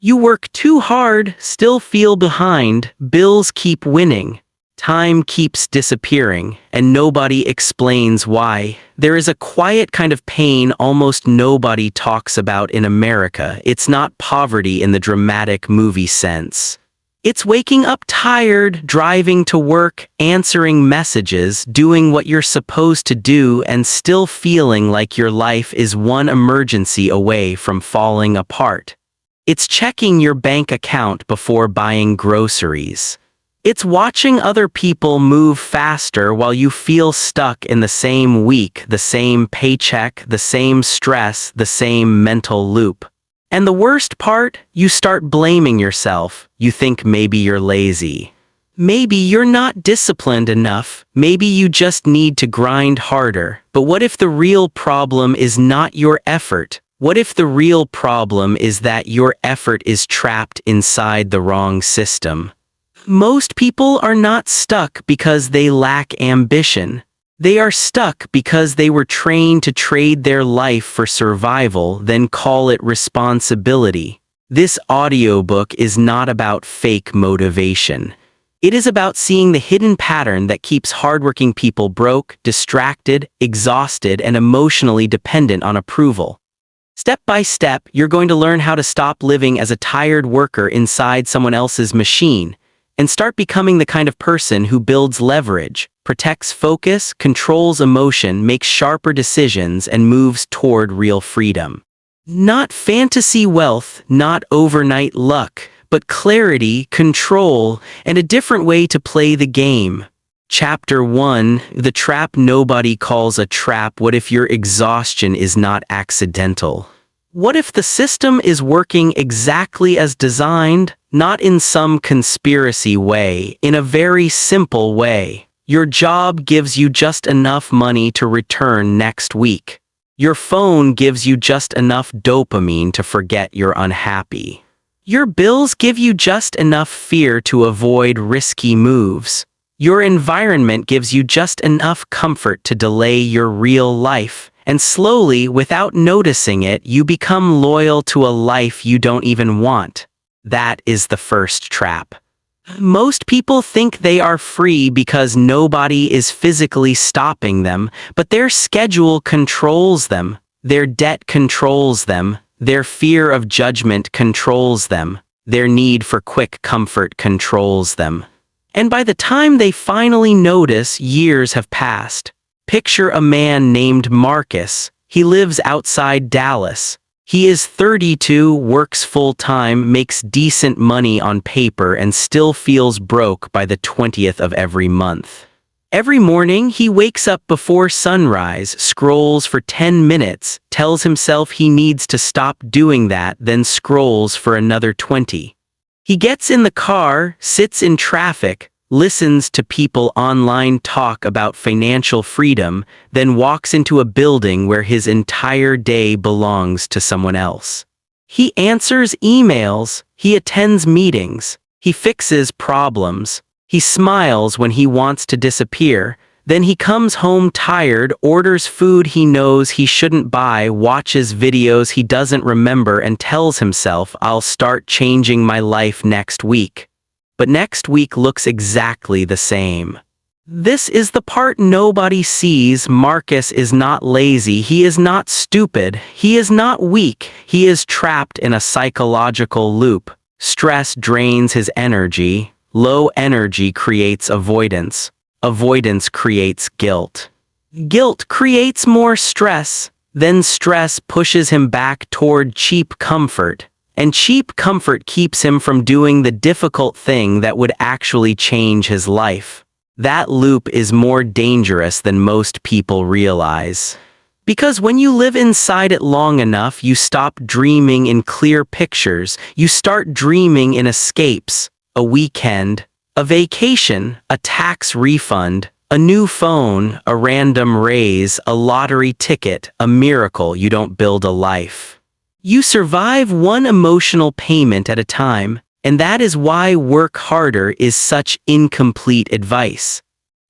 You work too hard, still feel behind, bills keep winning. Time keeps disappearing, and nobody explains why. There is a quiet kind of pain almost nobody talks about in America. It's not poverty in the dramatic movie sense. It's waking up tired, driving to work, answering messages, doing what you're supposed to do, and still feeling like your life is one emergency away from falling apart. It's checking your bank account before buying groceries. It's watching other people move faster while you feel stuck in the same week, the same paycheck, the same stress, the same mental loop. And the worst part, you start blaming yourself. You think maybe you're lazy. Maybe you're not disciplined enough. Maybe you just need to grind harder. But what if the real problem is not your effort? What if the real problem is that your effort is trapped inside the wrong system? Most people are not stuck because they lack ambition. They are stuck because they were trained to trade their life for survival, then call it responsibility. This audiobook is not about fake motivation. It is about seeing the hidden pattern that keeps hardworking people broke, distracted, exhausted, and emotionally dependent on approval. Step by step, you're going to learn how to stop living as a tired worker inside someone else's machine, and start becoming the kind of person who builds leverage, protects focus, controls emotion, makes sharper decisions, and moves toward real freedom. Not fantasy wealth, not overnight luck, but clarity, control, and a different way to play the game. Chapter 1, The Trap Nobody Calls a Trap. What if your exhaustion is not accidental? What if the system is working exactly as designed? Not in some conspiracy way, in a very simple way. Your job gives you just enough money to return next week. Your phone gives you just enough dopamine to forget you're unhappy. Your bills give you just enough fear to avoid risky moves. Your environment gives you just enough comfort to delay your real life. And slowly, without noticing it, you become loyal to a life you don't even want. That is the first trap. Most people think they are free because nobody is physically stopping them, but their schedule controls them, their debt controls them, their fear of judgment controls them, their need for quick comfort controls them. And by the time they finally notice, years have passed. Picture a man named Marcus. He lives outside Dallas. He is 32, works full-time, makes decent money on paper, and still feels broke by the 20th of every month. Every morning, he wakes up before sunrise, scrolls for 10 minutes, tells himself he needs to stop doing that, then scrolls for another 20. He gets in the car, sits in traffic, listens to people online talk about financial freedom, then walks into a building where his entire day belongs to someone else. He answers emails, he attends meetings, he fixes problems, he smiles when he wants to disappear, then he comes home tired, orders food he knows he shouldn't buy, watches videos he doesn't remember, and tells himself, "I'll start changing my life next week." But next week looks exactly the same. This is the part nobody sees. Marcus is not lazy, he is not stupid, he is not weak, he is trapped in a psychological loop. Stress drains his energy, low energy creates avoidance, avoidance creates guilt. Guilt creates more stress, then stress pushes him back toward cheap comfort. And cheap comfort keeps him from doing the difficult thing that would actually change his life. That loop is more dangerous than most people realize. Because when you live inside it long enough, you stop dreaming in clear pictures, you start dreaming in escapes. A weekend, a vacation, a tax refund, a new phone, a random raise, a lottery ticket, a miracle. You don't build a life. You survive one emotional payment at a time, and that is why work harder is such incomplete advice.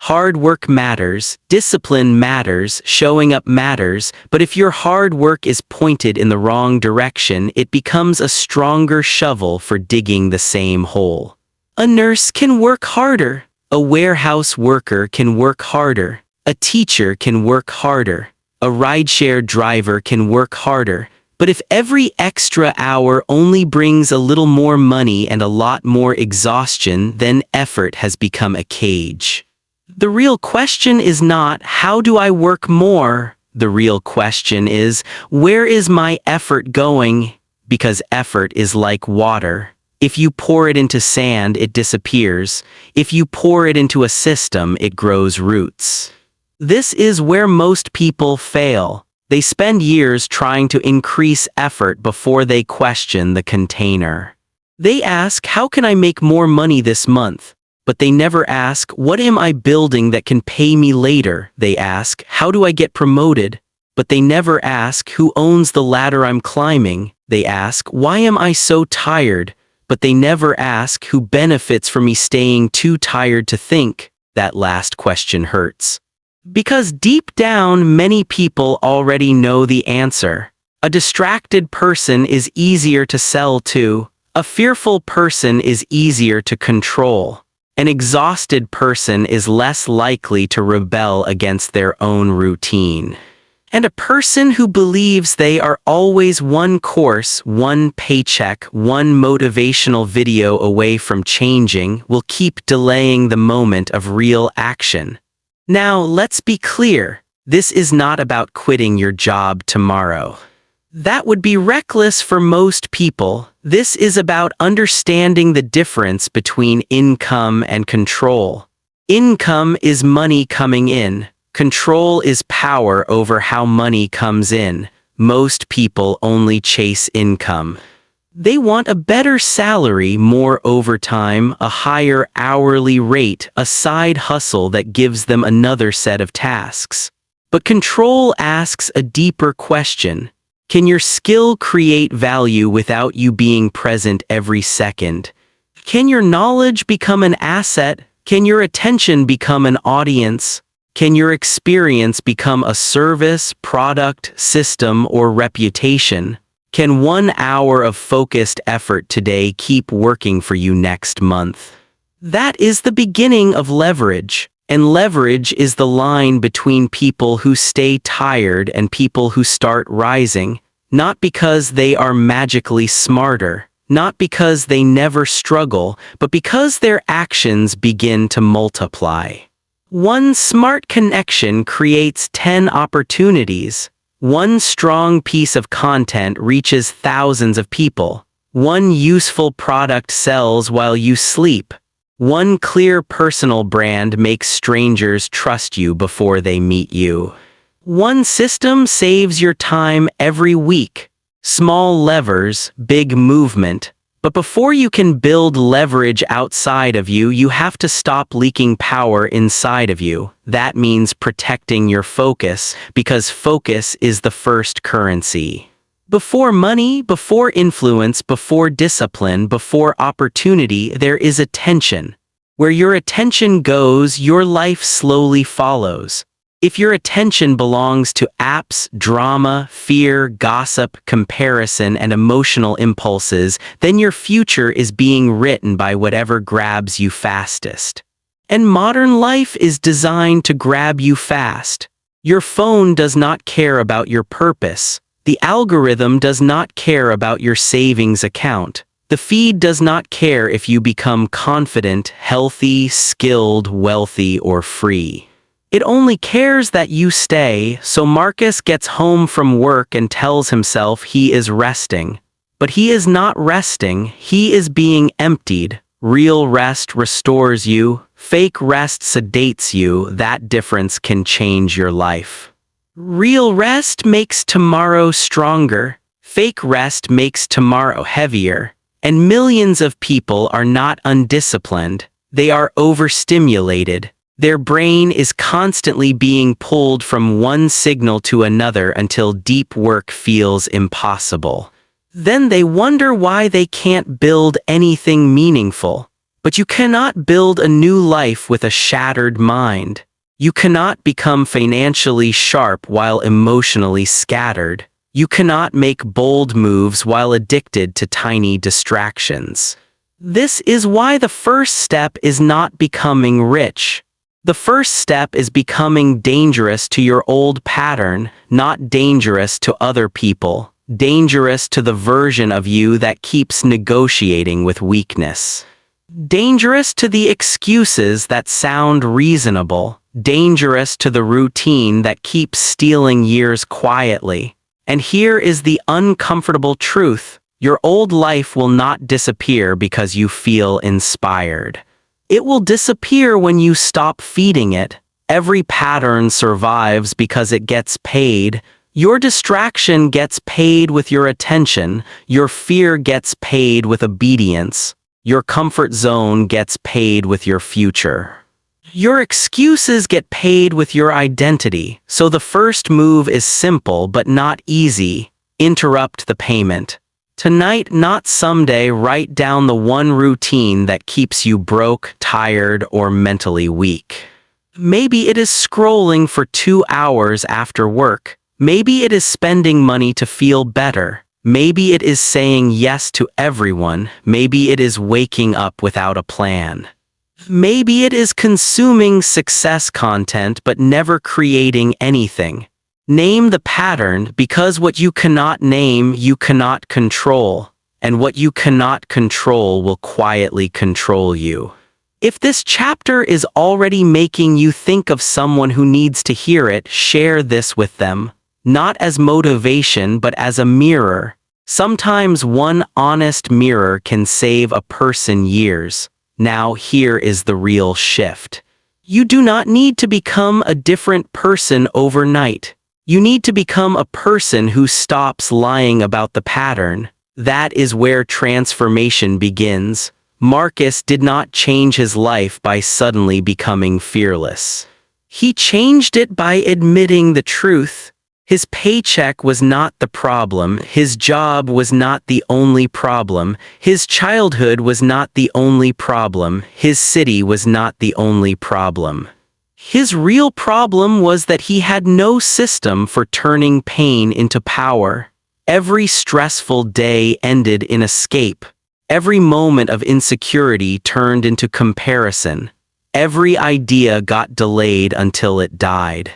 Hard work matters, discipline matters, showing up matters, but if your hard work is pointed in the wrong direction, it becomes a stronger shovel for digging the same hole. A nurse can work harder. A warehouse worker can work harder. A teacher can work harder. A rideshare driver can work harder. But if every extra hour only brings a little more money and a lot more exhaustion, then effort has become a cage. The real question is not, how do I work more? The real question is, where is my effort going? Because effort is like water. If you pour it into sand, it disappears. If you pour it into a system, it grows roots. This is where most people fail. They spend years trying to increase effort before they question the container. They ask, how can I make more money this month? But they never ask, what am I building that can pay me later? They ask, how do I get promoted? But they never ask, who owns the ladder I'm climbing? They ask, why am I so tired? But they never ask, who benefits from me staying too tired to think? That last question hurts. Because deep down, many people already know the answer. A distracted person is easier to sell to. A fearful person is easier to control. An exhausted person is less likely to rebel against their own routine. And a person who believes they are always one course, one paycheck, one motivational video away from changing will keep delaying the moment of real action. Now, let's be clear. This is not about quitting your job tomorrow. That would be reckless for most people. This is about understanding the difference between income and control. Income is money coming in. Control is power over how money comes in. Most people only chase income. They want a better salary, more overtime, a higher hourly rate, a side hustle that gives them another set of tasks. But control asks a deeper question. Can your skill create value without you being present every second? Can your knowledge become an asset? Can your attention become an audience? Can your experience become a service, product, system, or reputation? Can 1 hour of focused effort today keep working for you next month? That is the beginning of leverage. And leverage is the line between people who stay tired and people who start rising, not because they are magically smarter, not because they never struggle, but because their actions begin to multiply. One smart connection creates 10 opportunities. One strong piece of content reaches thousands of people. One useful product sells while you sleep. One clear personal brand makes strangers trust you before they meet you. One system saves your time every week. Small levers, big movement. But before you can build leverage outside of you, you have to stop leaking power inside of you. That means protecting your focus, because focus is the first currency. Before money, before influence, before discipline, before opportunity, there is attention. Where your attention goes, your life slowly follows. If your attention belongs to apps, drama, fear, gossip, comparison, and emotional impulses, then your future is being written by whatever grabs you fastest. And modern life is designed to grab you fast. Your phone does not care about your purpose. The algorithm does not care about your savings account. The feed does not care if you become confident, healthy, skilled, wealthy, or free. It only cares that you stay, so Marcus gets home from work and tells himself he is resting. But he is not resting, he is being emptied. Real rest restores you, fake rest sedates you. That difference can change your life. Real rest makes tomorrow stronger, fake rest makes tomorrow heavier. And millions of people are not undisciplined, they are overstimulated. Their brain is constantly being pulled from one signal to another until deep work feels impossible. Then they wonder why they can't build anything meaningful. But you cannot build a new life with a shattered mind. You cannot become financially sharp while emotionally scattered. You cannot make bold moves while addicted to tiny distractions. This is why the first step is not becoming rich. The first step is becoming dangerous to your old pattern, not dangerous to other people, dangerous to the version of you that keeps negotiating with weakness. Dangerous to the excuses that sound reasonable, dangerous to the routine that keeps stealing years quietly. And here is the uncomfortable truth: your old life will not disappear because you feel inspired. It will disappear when you stop feeding it. Every pattern survives because it gets paid. Your distraction gets paid with your attention. Your fear gets paid with obedience. Your comfort zone gets paid with your future. Your excuses get paid with your identity. So the first move is simple but not easy. Interrupt the payment. Tonight, not someday, write down the one routine that keeps you broke, tired, or mentally weak. Maybe it is scrolling for 2 hours after work. Maybe it is spending money to feel better. Maybe it is saying yes to everyone. Maybe it is waking up without a plan. Maybe it is consuming success content but never creating anything. Name the pattern, because what you cannot name, you cannot control, and what you cannot control will quietly control you. If this chapter is already making you think of someone who needs to hear it, share this with them. Not as motivation, but as a mirror. Sometimes one honest mirror can save a person years. Now here is the real shift. You do not need to become a different person overnight. You need to become a person who stops lying about the pattern. That is where transformation begins. Marcus did not change his life by suddenly becoming fearless. He changed it by admitting the truth. His paycheck was not the problem. His job was not the only problem. His childhood was not the only problem. His city was not the only problem. His real problem was that he had no system for turning pain into power. Every stressful day ended in escape. Every moment of insecurity turned into comparison. Every idea got delayed until it died.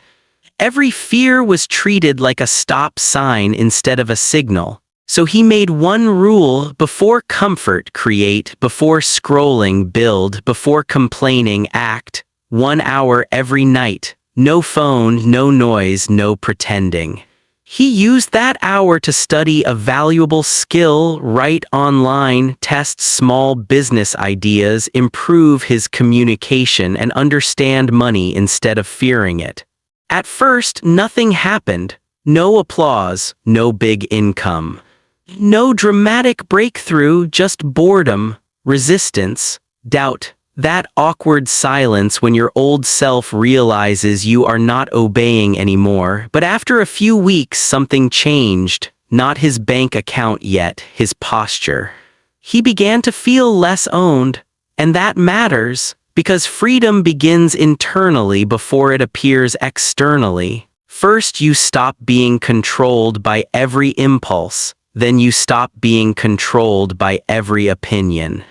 Every fear was treated like a stop sign instead of a signal. So he made one rule: before comfort, create; before scrolling, build; before complaining, act. 1 hour every night. No phone, no noise, no pretending. He used that hour to study a valuable skill, write online, test small business ideas, improve his communication, and understand money instead of fearing it. At first, nothing happened. No applause, no big income. No dramatic breakthrough, just boredom, resistance, doubt. That awkward silence when your old self realizes you are not obeying anymore. But after a few weeks, something changed. Not his bank account yet, his posture. He began to feel less owned. And that matters, because freedom begins internally before it appears externally. First, you stop being controlled by every impulse. Then you stop being controlled by every opinion.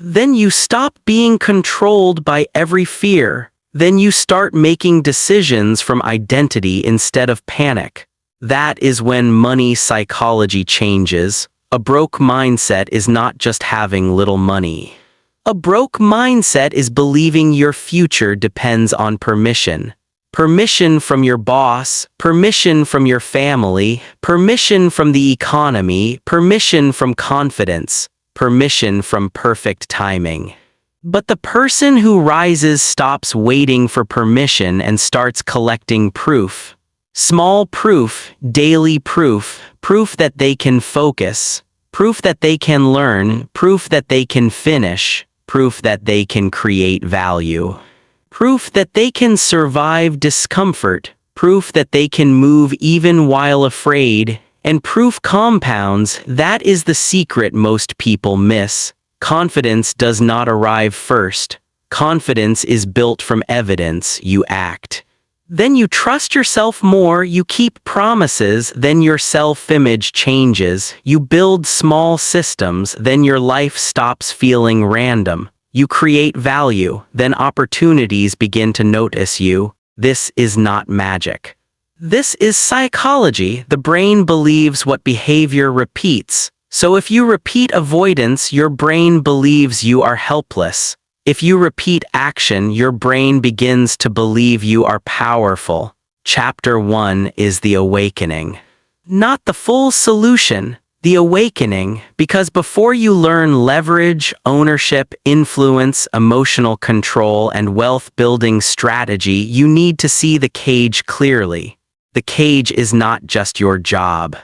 Then you stop being controlled by every fear. Then you start making decisions from identity instead of panic. That is when money psychology changes. A broke mindset is not just having little money. A broke mindset is believing your future depends on permission. Permission from your boss, permission from your family, permission from the economy, permission from confidence, permission from perfect timing. But the person who rises stops waiting for permission and starts collecting proof. Small proof, daily proof, proof that they can focus, proof that they can learn, proof that they can finish, proof that they can create value, proof that they can survive discomfort, proof that they can move even while afraid, and proof compounds. That is the secret most people miss. Confidence does not arrive first. Confidence is built from evidence. You act. Then you trust yourself more, you keep promises, then your self-image changes. You build small systems, then your life stops feeling random. You create value, then opportunities begin to notice you. This is not magic. This is psychology. The brain believes what behavior repeats. So if you repeat avoidance, your brain believes you are helpless. If you repeat action, your brain begins to believe you are powerful. Chapter 1 is the awakening. Not the full solution, the awakening, because before you learn leverage, ownership, influence, emotional control, and wealth-building strategy, you need to see the cage clearly. The cage is not just your job.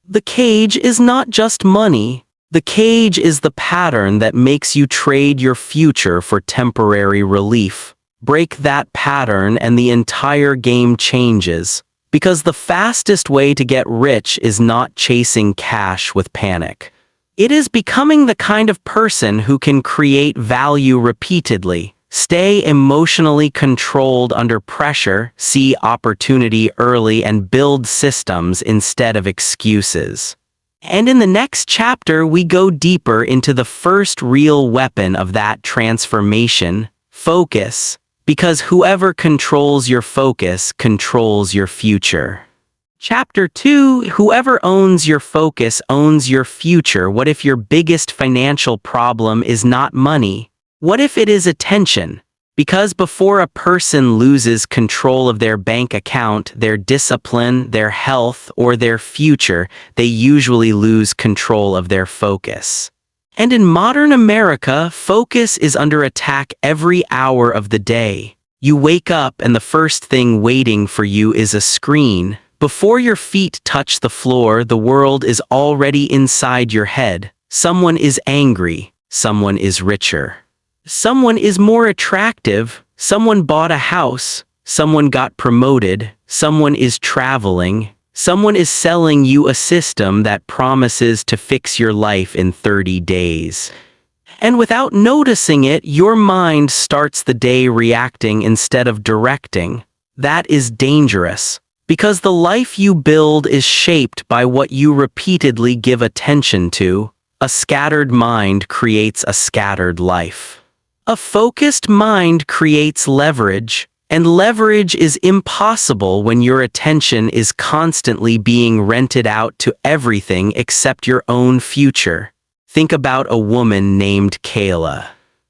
The cage is not just money. The cage is the pattern that makes you trade your future for temporary relief. Break that pattern and the entire game changes. Because the fastest way to get rich is not chasing cash with panic. It is becoming the kind of person who can create value repeatedly, stay emotionally controlled under pressure, see opportunity early, and build systems instead of excuses. And in the next chapter, we go deeper into the first real weapon of that transformation, focus, because whoever controls your focus controls your future. Chapter 2, whoever owns your focus owns your future. What if your biggest financial problem is not money? What if it is attention? Because before a person loses control of their bank account, their discipline, their health, or their future, they usually lose control of their focus. And in modern America, focus is under attack every hour of the day. You wake up and the first thing waiting for you is a screen. Before your feet touch the floor, the world is already inside your head. Someone is angry. Someone is richer. Someone is more attractive, someone bought a house, someone got promoted, someone is traveling, someone is selling you a system that promises to fix your life in 30 days. And without noticing it, your mind starts the day reacting instead of directing. That is dangerous, because the life you build is shaped by what you repeatedly give attention to. A scattered mind creates a scattered life. A focused mind creates leverage, and leverage is impossible when your attention is constantly being rented out to everything except your own future. Think about a woman named Kayla.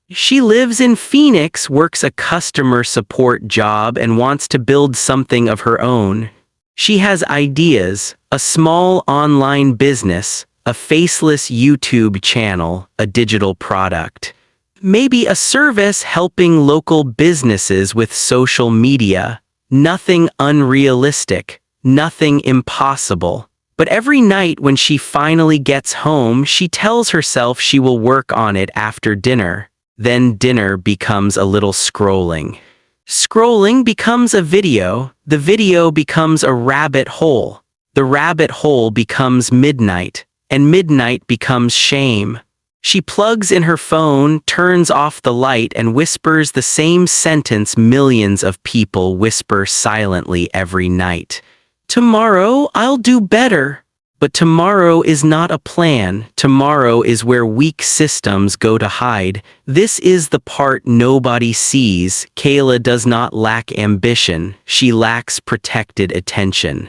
She lives in Phoenix, works a customer support job, and wants to build something of her own. She has ideas, a small online business, a faceless YouTube channel, a digital product. Maybe a service helping local businesses with social media. Nothing unrealistic, nothing impossible. But every night when she finally gets home, she tells herself she will work on it after dinner. Then dinner becomes a little scrolling. Scrolling becomes a video. The video becomes a rabbit hole. The rabbit hole becomes midnight, and midnight becomes shame. She plugs in her phone, turns off the light, and whispers the same sentence millions of people whisper silently every night. Tomorrow, I'll do better. But tomorrow is not a plan. Tomorrow is where weak systems go to hide. This is the part nobody sees. Kayla does not lack ambition. She lacks protected attention.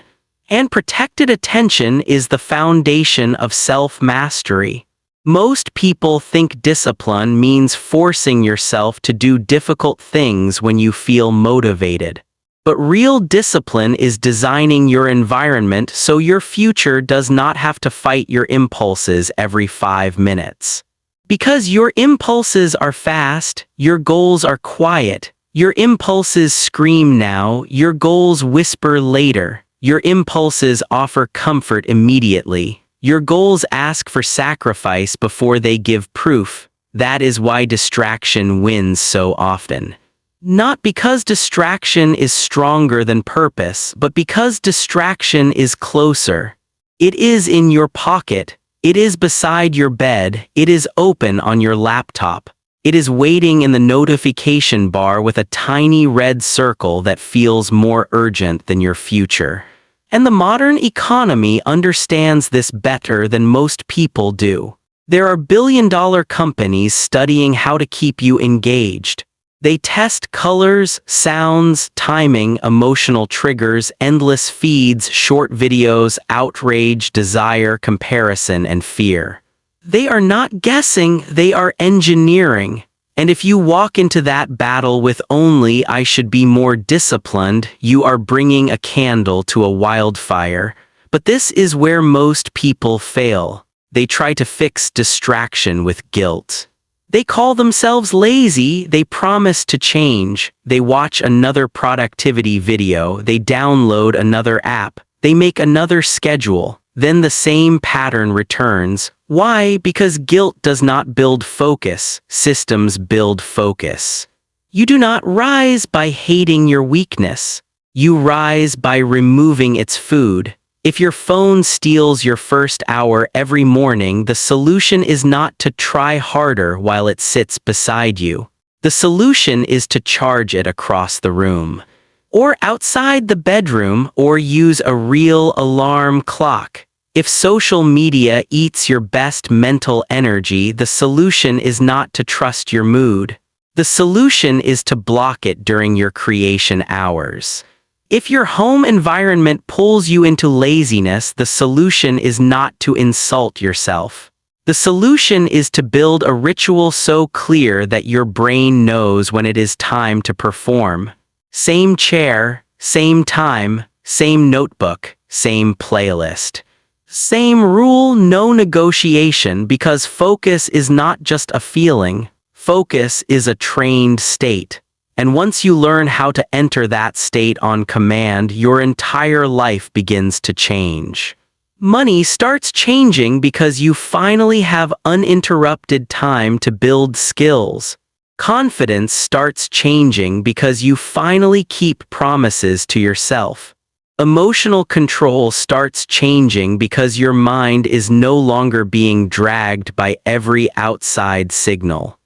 And protected attention is the foundation of self-mastery. Most people think discipline means forcing yourself to do difficult things when you feel motivated. But real discipline is designing your environment so your future does not have to fight your impulses every 5 minutes. Because your impulses are fast, your goals are quiet. Your impulses scream now, your goals whisper later. Your impulses offer comfort immediately. Your goals ask for sacrifice before they give proof. That is why distraction wins so often. Not because distraction is stronger than purpose, but because distraction is closer. It is in your pocket. It is beside your bed, it is open on your laptop. It is waiting in the notification bar with a tiny red circle that feels more urgent than your future. And the modern economy understands this better than most people do. There are billion-dollar companies studying how to keep you engaged. They test colors, sounds, timing, emotional triggers, endless feeds, short videos, outrage, desire, comparison, and fear. They are not guessing, they are engineering. And if you walk into that battle with only "I should be more disciplined," you are bringing a candle to a wildfire. But this is where most people fail. They try to fix distraction with guilt. They call themselves lazy, they promise to change, they watch another productivity video, they download another app, they make another schedule, then the same pattern returns. Why? Because guilt does not build focus, systems build focus. You do not rise by hating your weakness. You rise by removing its food. If your phone steals your first hour every morning, the solution is not to try harder while it sits beside you. The solution is to charge it across the room, or outside the bedroom, or use a real alarm clock. If social media eats your best mental energy, the solution is not to trust your mood. The solution is to block it during your creation hours. If your home environment pulls you into laziness, the solution is not to insult yourself. The solution is to build a ritual so clear that your brain knows when it is time to perform. Same chair, same time, same notebook, same playlist. Same rule, no negotiation, because focus is not just a feeling. Focus is a trained state. And once you learn how to enter that state on command, your entire life begins to change. Money starts changing because you finally have uninterrupted time to build skills. Confidence starts changing because you finally keep promises to yourself. Emotional control starts changing because your mind is no longer being dragged by every outside signal.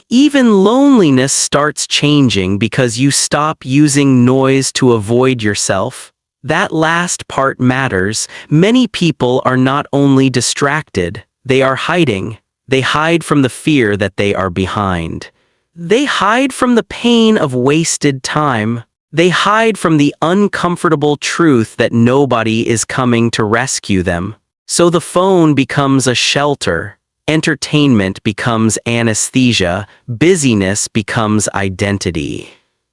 Even loneliness starts changing because you stop using noise to avoid yourself. That last part matters. Many people are not only distracted, they are hiding. They hide from the fear that they are behind. They hide from the pain of wasted time. They hide from the uncomfortable truth that nobody is coming to rescue them. So the phone becomes a shelter. Entertainment becomes anesthesia, busyness becomes identity.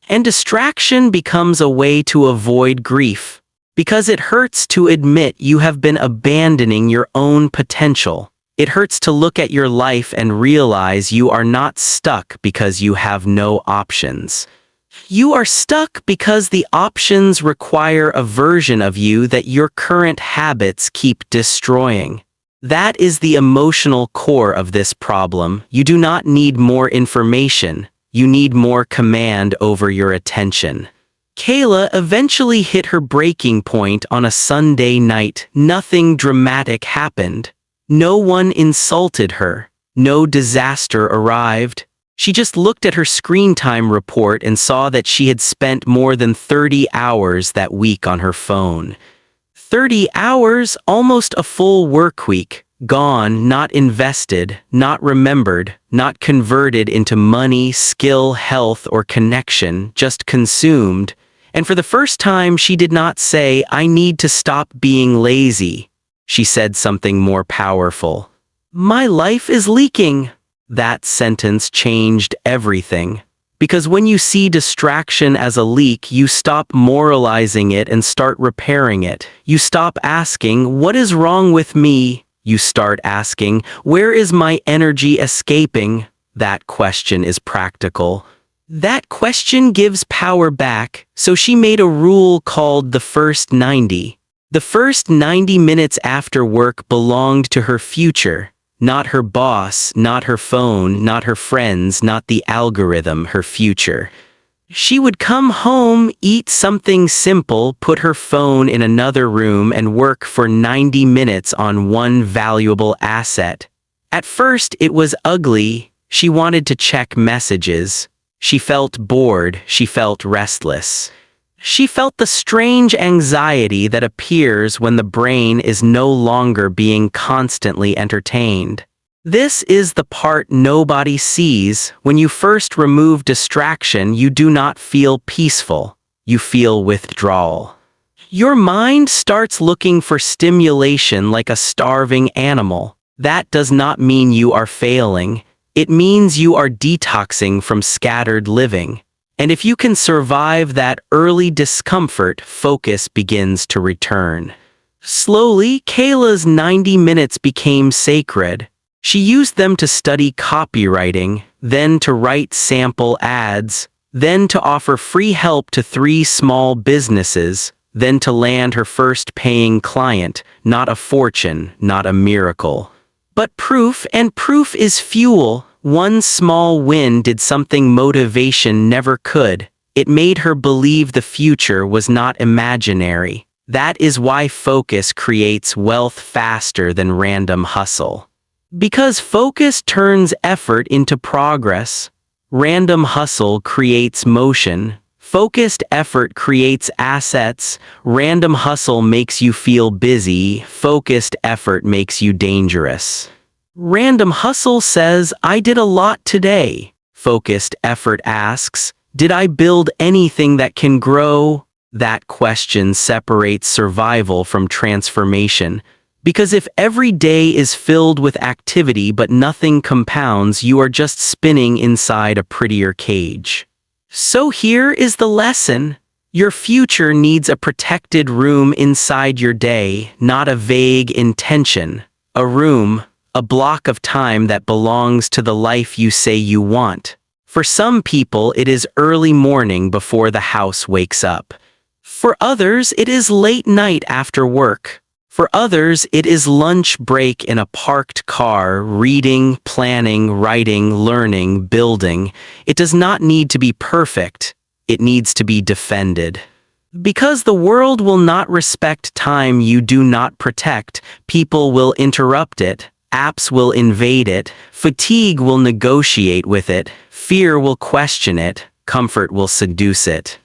And distraction becomes a way to avoid grief, because it hurts to admit you have been abandoning your own potential. It hurts to look at your life and realize you are not stuck because you have no options. You are stuck because the options require a version of you that your current habits keep destroying. That is the emotional core of this problem. You do not need more information. You need more command over your attention. Kayla eventually hit her breaking point on a Sunday night. Nothing dramatic happened. No one insulted her. No disaster arrived. She just looked at her screen time report and saw that she had spent more than 30 hours that week on her phone. 30 hours, almost a full work week, gone, not invested, not remembered, not converted into money, skill, health, or connection, just consumed. And for the first time, she did not say, "I need to stop being lazy." She said something more powerful. "My life is leaking." That sentence changed everything. Because when you see distraction as a leak, you stop moralizing it and start repairing it. You stop asking, "What is wrong with me?" You start asking, "Where is my energy escaping?" That question is practical. That question gives power back, so she made a rule called the first 90. The first 90 minutes after work belonged to her future. Not her boss, not her phone, not her friends, not the algorithm, her future. She would come home, eat something simple, put her phone in another room, and work for 90 minutes on one valuable asset. At first, it was ugly. She wanted to check messages. She felt bored. She felt restless. She felt the strange anxiety that appears when the brain is no longer being constantly entertained. This is the part nobody sees. When you first remove distraction, you do not feel peaceful. You feel withdrawal. Your mind starts looking for stimulation like a starving animal. That does not mean you are failing. It means you are detoxing from scattered living. And if you can survive that early discomfort, focus begins to return. Slowly, Kayla's 90 minutes became sacred. She used them to study copywriting, then to write sample ads, then to offer free help to 3 small businesses, then to land her first paying client. Not a fortune, not a miracle. But proof, and proof is fuel. One small win did something motivation never could. It made her believe the future was not imaginary. That is why focus creates wealth faster than random hustle. Because focus turns effort into progress. Random hustle creates motion. Focused effort creates assets. Random hustle makes you feel busy. Focused effort makes you dangerous. Random hustle says, I did a lot today. Focused effort asks, did I build anything that can grow? That question separates survival from transformation. Because if every day is filled with activity but nothing compounds, you are just spinning inside a prettier cage. So here is the lesson. Your future needs a protected room inside your day, not a vague intention. A room, a block of time that belongs to the life you say you want. For some people, it is early morning before the house wakes up. For others, it is late night after work. For others, it is lunch break in a parked car, reading, planning, writing, learning, building. It does not need to be perfect. It needs to be defended. Because the world will not respect time you do not protect, people will interrupt it, apps will invade it, fatigue will negotiate with it, fear will question it, comfort will seduce it.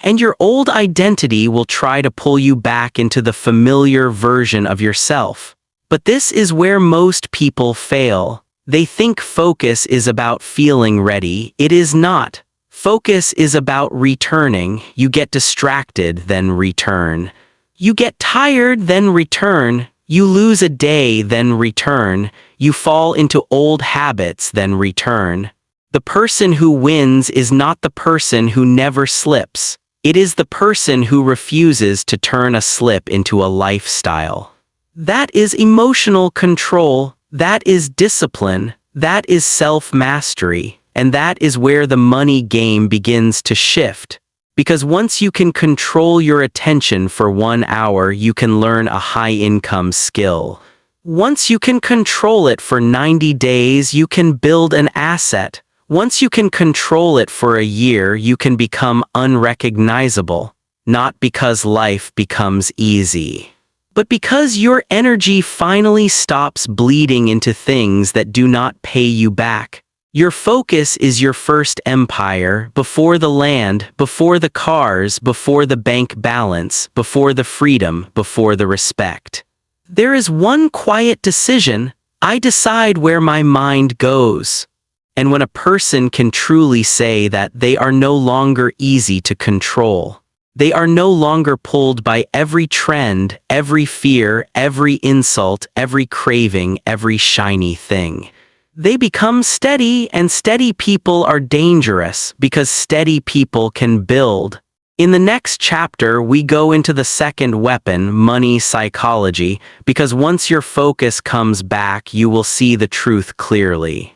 And your old identity will try to pull you back into the familiar version of yourself. But this is where most people fail. They think focus is about feeling ready. It is not. Focus is about returning. You get distracted, then return. You get tired, then return. You lose a day, then return. You fall into old habits, then return. The person who wins is not the person who never slips. It is the person who refuses to turn a slip into a lifestyle. That is emotional control. That is discipline. That is self-mastery. And that is where the money game begins to shift. Because once you can control your attention for 1 hour, you can learn a high-income skill. Once you can control it for 90 days, you can build an asset. Once you can control it for a year, you can become unrecognizable, not because life becomes easy, but because your energy finally stops bleeding into things that do not pay you back. Your focus is your first empire, before the land, before the cars, before the bank balance, before the freedom, before the respect. There is one quiet decision. I decide where my mind goes. And when a person can truly say that, they are no longer easy to control. They are no longer pulled by every trend, every fear, every insult, every craving, every shiny thing. They become steady, and steady people are dangerous because steady people can build. In the next chapter, we go into the second weapon, money psychology, because once your focus comes back, you will see the truth clearly.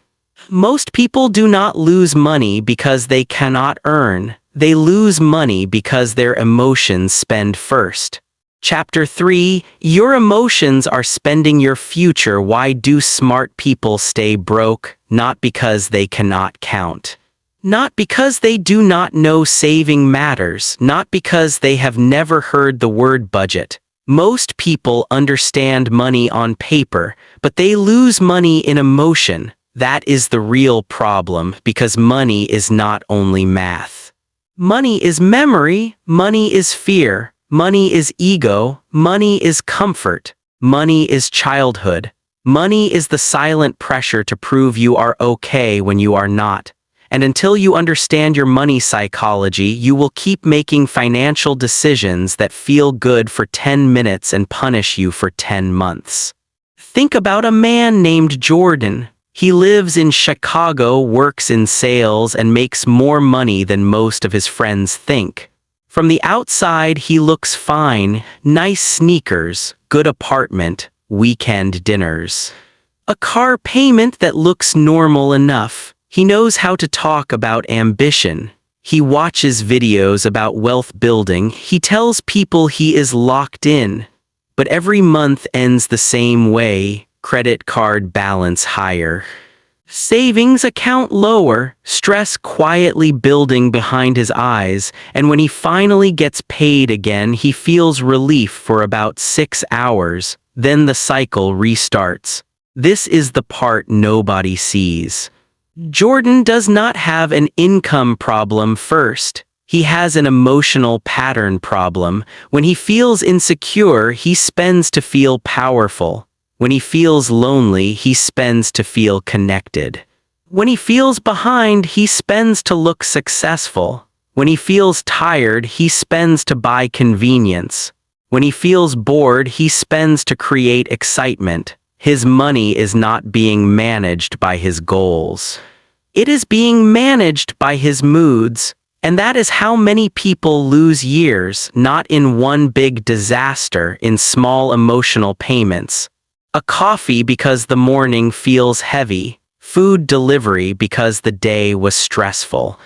Most people do not lose money because they cannot earn. They lose money because their emotions spend first. Chapter 3, Your emotions are spending your future. Why do smart people stay broke? Not because they cannot count. Not because they do not know saving matters, not because they have never heard the word budget. Most people understand money on paper, but they lose money in emotion. That is the real problem, because money is not only math. Money is memory, money is fear, money is ego, money is comfort, money is childhood. Money is the silent pressure to prove you are okay when you are not. And until you understand your money psychology, you will keep making financial decisions that feel good for 10 minutes and punish you for 10 months. Think about a man named Jordan. He lives in Chicago, works in sales, and makes more money than most of his friends think. From the outside, he looks fine, nice sneakers, good apartment, weekend dinners. A car payment that looks normal enough. He knows how to talk about ambition. He watches videos about wealth building. He tells people he is locked in. But every month ends the same way. Credit card balance higher. Savings account lower. Stress quietly building behind his eyes. And when he finally gets paid again, he feels relief for about 6 hours. Then the cycle restarts. This is the part nobody sees. Jordan does not have an income problem first. He has an emotional pattern problem. When he feels insecure, he spends to feel powerful. When he feels lonely, he spends to feel connected. When he feels behind, he spends to look successful. When he feels tired, he spends to buy convenience. When he feels bored, he spends to create excitement. His money is not being managed by his goals. It is being managed by his moods, and that is how many people lose years, not in one big disaster, in small emotional payments. A coffee because the morning feels heavy, food delivery because the day was stressful,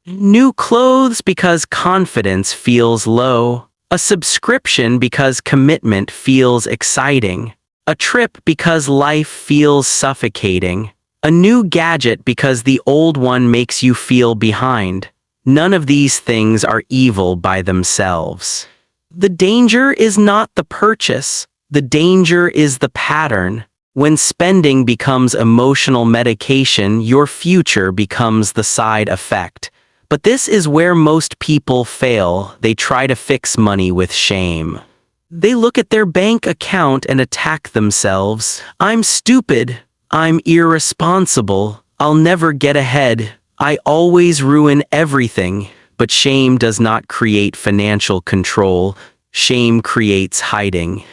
new clothes because confidence feels low, a subscription because commitment feels exciting, a trip because life feels suffocating, a new gadget because the old one makes you feel behind. None of these things are evil by themselves. The danger is not the purchase. The danger is the pattern. When spending becomes emotional medication, your future becomes the side effect. But this is where most people fail. They try to fix money with shame. They look at their bank account and attack themselves. I'm stupid. I'm irresponsible. I'll never get ahead. I always ruin everything. But shame does not create financial control. Shame creates hiding.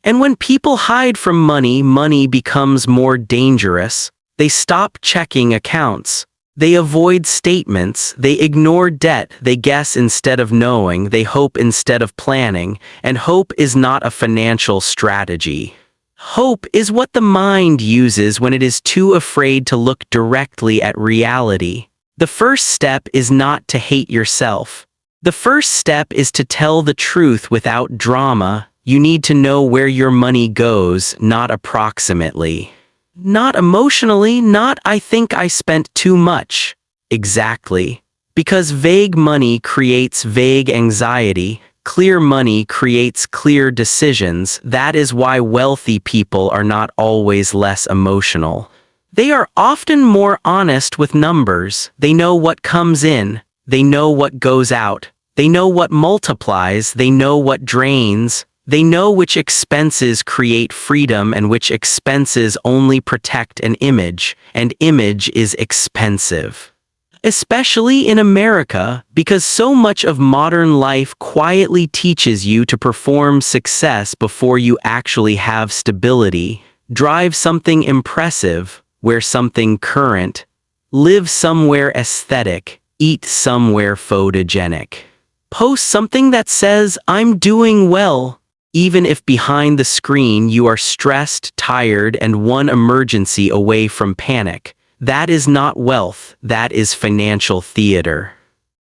And when people hide from money, money becomes more dangerous. They stop checking accounts. They avoid statements, they ignore debt, they guess instead of knowing, they hope instead of planning, and hope is not a financial strategy. Hope is what the mind uses when it is too afraid to look directly at reality. The first step is not to hate yourself. The first step is to tell the truth without drama. You need to know where your money goes, not approximately. Not emotionally, not I think I spent too much. Exactly. Because vague money creates vague anxiety, clear money creates clear decisions. That is why wealthy people are not always less emotional. They are often more honest with numbers. They know what comes in. They know what goes out. They know what multiplies. They know what drains. They know which expenses create freedom and which expenses only protect an image, and image is expensive. Especially in America, because so much of modern life quietly teaches you to perform success before you actually have stability, drive something impressive, wear something current, live somewhere aesthetic, eat somewhere photogenic. Post something that says, I'm doing well. Even if behind the screen you are stressed, tired, and one emergency away from panic, that is not wealth, that is financial theater.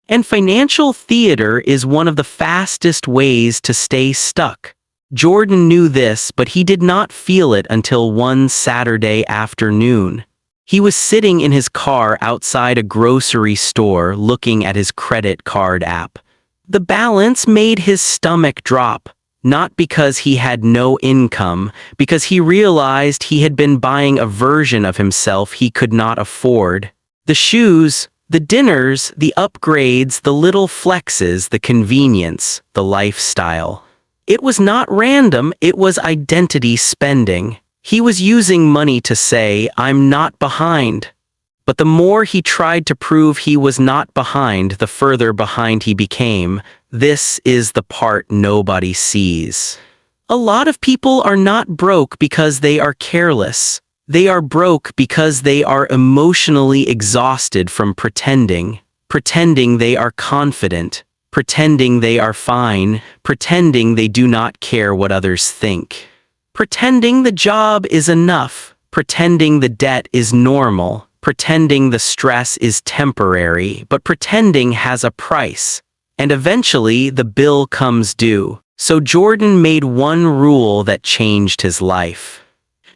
And financial theater is one of the fastest ways to stay stuck. Jordan knew this, but he did not feel it until one Saturday afternoon. He was sitting in his car outside a grocery store looking at his credit card app. The balance made his stomach drop, not because he had no income, because he realized he had been buying a version of himself he could not afford. The shoes, the dinners, the upgrades, the little flexes, the convenience, the lifestyle. It was not random, it was identity spending. He was using money to say, "I'm not behind." But the more he tried to prove he was not behind, the further behind he became. This is the part nobody sees. A lot of people are not broke because they are careless. They are broke because they are emotionally exhausted from pretending they are confident, pretending they are fine, pretending they do not care what others think. Pretending the job is enough, pretending the debt is normal, pretending the stress is temporary, but pretending has a price. And eventually the bill comes due. So Jordan made one rule that changed his life.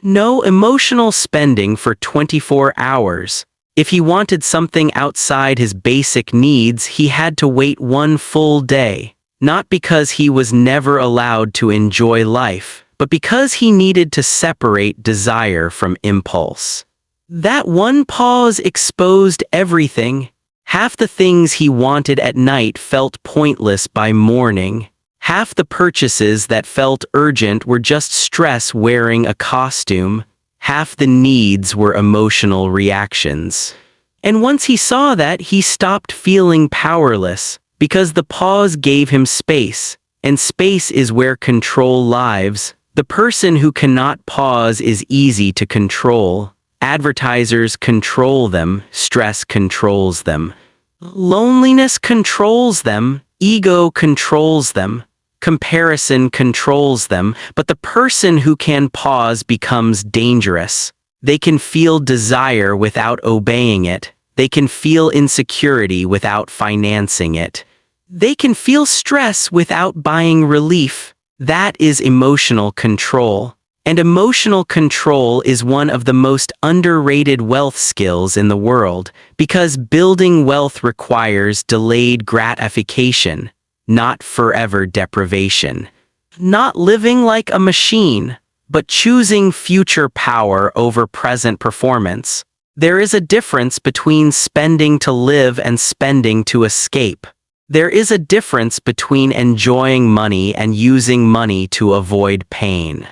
No emotional spending for 24 hours. If he wanted something outside his basic needs, he had to wait one full day. Not because he was never allowed to enjoy life, but because he needed to separate desire from impulse. That one pause exposed everything. Half the things he wanted at night felt pointless by morning. Half the purchases that felt urgent were just stress wearing a costume. Half the needs were emotional reactions. And once he saw that, he stopped feeling powerless, because the pause gave him space, and space is where control lives. The person who cannot pause is easy to control. Advertisers control them, stress controls them. Loneliness controls them, ego controls them, comparison controls them, but the person who can pause becomes dangerous. They can feel desire without obeying it. They can feel insecurity without financing it. They can feel stress without buying relief. That is emotional control. And emotional control is one of the most underrated wealth skills in the world, because building wealth requires delayed gratification, not forever deprivation. Not living like a machine, but choosing future power over present performance. There is a difference between spending to live and spending to escape. There is a difference between enjoying money and using money to avoid pain.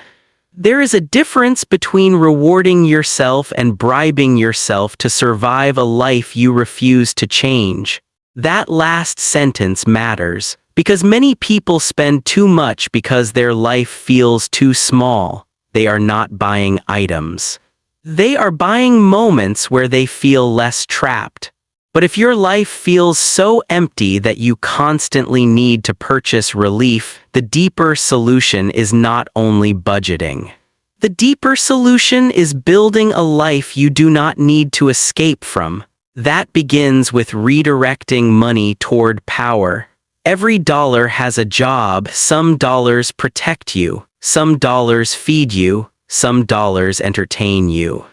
There is a difference between rewarding yourself and bribing yourself to survive a life you refuse to change. That last sentence matters, because many people spend too much because their life feels too small. They are not buying items. They are buying moments where they feel less trapped. But if your life feels so empty that you constantly need to purchase relief, the deeper solution is not only budgeting. The deeper solution is building a life you do not need to escape from. That begins with redirecting money toward power. Every dollar has a job. Some dollars protect you. Some dollars feed you. Some dollars entertain you.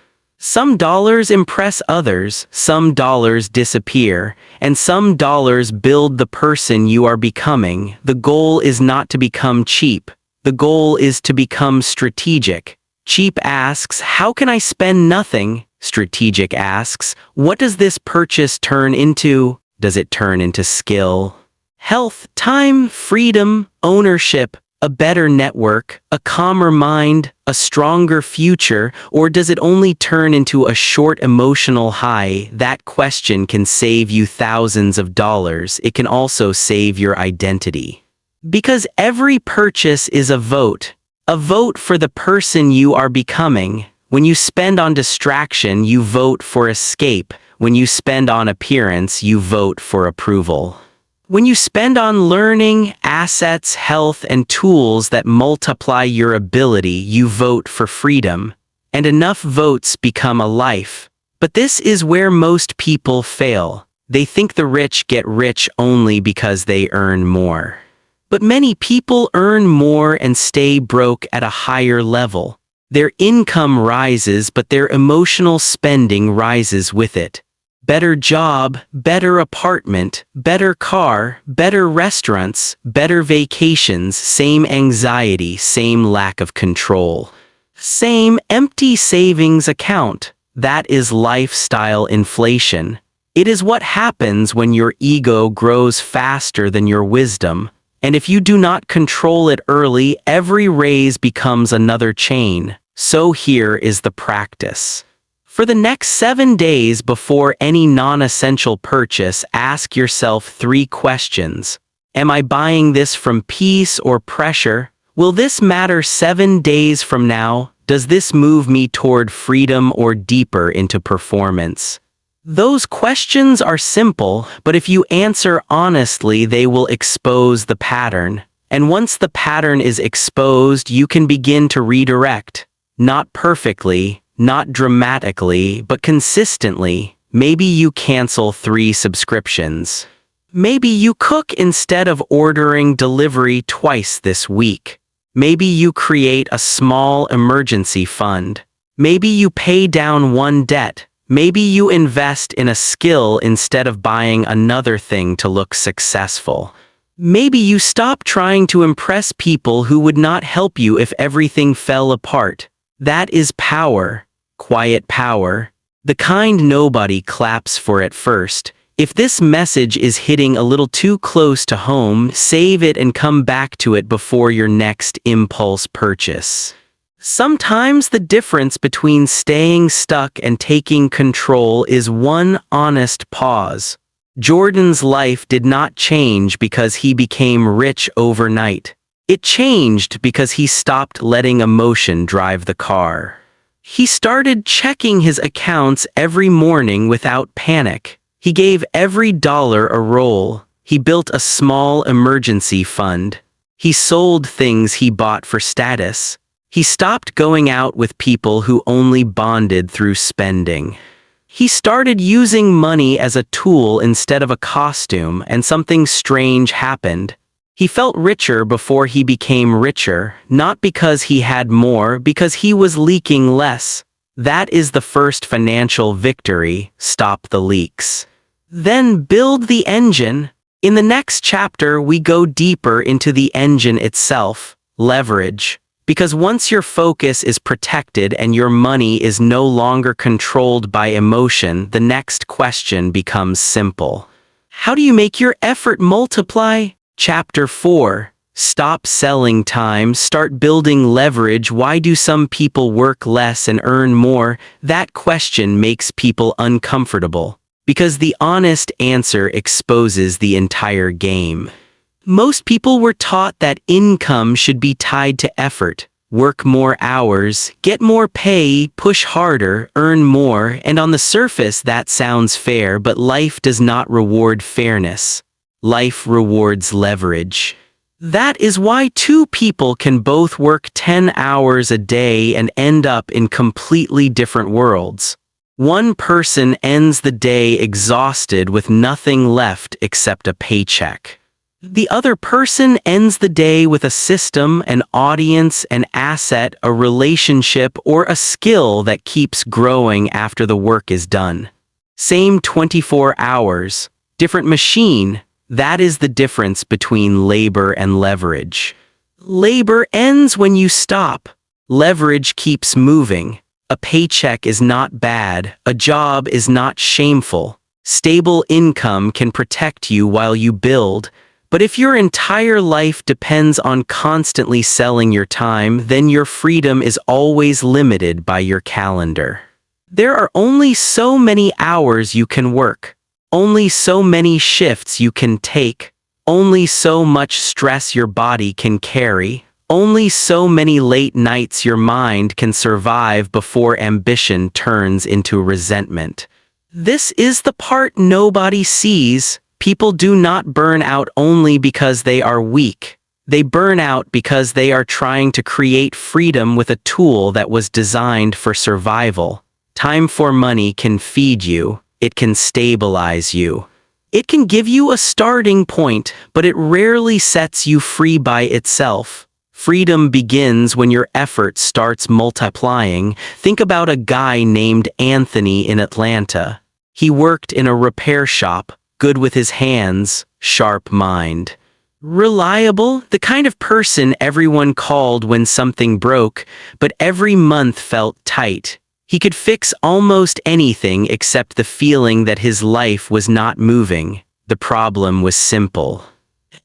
Some dollars impress others, some dollars disappear, and some dollars build the person you are becoming. The goal is not to become cheap. The goal is to become strategic. Cheap asks, "How can I spend nothing?" Strategic asks, "What does this purchase turn into?" Does it turn into skill, health, time, freedom, ownership, a better network, a calmer mind, a stronger future, or does it only turn into a short emotional high? That question can save you thousands of dollars. It can also save your identity. Because every purchase is a vote for the person you are becoming. When you spend on distraction, you vote for escape. When you spend on appearance, you vote for approval. When you spend on learning, assets, health, and tools that multiply your ability, you vote for freedom. And enough votes become a life. But this is where most people fail. They think the rich get rich only because they earn more. But many people earn more and stay broke at a higher level. Their income rises, but their emotional spending rises with it. Better job, better apartment, better car, better restaurants, better vacations, same anxiety, same lack of control. Same empty savings account. That is lifestyle inflation. It is what happens when your ego grows faster than your wisdom, and if you do not control it early, every raise becomes another chain. So here is the practice. For the next 7 days before any non-essential purchase, ask yourself 3 questions. Am I buying this from peace or pressure? Will this matter 7 days from now? Does this move me toward freedom or deeper into performance? Those questions are simple, but if you answer honestly, they will expose the pattern. And once the pattern is exposed, you can begin to redirect. Not perfectly, not dramatically, but consistently. Maybe you cancel 3 subscriptions. Maybe you cook instead of ordering delivery twice this week. Maybe you create a small emergency fund. Maybe you pay down 1 debt. Maybe you invest in a skill instead of buying another thing to look successful. Maybe you stop trying to impress people who would not help you if everything fell apart. That is power. Quiet power. The kind nobody claps for at first. If this message is hitting a little too close to home, save it and come back to it before your next impulse purchase. Sometimes the difference between staying stuck and taking control is one honest pause. Jordan's life did not change because he became rich overnight. It changed because he stopped letting emotion drive the car. He started checking his accounts every morning without panic. He gave every dollar a roll. He built a small emergency fund. He sold things he bought for status. He stopped going out with people who only bonded through spending. He started using money as a tool instead of a costume, and something strange happened. He felt richer before he became richer, not because he had more, because he was leaking less. That is the first financial victory. Stop the leaks. Then build the engine. In the next chapter, we go deeper into the engine itself, leverage. Because once your focus is protected and your money is no longer controlled by emotion, the next question becomes simple. How do you make your effort multiply? Chapter 4. Stop selling time, start building leverage. Why do some people work less and earn more? That question makes people uncomfortable, because the honest answer exposes the entire game. Most people were taught that income should be tied to effort. Work more hours, get more pay, push harder, earn more, and on the surface that sounds fair, but life does not reward fairness. Life rewards leverage. That is why 2 people can both work 10 hours a day and end up in completely different worlds. One person ends the day exhausted with nothing left except a paycheck. The other person ends the day with a system, an audience, an asset, a relationship, or a skill that keeps growing after the work is done. Same 24 hours, different machine. That is the difference between labor and leverage. Labor ends when you stop. Leverage keeps moving. A paycheck is not bad. A job is not shameful. Stable income can protect you while you build. But if your entire life depends on constantly selling your time, then your freedom is always limited by your calendar. There are only so many hours you can work, only so many shifts you can take, only so much stress your body can carry, only so many late nights your mind can survive before ambition turns into resentment. This is the part nobody sees. People do not burn out only because they are weak. They burn out because they are trying to create freedom with a tool that was designed for survival. Time for money can feed you. It can stabilize you. It can give you a starting point, but it rarely sets you free by itself. Freedom begins when your effort starts multiplying. Think about a guy named Anthony in Atlanta. He worked in a repair shop, good with his hands, sharp mind. Reliable, the kind of person everyone called when something broke, but every month felt tight. He could fix almost anything except the feeling that his life was not moving. The problem was simple.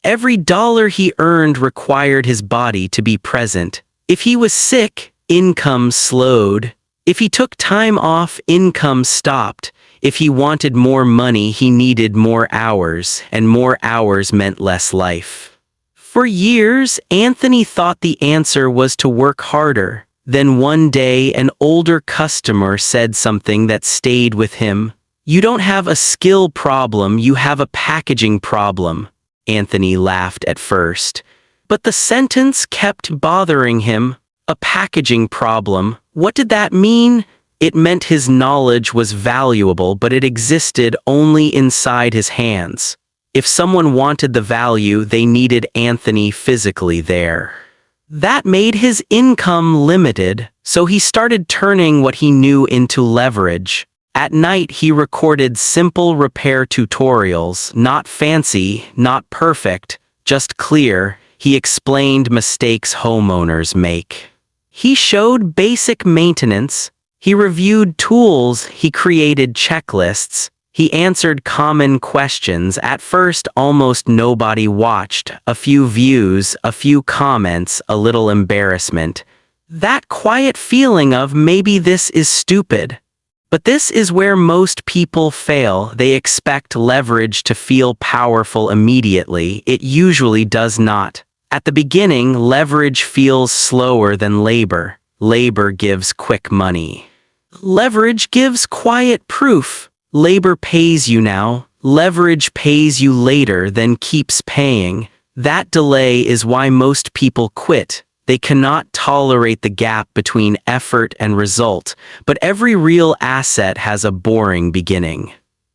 Every dollar he earned required his body to be present. If he was sick, income slowed. If he took time off, income stopped. If he wanted more money, he needed more hours, and more hours meant less life. For years, Anthony thought the answer was to work harder. Then one day, an older customer said something that stayed with him. "You don't have a skill problem, you have a packaging problem." Anthony laughed at first, but the sentence kept bothering him. A packaging problem. What did that mean? It meant his knowledge was valuable, but it existed only inside his hands. If someone wanted the value, they needed Anthony physically there. That made his income limited, so he started turning what he knew into leverage. At night, he recorded simple repair tutorials, not fancy, not perfect, just clear. He explained mistakes homeowners make. He showed basic maintenance. He reviewed tools. He created checklists. He answered common questions. At first, almost nobody watched. A few views, a few comments, a little embarrassment. That quiet feeling of maybe this is stupid. But this is where most people fail. They expect leverage to feel powerful immediately. It usually does not. At the beginning, leverage feels slower than labor. Labor gives quick money. Leverage gives quiet proof. Labor pays you now. Leverage pays you later, then keeps paying. That delay is why most people quit. They cannot tolerate the gap between effort and result, but every real asset has a boring beginning.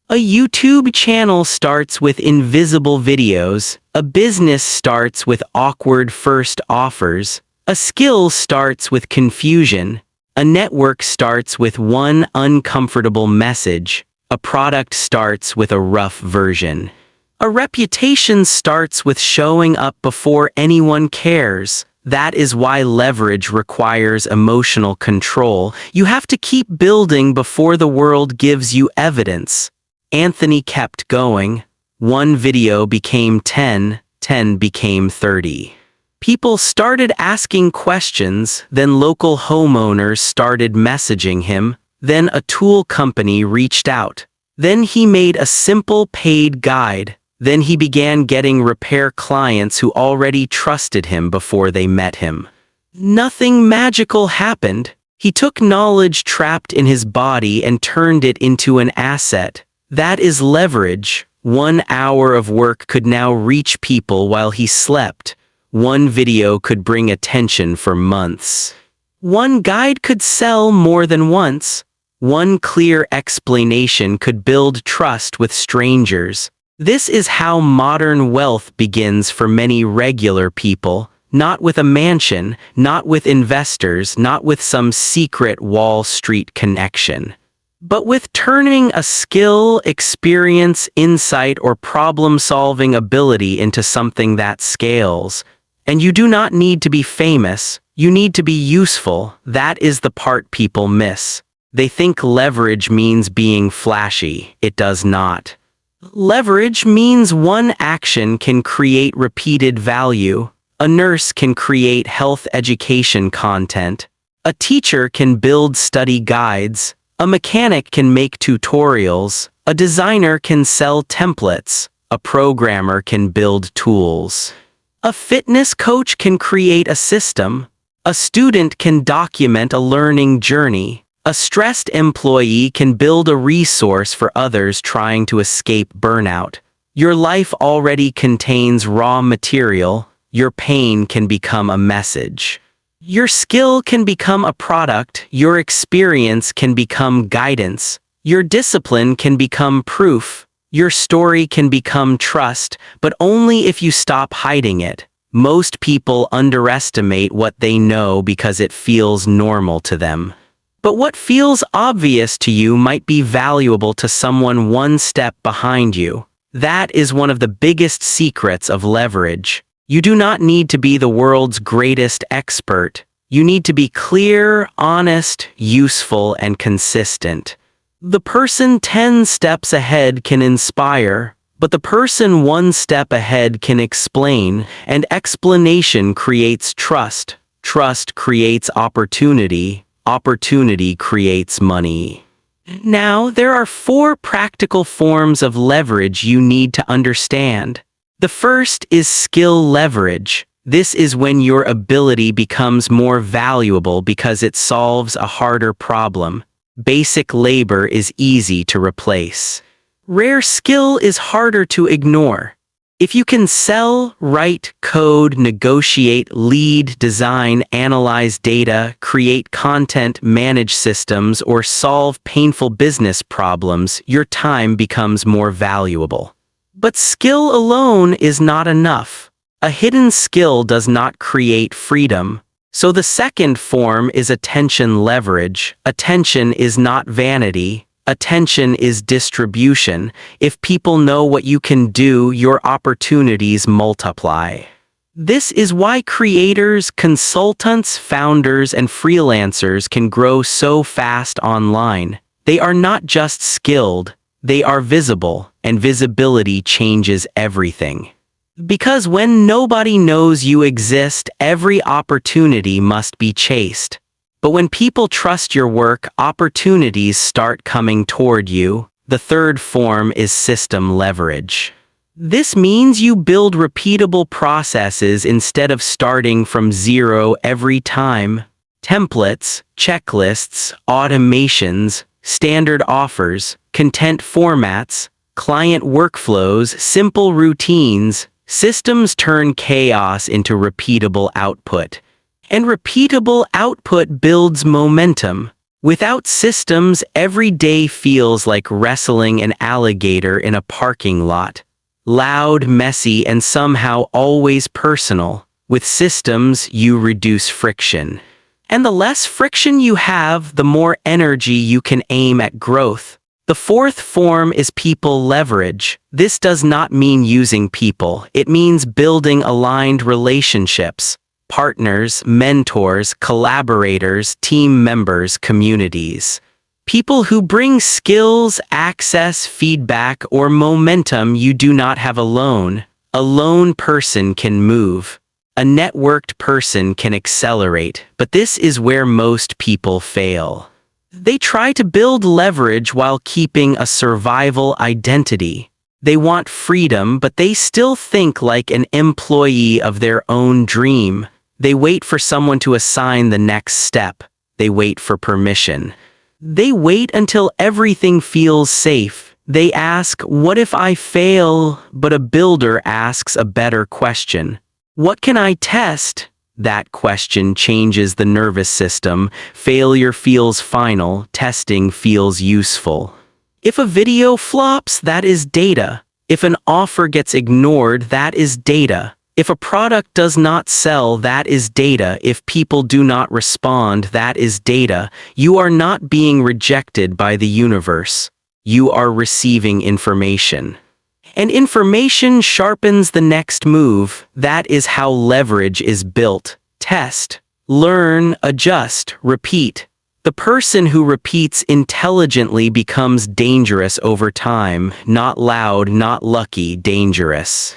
A YouTube channel starts with invisible videos, a business starts with awkward first offers, a skill starts with confusion, a network starts with one uncomfortable message, a product starts with a rough version. A reputation starts with showing up before anyone cares. That is why leverage requires emotional control. You have to keep building before the world gives you evidence. Anthony kept going. One video became 10, 10 became 30. People started asking questions, then local homeowners started messaging him, then a tool company reached out. Then he made a simple paid guide. Then he began getting repair clients who already trusted him before they met him. Nothing magical happened. He took knowledge trapped in his body and turned it into an asset. That is leverage. 1 hour of work could now reach people while he slept. One video could bring attention for months. One guide could sell more than once. One clear explanation could build trust with strangers. This is how modern wealth begins for many regular people, not with a mansion, not with investors, not with some secret Wall Street connection, but with turning a skill, experience, insight, or problem-solving ability into something that scales. And you do not need to be famous, you need to be useful. That is the part people miss. They think leverage means being flashy. It does not. Leverage means one action can create repeated value. A nurse can create health education content. A teacher can build study guides. A mechanic can make tutorials. A designer can sell templates. A programmer can build tools. A fitness coach can create a system. A student can document a learning journey. A stressed employee can build a resource for others trying to escape burnout. Your life already contains raw material. Your pain can become a message. Your skill can become a product. Your experience can become guidance. Your discipline can become proof. Your story can become trust, but only if you stop hiding it. Most people underestimate what they know because it feels normal to them. But what feels obvious to you might be valuable to someone one step behind you. That is one of the biggest secrets of leverage. You do not need to be the world's greatest expert. You need to be clear, honest, useful, and consistent. The person 10 steps ahead can inspire, but the person one step ahead can explain, and explanation creates trust. Trust creates opportunity. Opportunity creates money. Now, there are 4 practical forms of leverage you need to understand. The first is skill leverage. This is when your ability becomes more valuable because it solves a harder problem. Basic labor is easy to replace. Rare skill is harder to ignore. If you can sell, write, code, negotiate, lead, design, analyze data, create content, manage systems, or solve painful business problems, your time becomes more valuable. But skill alone is not enough. A hidden skill does not create freedom. So the second form is attention leverage. Attention is not vanity. Attention is distribution. If people know what you can do, your opportunities multiply. This is why creators, consultants, founders, and freelancers can grow so fast online. They are not just skilled, they are visible, and visibility changes everything. Because when nobody knows you exist, every opportunity must be chased. But when people trust your work, opportunities start coming toward you. The third form is system leverage. This means you build repeatable processes instead of starting from zero every time. Templates, checklists, automations, standard offers, content formats, client workflows, simple routines. Systems turn chaos into repeatable output. And repeatable output builds momentum. Without systems, every day feels like wrestling an alligator in a parking lot. Loud, messy, and somehow always personal. With systems, you reduce friction. And the less friction you have, the more energy you can aim at growth. The fourth form is people leverage. This does not mean using people. It means building aligned relationships. Partners, mentors, collaborators, team members, communities. People who bring skills, access, feedback, or momentum you do not have alone. A lone person can move. A networked person can accelerate, but this is where most people fail. They try to build leverage while keeping a survival identity. They want freedom, but they still think like an employee of their own dream. They wait for someone to assign the next step. They wait for permission. They wait until everything feels safe. They ask, "What if I fail?" But a builder asks a better question. "What can I test?" That question changes the nervous system. Failure feels final. Testing feels useful. If a video flops, that is data. If an offer gets ignored, that is data. If a product does not sell, that is data. If people do not respond, that is data. You are not being rejected by the universe. You are receiving information. And information sharpens the next move. That is how leverage is built. Test, learn, adjust, repeat. The person who repeats intelligently becomes dangerous over time. Not loud, not lucky, dangerous.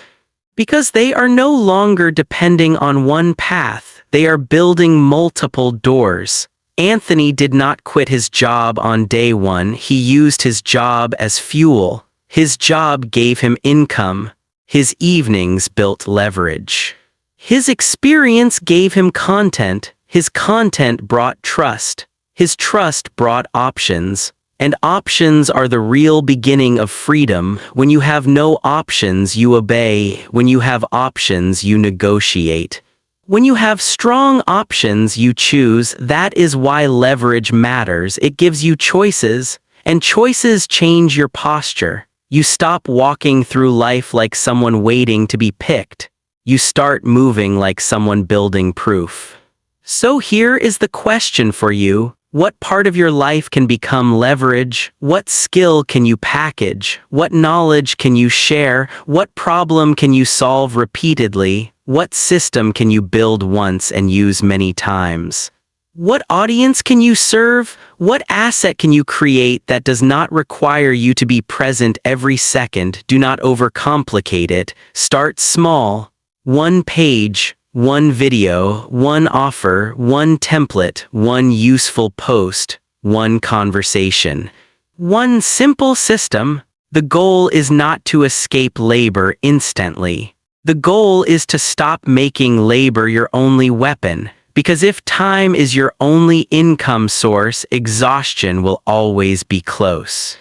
Because they are no longer depending on one path, they are building multiple doors. Anthony did not quit his job on day one. He used his job as fuel. His job gave him income. His evenings built leverage. His experience gave him content. His content brought trust. His trust brought options. And options are the real beginning of freedom. When you have no options, you obey. When you have options, you negotiate. When you have strong options, you choose. That is why leverage matters. It gives you choices, and choices change your posture. You stop walking through life like someone waiting to be picked. You start moving like someone building proof. So here is the question for you. What part of your life can become leverage? What skill can you package? What knowledge can you share? What problem can you solve repeatedly? What system can you build once and use many times? What audience can you serve? What asset can you create that does not require you to be present every second? Do not overcomplicate it. Start small. One page, one video, one offer, one template, one useful post, one conversation. One simple system. The goal is not to escape labor instantly. The goal is to stop making labor your only weapon. Because if time is your only income source, exhaustion will always be close.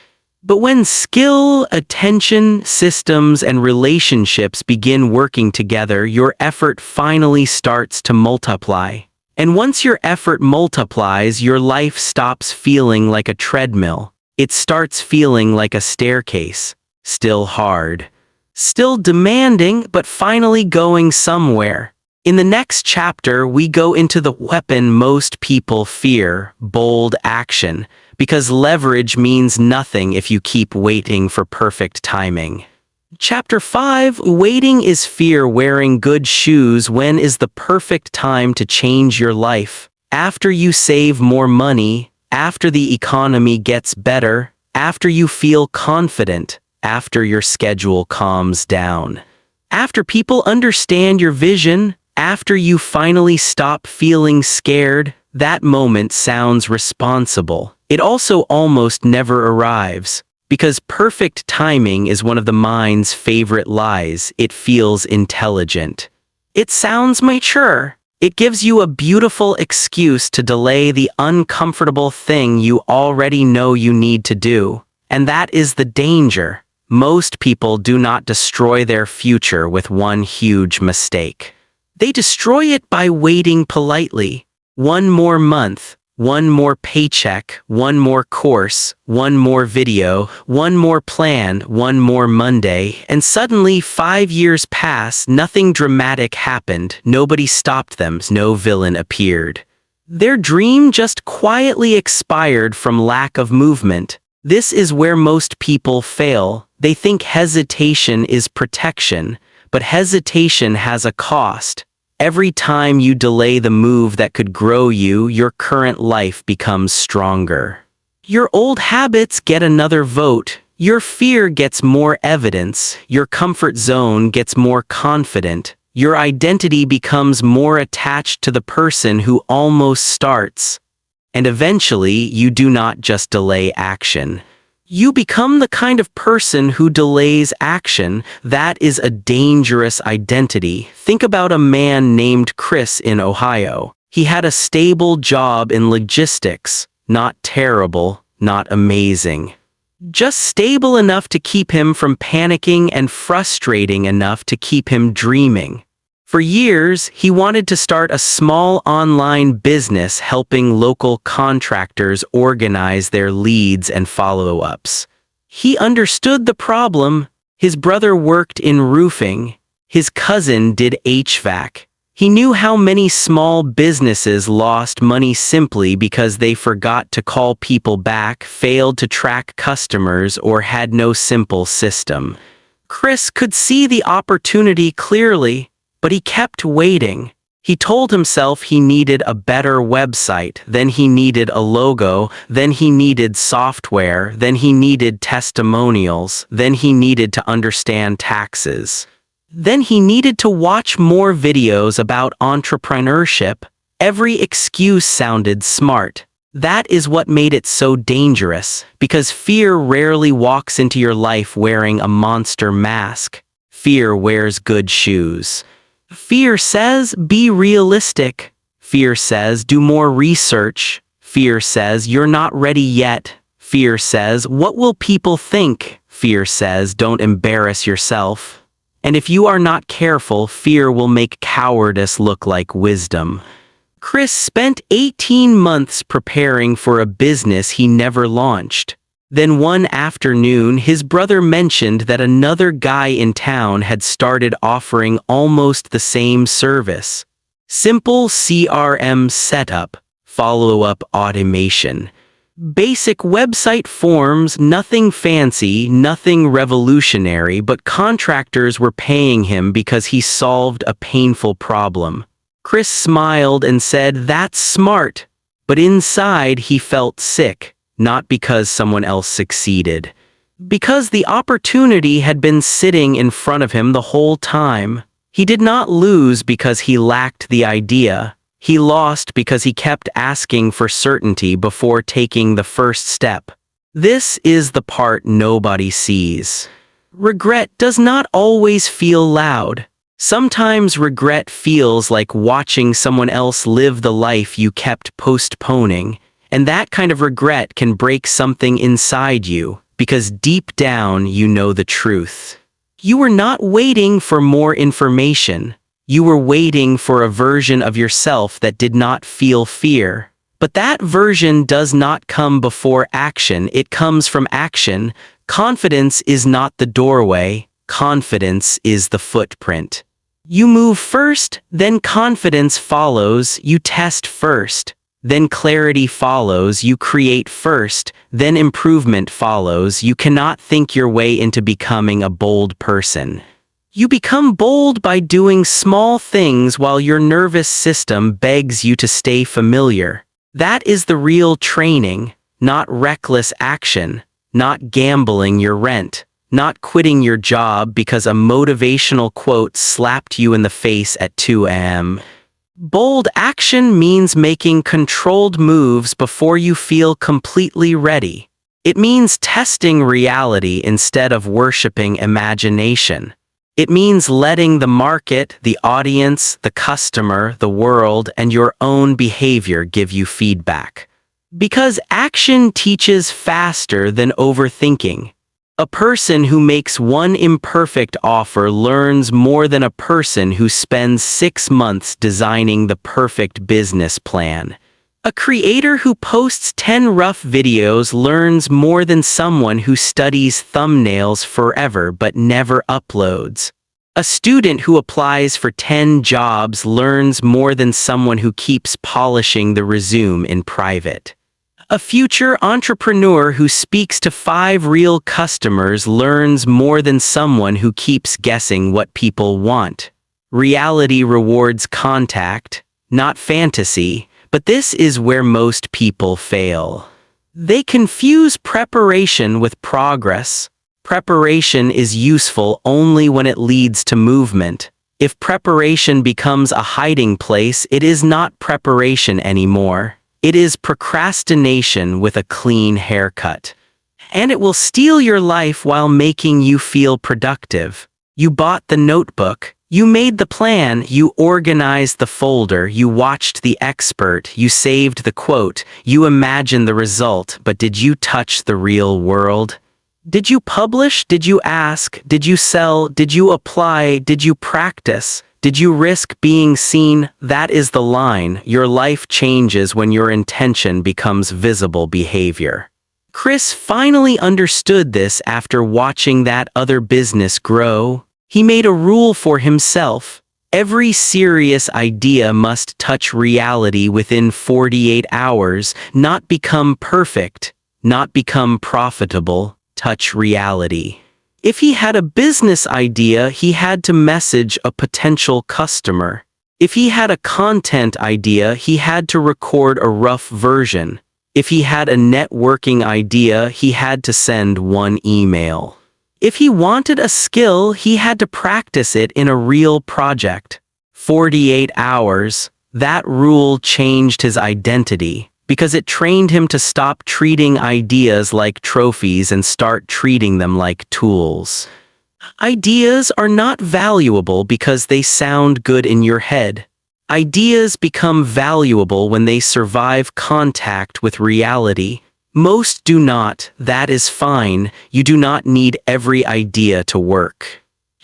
But when skill, attention, systems, and relationships begin working together, your effort finally starts to multiply. And once your effort multiplies, your life stops feeling like a treadmill. It starts feeling like a staircase. Still hard. Still demanding, but finally going somewhere. In the next chapter, we go into the weapon most people fear, bold action, because leverage means nothing if you keep waiting for perfect timing. Chapter 5, Waiting is fear wearing good shoes. When is the perfect time to change your life? After you save more money, after the economy gets better, after you feel confident, after your schedule calms down. After people understand your vision, after you finally stop feeling scared. That moment sounds responsible. It also almost never arrives, because perfect timing is one of the mind's favorite lies. It feels intelligent. It sounds mature. It gives you a beautiful excuse to delay the uncomfortable thing you already know you need to do. And that is the danger. Most people do not destroy their future with one huge mistake. They destroy it by waiting politely. One more month, one more paycheck, one more course, one more video, one more plan, one more Monday, and suddenly 5 years pass. Nothing dramatic happened. Nobody stopped them. No villain appeared. Their dream just quietly expired from lack of movement. This is where most people fail. They think hesitation is protection, but hesitation has a cost. Every time you delay the move that could grow you, your current life becomes stronger. Your old habits get another vote. Your fear gets more evidence. Your comfort zone gets more confident. Your identity becomes more attached to the person who almost starts. And eventually, you do not just delay action. You become the kind of person who delays action. That is a dangerous identity. Think about a man named Chris in Ohio. He had a stable job in logistics. Not terrible, not amazing. Just stable enough to keep him from panicking and frustrating enough to keep him dreaming. For years, he wanted to start a small online business helping local contractors organize their leads and follow-ups. He understood the problem. His brother worked in roofing. His cousin did HVAC. He knew how many small businesses lost money simply because they forgot to call people back, failed to track customers, or had no simple system. Chris could see the opportunity clearly. But he kept waiting. He told himself he needed a better website, then he needed a logo, then he needed software, then he needed testimonials, then he needed to understand taxes. Then he needed to watch more videos about entrepreneurship. Every excuse sounded smart. That is what made it so dangerous, because fear rarely walks into your life wearing a monster mask. Fear wears good shoes. Fear says, be realistic. Fear says, do more research. Fear says, you're not ready yet. Fear says, what will people think? Fear says, don't embarrass yourself. And if you are not careful, fear will make cowardice look like wisdom. Chris spent 18 months preparing for a business he never launched. Then one afternoon, his brother mentioned that another guy in town had started offering almost the same service. Simple CRM setup, follow-up automation. Basic website forms, nothing fancy, nothing revolutionary, but contractors were paying him because he solved a painful problem. Chris smiled and said, "That's smart." But inside he felt sick, not because someone else succeeded. Because the opportunity had been sitting in front of him the whole time. He did not lose because he lacked the idea. He lost because he kept asking for certainty before taking the first step. This is the part nobody sees. Regret does not always feel loud. Sometimes regret feels like watching someone else live the life you kept postponing, and that kind of regret can break something inside you, because deep down you know the truth. You were not waiting for more information. You were waiting for a version of yourself that did not feel fear. But that version does not come before action, it comes from action. Confidence is not the doorway, confidence is the footprint. You move first, then confidence follows, you test first, then clarity follows, you create first, then improvement follows. You cannot think your way into becoming a bold person. You become bold by doing small things while your nervous system begs you to stay familiar. That is the real training, not reckless action, not gambling your rent, not quitting your job because a motivational quote slapped you in the face at 2 a.m. Bold action means making controlled moves before you feel completely ready. It means testing reality instead of worshiping imagination. It means letting the market, the audience, the customer, the world, and your own behavior give you feedback. Because action teaches faster than overthinking. A person who makes one imperfect offer learns more than a person who spends 6 months designing the perfect business plan. A creator who posts 10 rough videos learns more than someone who studies thumbnails forever but never uploads. A student who applies for 10 jobs learns more than someone who keeps polishing the resume in private. A future entrepreneur who speaks to 5 real customers learns more than someone who keeps guessing what people want. Reality rewards contact, not fantasy. But this is where most people fail. They confuse preparation with progress. Preparation is useful only when it leads to movement. If preparation becomes a hiding place, it is not preparation anymore. It is procrastination with a clean haircut. And it will steal your life while making you feel productive. You bought the notebook. You made the plan, you organized the folder, you watched the expert, you saved the quote, you imagined the result, but did you touch the real world? Did you publish? Did you ask? Did you sell? Did you apply? Did you practice? Did you risk being seen? That is the line. Your life changes when your intention becomes visible behavior. Chris finally understood this after watching that other business grow. He made a rule for himself. Every serious idea must touch reality within 48 hours, not become perfect, not become profitable, touch reality. If he had a business idea, he had to message a potential customer. If he had a content idea, he had to record a rough version. If he had a networking idea, he had to send one email. If he wanted a skill, he had to practice it in a real project. 48 hours, that rule changed his identity, because it trained him to stop treating ideas like trophies and start treating them like tools. Ideas are not valuable because they sound good in your head. Ideas become valuable when they survive contact with reality. Most do not, that is fine. You do not need every idea to work.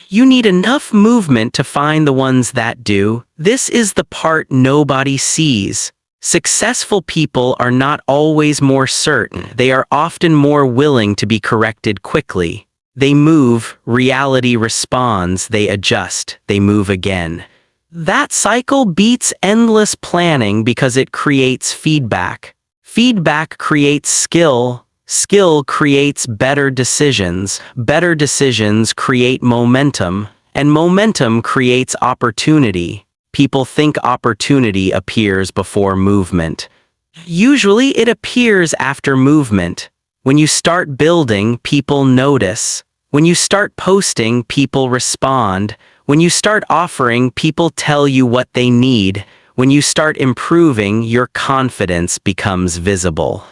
You need enough movement to find the ones that do. This is the part nobody sees. Successful people are not always more certain, they are often more willing to be corrected quickly. They move, reality responds, they adjust, they move again. That cycle beats endless planning because it creates feedback. Feedback creates skill. Skill creates better decisions create momentum, and momentum creates opportunity. People think opportunity appears before movement. Usually it appears after movement. When you start building, people notice. When you start posting, people respond. When you start offering, people tell you what they need. When you start improving, your confidence becomes visible.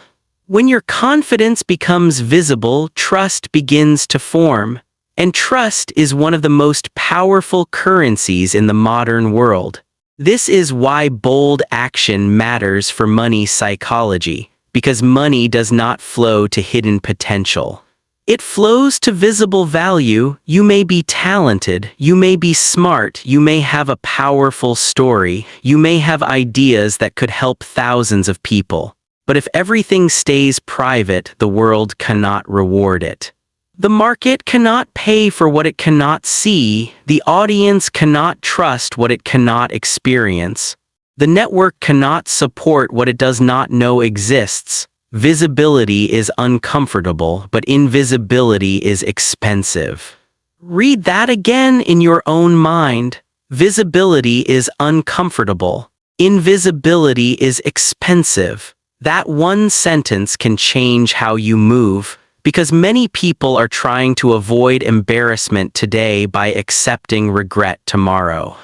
When your confidence becomes visible, trust begins to form. And trust is one of the most powerful currencies in the modern world. This is why bold action matters for money psychology, because money does not flow to hidden potential. It flows to visible value. You may be talented, you may be smart, you may have a powerful story, you may have ideas that could help thousands of people. But if everything stays private, the world cannot reward it. The market cannot pay for what it cannot see. The audience cannot trust what it cannot experience. The network cannot support what it does not know exists. Visibility is uncomfortable, but invisibility is expensive. Read that again in your own mind. Visibility is uncomfortable. Invisibility is expensive. That one sentence can change how you move. Because many people are trying to avoid embarrassment today by accepting regret tomorrow.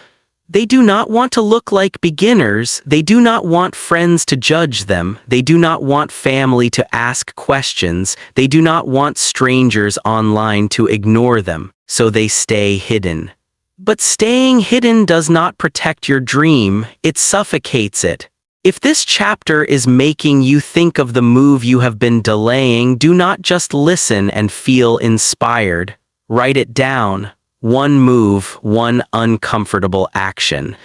They do not want to look like beginners, they do not want friends to judge them, they do not want family to ask questions, they do not want strangers online to ignore them, so they stay hidden. But staying hidden does not protect your dream, it suffocates it. If this chapter is making you think of the move you have been delaying, do not just listen and feel inspired. Write it down. One move, one uncomfortable action.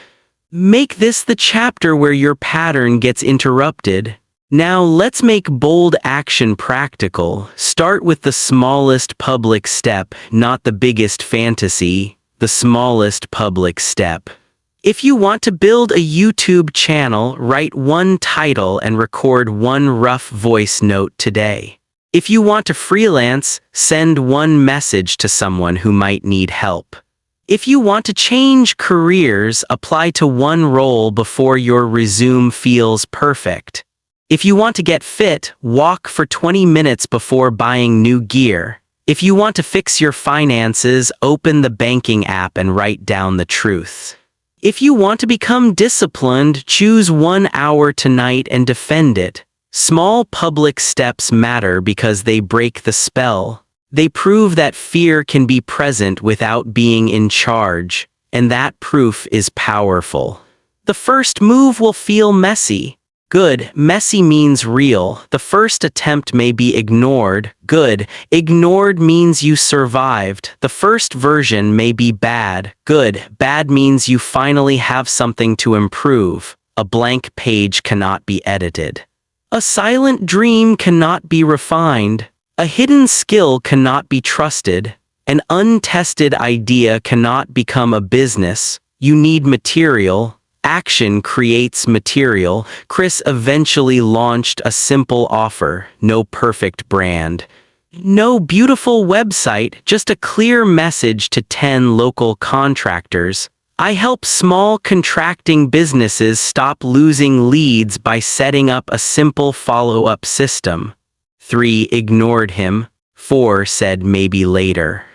Make this the chapter where your pattern gets interrupted. Now let's make bold action practical. Start with the smallest public step, not the biggest fantasy, the smallest public step. If you want to build a YouTube channel, write one title and record one rough voice note today. If you want to freelance, send one message to someone who might need help. If you want to change careers, apply to one role before your resume feels perfect. If you want to get fit, walk for 20 minutes before buying new gear. If you want to fix your finances, open the banking app and write down the truth. If you want to become disciplined, choose 1 hour tonight and defend it. Small public steps matter because they break the spell. They prove that fear can be present without being in charge, and that proof is powerful. The first move will feel messy. Good, messy means real. The first attempt may be ignored. Good, ignored means you survived. The first version may be bad. Good, bad means you finally have something to improve. A blank page cannot be edited. A silent dream cannot be refined. A hidden skill cannot be trusted. An untested idea cannot become a business. You need material. Action creates material. Chris eventually launched a simple offer, no perfect brand. No beautiful website, just a clear message to 10 local contractors. I help small contracting businesses stop losing leads by setting up a simple follow-up system. 3 ignored him. 4 said maybe later.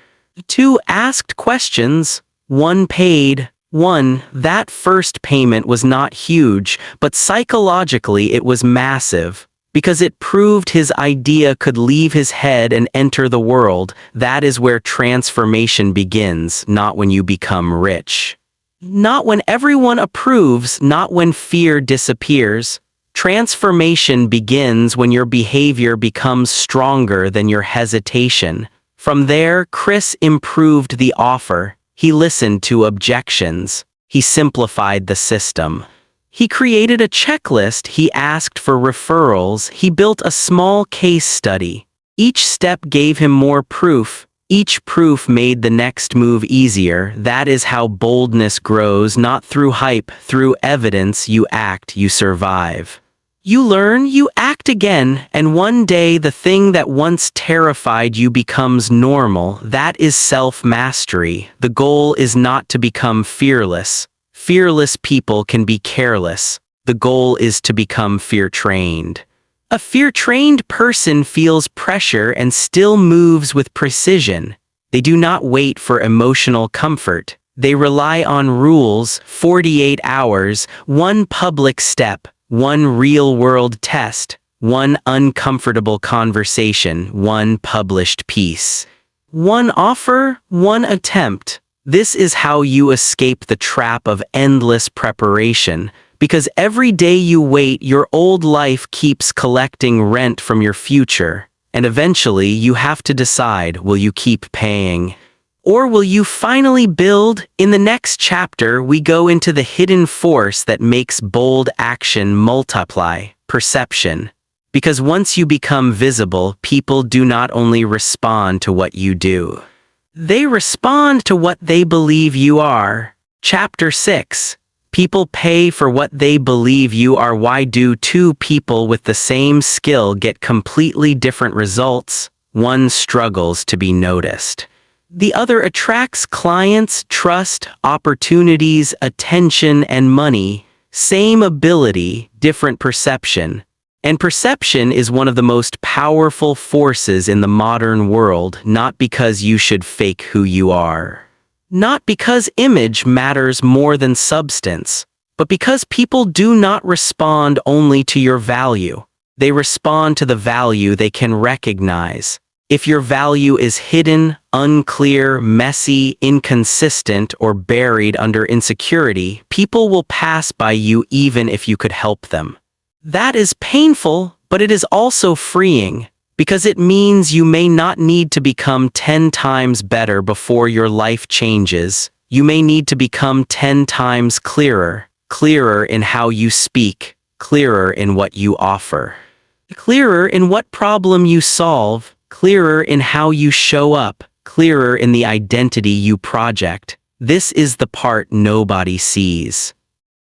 2 asked questions. 1 paid. 1, that first payment was not huge, but psychologically it was massive. Because it proved his idea could leave his head and enter the world. That is where transformation begins, not when you become rich. Not when everyone approves, not when fear disappears. Transformation begins when your behavior becomes stronger than your hesitation. From there, Chris improved the offer. He listened to objections. He simplified the system. He created a checklist, he asked for referrals, he built a small case study. Each step gave him more proof. Each proof made the next move easier. That is how boldness grows, not through hype, through evidence. You act, you survive. You learn, you act again, and one day the thing that once terrified you becomes normal. That is self-mastery. The goal is not to become fearless. Fearless people can be careless. The goal is to become fear-trained. A fear-trained person feels pressure and still moves with precision. They do not wait for emotional comfort. They rely on rules, 48 hours, one public step, one real-world test, one uncomfortable conversation, one published piece. One offer, one attempt. This is how you escape the trap of endless preparation. Because every day you wait, your old life keeps collecting rent from your future, and eventually you have to decide, will you keep paying? Or will you finally build? In the next chapter, we go into the hidden force that makes bold action multiply, perception. Because once you become visible, people do not only respond to what you do. They respond to what they believe you are. Chapter 6. People pay for what they believe you are. Why do two people with the same skill get completely different results? One struggles to be noticed. The other attracts clients, trust, opportunities, attention, and money. Same ability, different perception. And perception is one of the most powerful forces in the modern world, not because you should fake who you are. Not because image matters more than substance, but because people do not respond only to your value. They respond to the value they can recognize. If your value is hidden, unclear, messy, inconsistent, or buried under insecurity, people will pass by you even if you could help them. That is painful, but it is also freeing. Because it means you may not need to become 10 times better before your life changes. You may need to become 10 times clearer, clearer in how you speak, clearer in what you offer, clearer in what problem you solve, clearer in how you show up, clearer in the identity you project. This is the part nobody sees.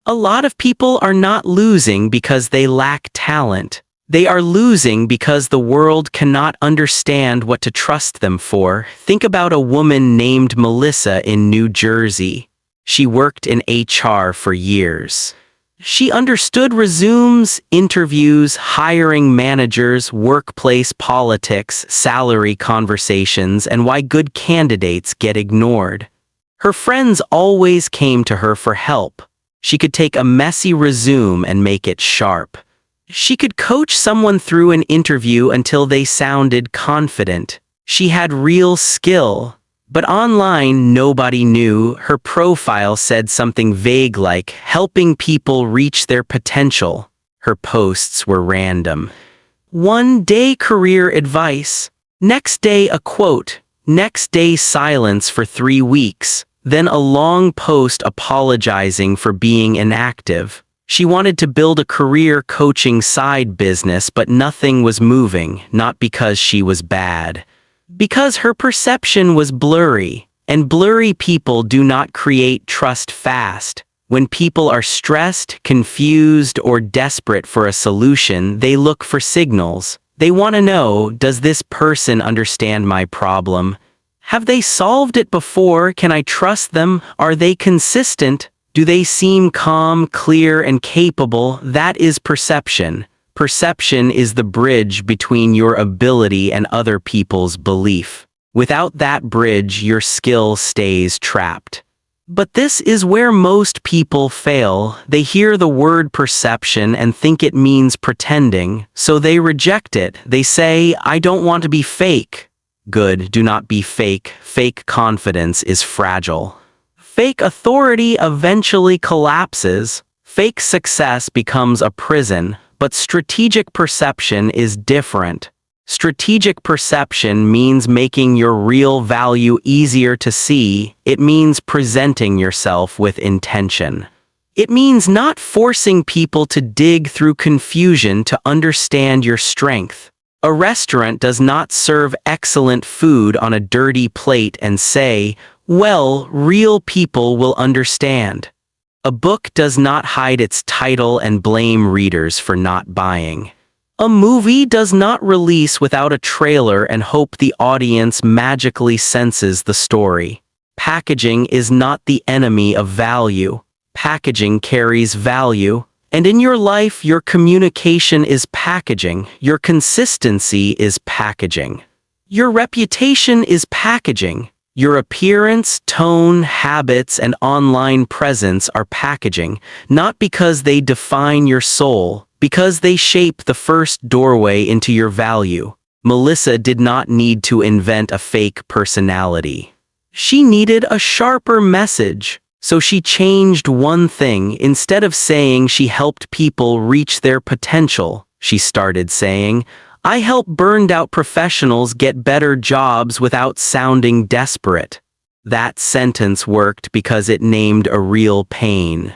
A lot of people are not losing because they lack talent. They are losing because the world cannot understand what to trust them for. Think about a woman named Melissa in New Jersey. She worked in HR for years. She understood resumes, interviews, hiring managers, workplace politics, salary conversations, and why good candidates get ignored. Her friends always came to her for help. She could take a messy resume and make it sharp. She could coach someone through an interview until they sounded confident. She had real skill. But online, nobody knew. Her profile said something vague like, helping people reach their potential. Her posts were random. One day career advice. Next day a quote. Next day silence for 3 weeks. Then a long post apologizing for being inactive. She wanted to build a career coaching side business, but nothing was moving, not because she was bad. Because her perception was blurry, and blurry people do not create trust fast. When people are stressed, confused, or desperate for a solution, they look for signals. They want to know, does this person understand my problem? Have they solved it before? Can I trust them? Are they consistent? Do they seem calm, clear, and capable? That is perception. Perception is the bridge between your ability and other people's belief. Without that bridge, your skill stays trapped. But this is where most people fail. They hear the word perception and think it means pretending, so they reject it. They say, I don't want to be fake. Good, do not be fake. Fake confidence is fragile. Fake authority eventually collapses. Fake success becomes a prison, but strategic perception is different. Strategic perception means making your real value easier to see. It means presenting yourself with intention. It means not forcing people to dig through confusion to understand your strength. A restaurant does not serve excellent food on a dirty plate and say, "Well, real people will understand." A book does not hide its title and blame readers for not buying. A movie does not release without a trailer and hope the audience magically senses the story. Packaging is not the enemy of value. Packaging carries value. And in your life, your communication is packaging. Your consistency is packaging. Your reputation is packaging. Your appearance, tone, habits, and online presence are packaging, not because they define your soul, because they shape the first doorway into your value. Melissa did not need to invent a fake personality. She needed a sharper message. So she changed one thing. Instead of saying she helped people reach their potential, she started saying, "I help burned-out professionals get better jobs without sounding desperate." That sentence worked because it named a real pain.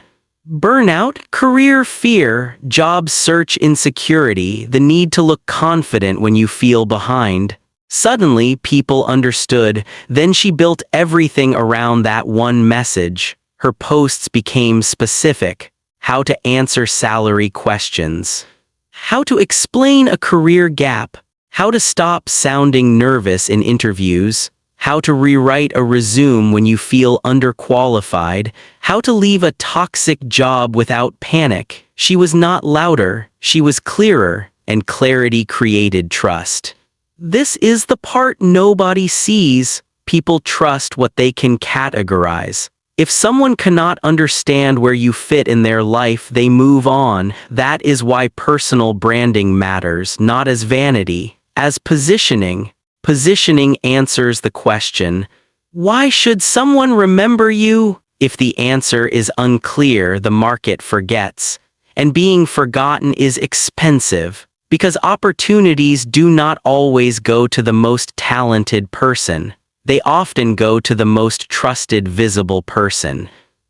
Burnout, career fear, job search insecurity, the need to look confident when you feel behind. Suddenly, people understood. Then she built everything around that one message. Her posts became specific: how to answer salary questions, how to explain a career gap, how to stop sounding nervous in interviews, how to rewrite a resume when you feel underqualified, how to leave a toxic job without panic. She was not louder, she was clearer, and clarity created trust. This is the part nobody sees. People trust what they can categorize. If someone cannot understand where you fit in their life, they move on. That is why personal branding matters, not as vanity, as positioning. Positioning answers the question, why should someone remember you? If the answer is unclear, the market forgets. And being forgotten is expensive. Because opportunities do not always go to the most talented person. They often go to the most trusted, visible person.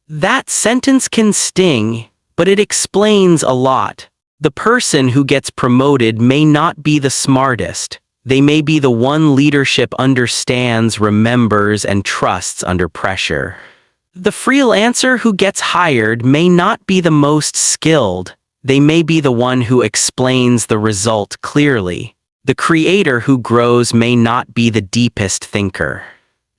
That sentence can sting, but it explains a lot. The person who gets promoted may not be the smartest. They may be the one leadership understands, remembers, and trusts under pressure. The freelancer who gets hired may not be the most skilled. They may be the one who explains the result clearly. The creator who grows may not be the deepest thinker.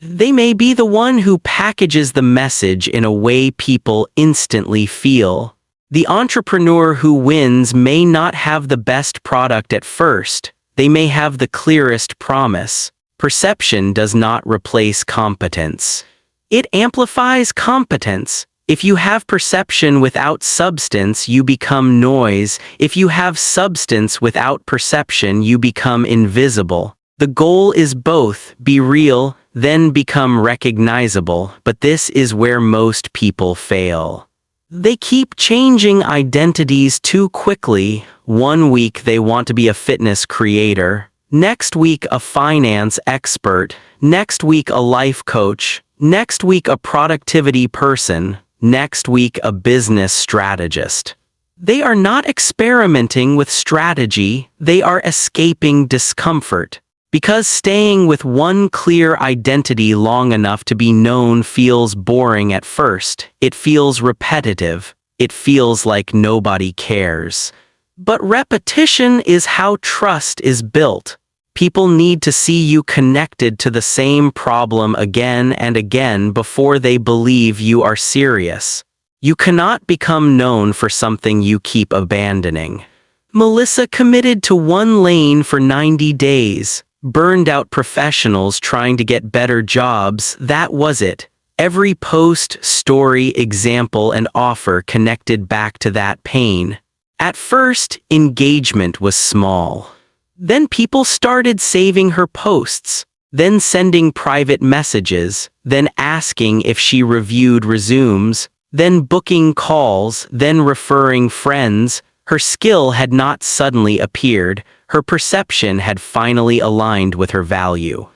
They may be the one who packages the message in a way people instantly feel. The entrepreneur who wins may not have the best product at first. They may have the clearest promise. Perception does not replace competence. It amplifies competence. If you have perception without substance, you become noise. If you have substance without perception, you become invisible. The goal is both: be real, then become recognizable. But this is where most people fail. They keep changing identities too quickly. One week they want to be a fitness creator, next week a finance expert, next week a life coach, next week a productivity person, next week a business strategist. They are not experimenting with strategy, they are escaping discomfort. Because staying with one clear identity long enough to be known feels boring at first. It feels repetitive. It feels like nobody cares. But repetition is how trust is built. People need to see you connected to the same problem again and again before they believe you are serious. You cannot become known for something you keep abandoning. Melissa committed to one lane for 90 days. Burned out professionals trying to get better jobs, that was it. Every post, story, example, and offer connected back to that pain. At first, engagement was small. Then people started saving her posts, then sending private messages, then asking if she reviewed resumes, then booking calls, then referring friends. Her skill had not suddenly appeared. Her perception had finally aligned with her value.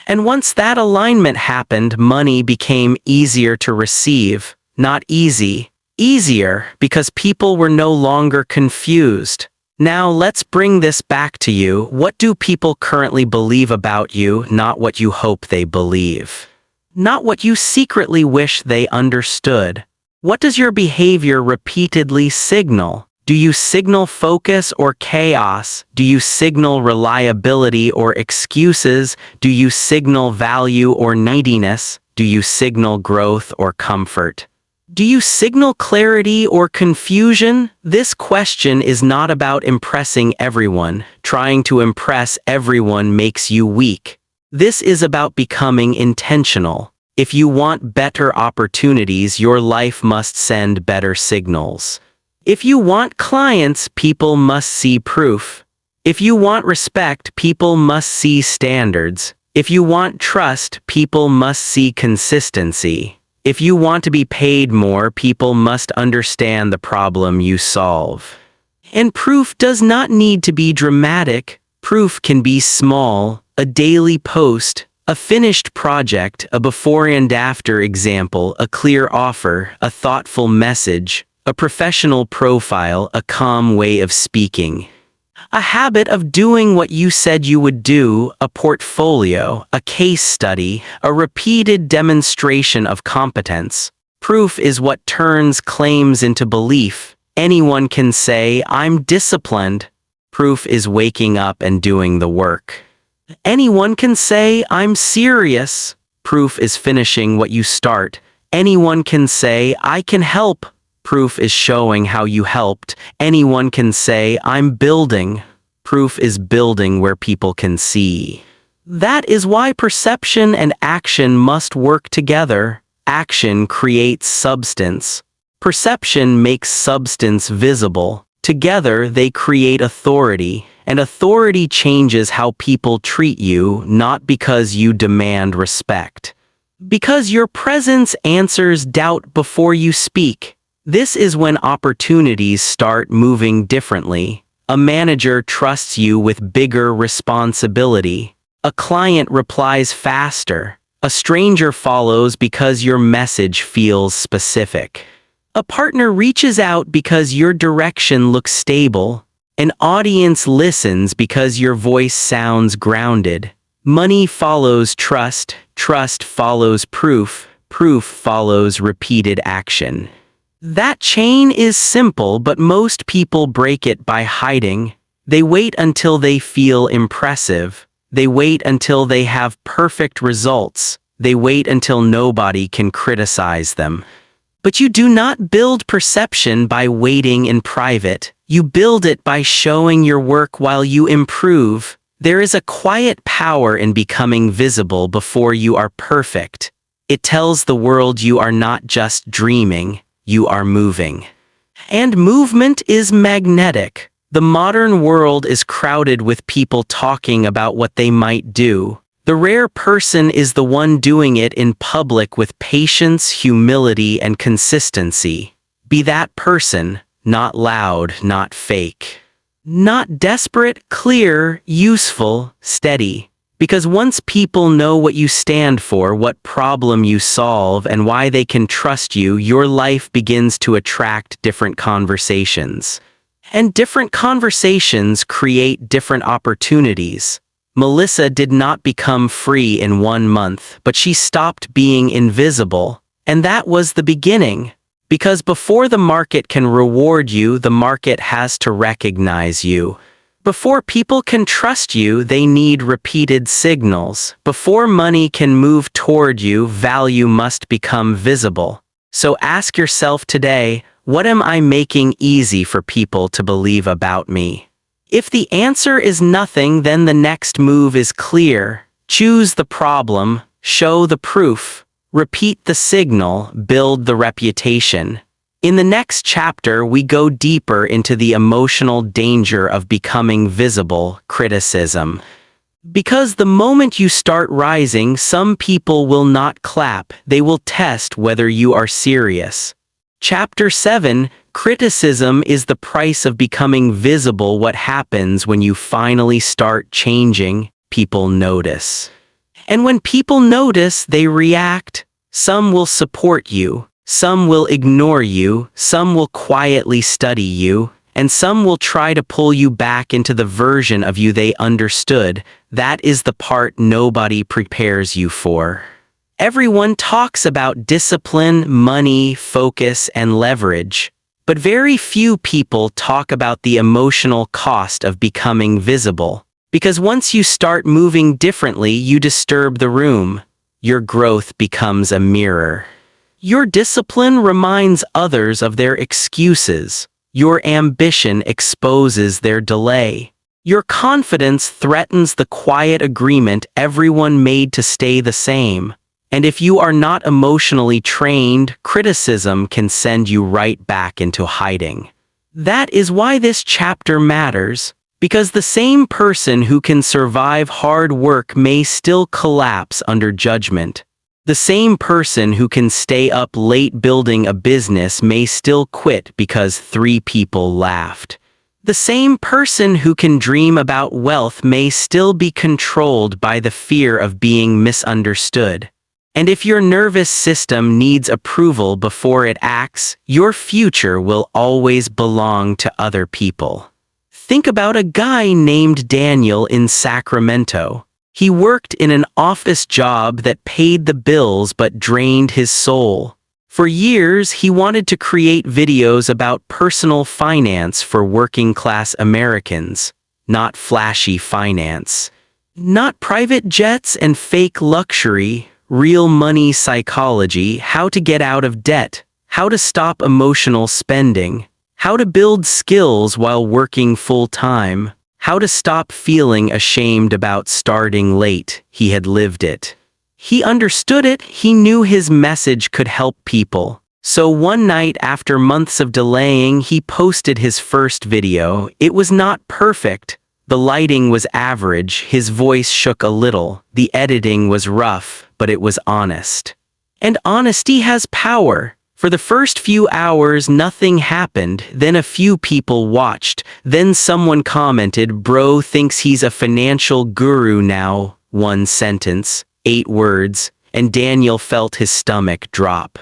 And once that alignment happened, money became easier to receive. Not easy, Easier because people were no longer confused. Now let's bring this back to you. What do people currently believe about you, not what you hope they believe? Not what you secretly wish they understood. What does your behavior repeatedly signal? Do you signal focus or chaos? Do you signal reliability or excuses? Do you signal value or neediness? Do you signal growth or comfort? Do you signal clarity or confusion? This question is not about impressing everyone. Trying to impress everyone makes you weak. This is about becoming intentional. If you want better opportunities, your life must send better signals. If you want clients, people must see proof. If you want respect, people must see standards. If you want trust, people must see consistency. If you want to be paid more, people must understand the problem you solve. And proof does not need to be dramatic. Proof can be small, a daily post, a finished project, a before and after example, a clear offer, a thoughtful message, a professional profile, a calm way of speaking. A habit of doing what you said you would do, a portfolio, a case study, a repeated demonstration of competence. Proof is what turns claims into belief. Anyone can say, "I'm disciplined." Proof is waking up and doing the work. Anyone can say, "I'm serious." Proof is finishing what you start. Anyone can say, "I can help." Proof is showing how you helped. Anyone can say, "I'm building." Proof is building where people can see. That is why perception and action must work together. Action creates substance. Perception makes substance visible. Together they create authority, and authority changes how people treat you, not because you demand respect. Because your presence answers doubt before you speak. This is when opportunities start moving differently. A manager trusts you with bigger responsibility. A client replies faster. A stranger follows because your message feels specific. A partner reaches out because your direction looks stable. An audience listens because your voice sounds grounded. Money follows trust. Trust follows proof. Proof follows repeated action. That chain is simple, but most people break it by hiding. They wait until they feel impressive. They wait until they have perfect results. They wait until nobody can criticize them. But you do not build perception by waiting in private. You build it by showing your work while you improve. There is a quiet power in becoming visible before you are perfect. It tells the world you are not just dreaming. You are moving. And movement is magnetic. The modern world is crowded with people talking about what they might do. The rare person is the one doing it in public with patience, humility, and consistency. Be that person, not loud, not fake. Not desperate, clear, useful, steady. Because once people know what you stand for, what problem you solve, and why they can trust you, your life begins to attract different conversations. And different conversations create different opportunities. Melissa did not become free in 1 month, but she stopped being invisible. And that was the beginning. Because before the market can reward you, the market has to recognize you. Before people can trust you, they need repeated signals. Before money can move toward you, value must become visible. So ask yourself today, what am I making easy for people to believe about me? If the answer is nothing, then the next move is clear. Choose the problem, show the proof, repeat the signal, build the reputation. In the next chapter, we go deeper into the emotional danger of becoming visible, criticism. Because the moment you start rising, some people will not clap, they will test whether you are serious. Chapter 7, Criticism is the price of becoming visible. What happens when you finally start changing? People notice. And when people notice, they react. Some will support you. Some will ignore you, some will quietly study you, and some will try to pull you back into the version of you they understood. That is the part nobody prepares you for. Everyone talks about discipline, money, focus, and leverage, but very few people talk about the emotional cost of becoming visible. Because once you start moving differently, you disturb the room. Your growth becomes a mirror. Your discipline reminds others of their excuses. Your ambition exposes their delay. Your confidence threatens the quiet agreement everyone made to stay the same. And if you are not emotionally trained, criticism can send you right back into hiding. That is why this chapter matters, because the same person who can survive hard work may still collapse under judgment. The same person who can stay up late building a business may still quit because 3 people laughed. The same person who can dream about wealth may still be controlled by the fear of being misunderstood. And if your nervous system needs approval before it acts, your future will always belong to other people. Think about a guy named Daniel in Sacramento. He worked in an office job that paid the bills but drained his soul. For years, he wanted to create videos about personal finance for working-class Americans, not flashy finance. Not private jets and fake luxury, real money psychology, how to get out of debt, how to stop emotional spending, how to build skills while working full-time, how to stop feeling ashamed about starting late. He had lived it. He understood it. He knew his message could help people. So one night, after months of delaying, he posted his first video. It was not perfect. The lighting was average, his voice shook a little, the editing was rough, but it was honest. And honesty has power. For the first few hours, nothing happened, then a few people watched, then someone commented, "Bro thinks he's a financial guru now." 1 sentence, 8 words, and Daniel felt his stomach drop.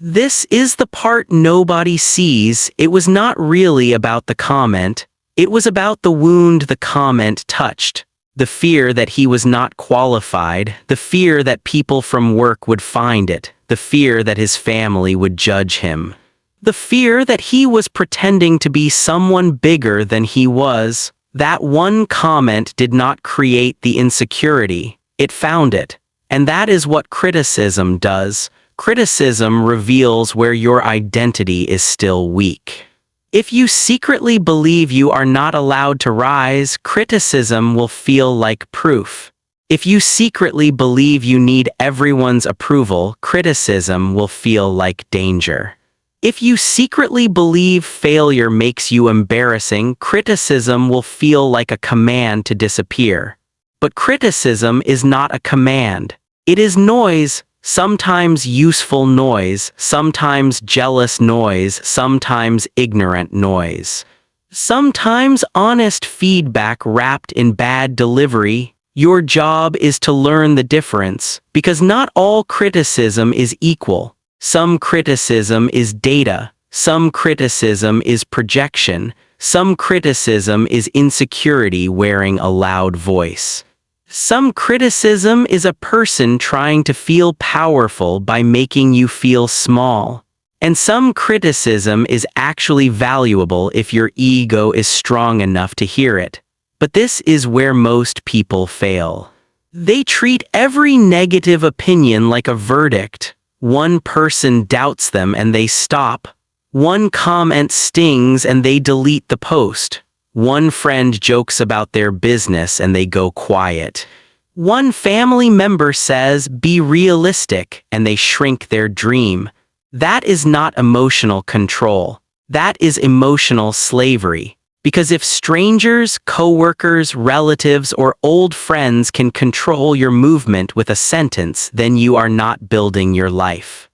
This is the part nobody sees. It was not really about the comment. It was about the wound the comment touched. The fear that he was not qualified, the fear that people from work would find it, the fear that his family would judge him, the fear that he was pretending to be someone bigger than he was. That one comment did not create the insecurity, it found it. And that is what criticism does. Criticism reveals where your identity is still weak. If you secretly believe you are not allowed to rise, criticism will feel like proof. If you secretly believe you need everyone's approval, criticism will feel like danger. If you secretly believe failure makes you embarrassing, criticism will feel like a command to disappear. But criticism is not a command. It is noise. Sometimes useful noise, sometimes jealous noise, sometimes ignorant noise. Sometimes honest feedback wrapped in bad delivery. Your job is to learn the difference, because not all criticism is equal. Some criticism is data, some criticism is projection, some criticism is insecurity wearing a loud voice. Some criticism is a person trying to feel powerful by making you feel small. And some criticism is actually valuable if your ego is strong enough to hear it. But this is where most people fail. They treat every negative opinion like a verdict. One person doubts them and they stop. One comment stings and they delete the post. One friend jokes about their business and they go quiet. One family member says, "Be realistic," and they shrink their dream. That is not emotional control. That is emotional slavery. Because if strangers, coworkers, relatives, or old friends can control your movement with a sentence, then you are not building your life.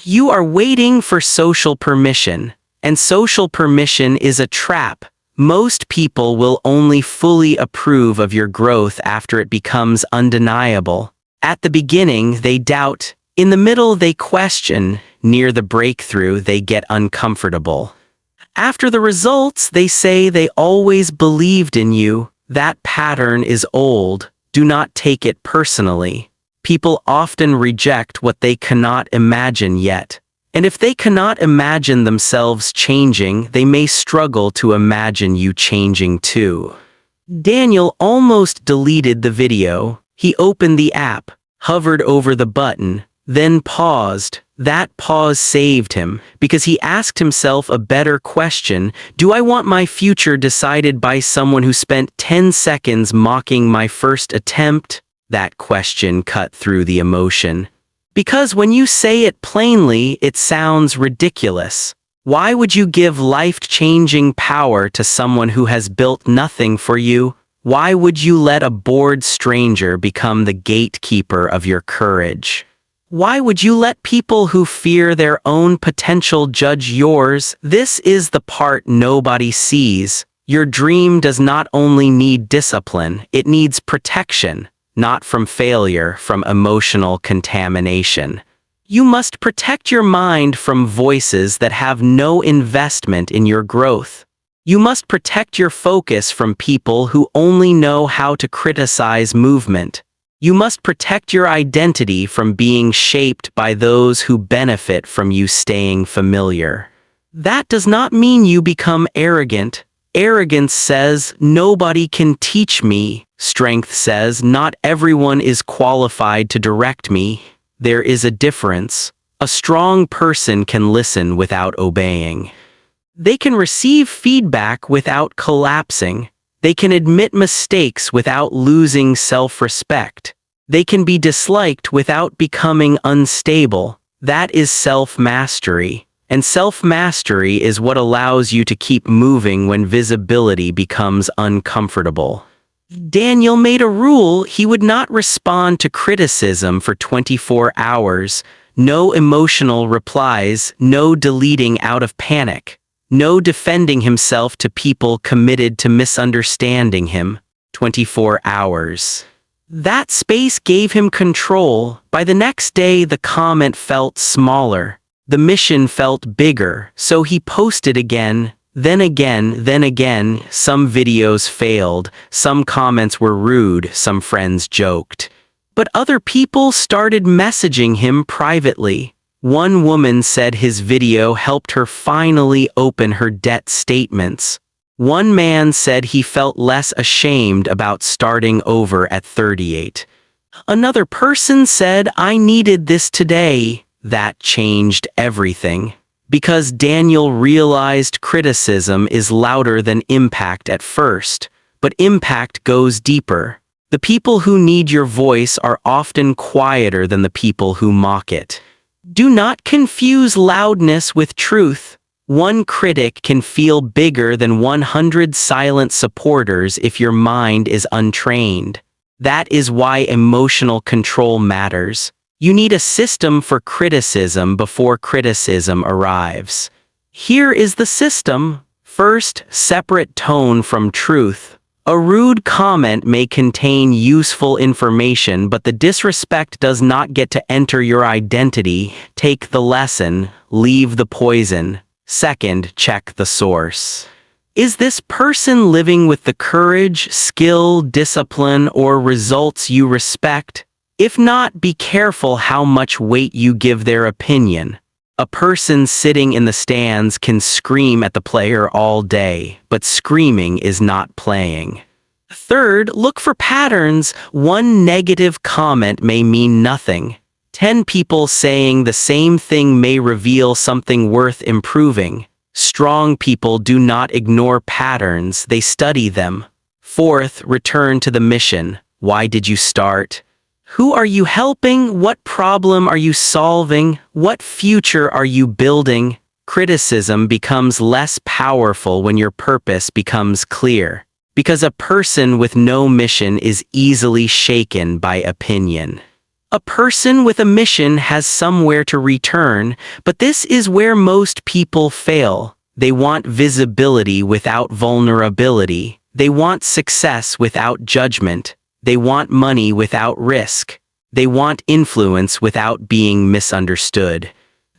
You are waiting for social permission, and social permission is a trap. Most people will only fully approve of your growth after it becomes undeniable. At the beginning, they doubt. In the middle, they question. Near the breakthrough, they get uncomfortable. After the results, they say they always believed in you. That pattern is old. Do not take it personally. People often reject what they cannot imagine yet. And if they cannot imagine themselves changing, they may struggle to imagine you changing too. Daniel almost deleted the video. He opened the app, hovered over the button, then paused. That pause saved him, because he asked himself a better question. Do I want my future decided by someone who spent 10 seconds mocking my first attempt? That question cut through the emotion. Because when you say it plainly, it sounds ridiculous. Why would you give life-changing power to someone who has built nothing for you? Why would you let a bored stranger become the gatekeeper of your courage? Why would you let people who fear their own potential judge yours? This is the part nobody sees. Your dream does not only need discipline, it needs protection, not from failure, from emotional contamination. You must protect your mind from voices that have no investment in your growth. You must protect your focus from people who only know how to criticize movement. You must protect your identity from being shaped by those who benefit from you staying familiar. That does not mean you become arrogant. Arrogance says, nobody can teach me. Strength says, not everyone is qualified to direct me. There is a difference. A strong person can listen without obeying. They can receive feedback without collapsing. They can admit mistakes without losing self-respect. They can be disliked without becoming unstable. That is self-mastery. And self-mastery is what allows you to keep moving when visibility becomes uncomfortable. Daniel made a rule: he would not respond to criticism for 24 hours. No emotional replies, no deleting out of panic. No defending himself to people committed to misunderstanding him. 24 hours. That space gave him control. By the next day, the comment felt smaller. The mission felt bigger, so he posted again, then again, then again. Some videos failed, some comments were rude, some friends joked. But other people started messaging him privately. One woman said his video helped her finally open her debt statements. One man said he felt less ashamed about starting over at 38. Another person said, I needed this today. That changed everything. Because Daniel realized criticism is louder than impact at first, but impact goes deeper. The people who need your voice are often quieter than the people who mock it. Do not confuse loudness with truth. One critic can feel bigger than 100 silent supporters if your mind is untrained. That is why emotional control matters. You need a system for criticism before criticism arrives. Here is the system. First, separate tone from truth. A rude comment may contain useful information, but the disrespect does not get to enter your identity. Take the lesson, leave the poison. Second, check the source. Is this person living with the courage, skill, discipline, or results you respect? If not, be careful how much weight you give their opinion. A person sitting in the stands can scream at the player all day, but screaming is not playing. Third, look for patterns. One negative comment may mean nothing. 10 people saying the same thing may reveal something worth improving. Strong people do not ignore patterns, they study them. Fourth, return to the mission. Why did you start? Who are you helping? What problem are you solving? What future are you building? Criticism becomes less powerful when your purpose becomes clear, because a person with no mission is easily shaken by opinion. A person with a mission has somewhere to return, but this is where most people fail. They want visibility without vulnerability. They want success without judgment. They want money without risk. They want influence without being misunderstood.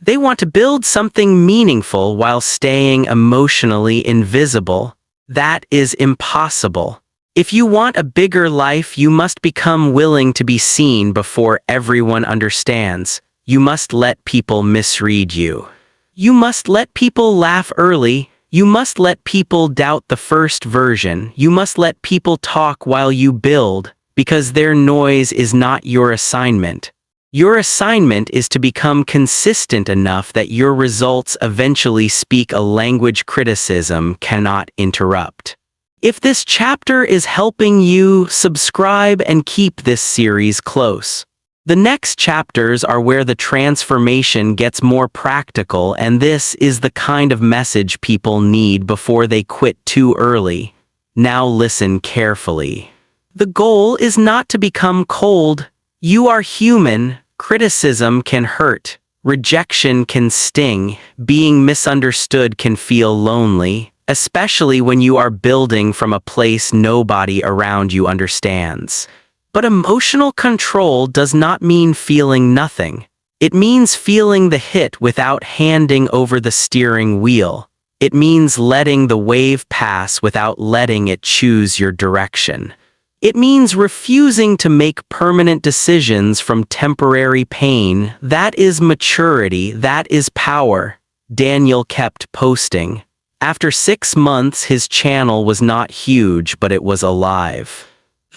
They want to build something meaningful while staying emotionally invisible. That is impossible. If you want a bigger life, you must become willing to be seen before everyone understands. You must let people misread you. You must let people laugh early. You must let people doubt the first version. You must let people talk while you build, because their noise is not your assignment. Your assignment is to become consistent enough that your results eventually speak a language criticism cannot interrupt. If this chapter is helping you, subscribe and keep this series close. The next chapters are where the transformation gets more practical, and this is the kind of message people need before they quit too early. Now listen carefully. The goal is not to become cold. You are human. Criticism can hurt. Rejection can sting. Being misunderstood can feel lonely, especially when you are building from a place nobody around you understands. But emotional control does not mean feeling nothing. It means feeling the hit without handing over the steering wheel. It means letting the wave pass without letting it choose your direction. It means refusing to make permanent decisions from temporary pain. That is maturity. That is power. Daniel kept posting. After 6 months, his channel was not huge, but it was alive.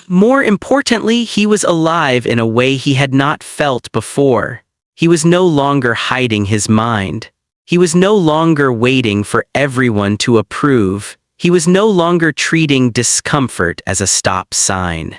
More importantly, he was alive in a way he had not felt before. He was no longer hiding his mind. He was no longer waiting for everyone to approve. He was no longer treating discomfort as a stop sign.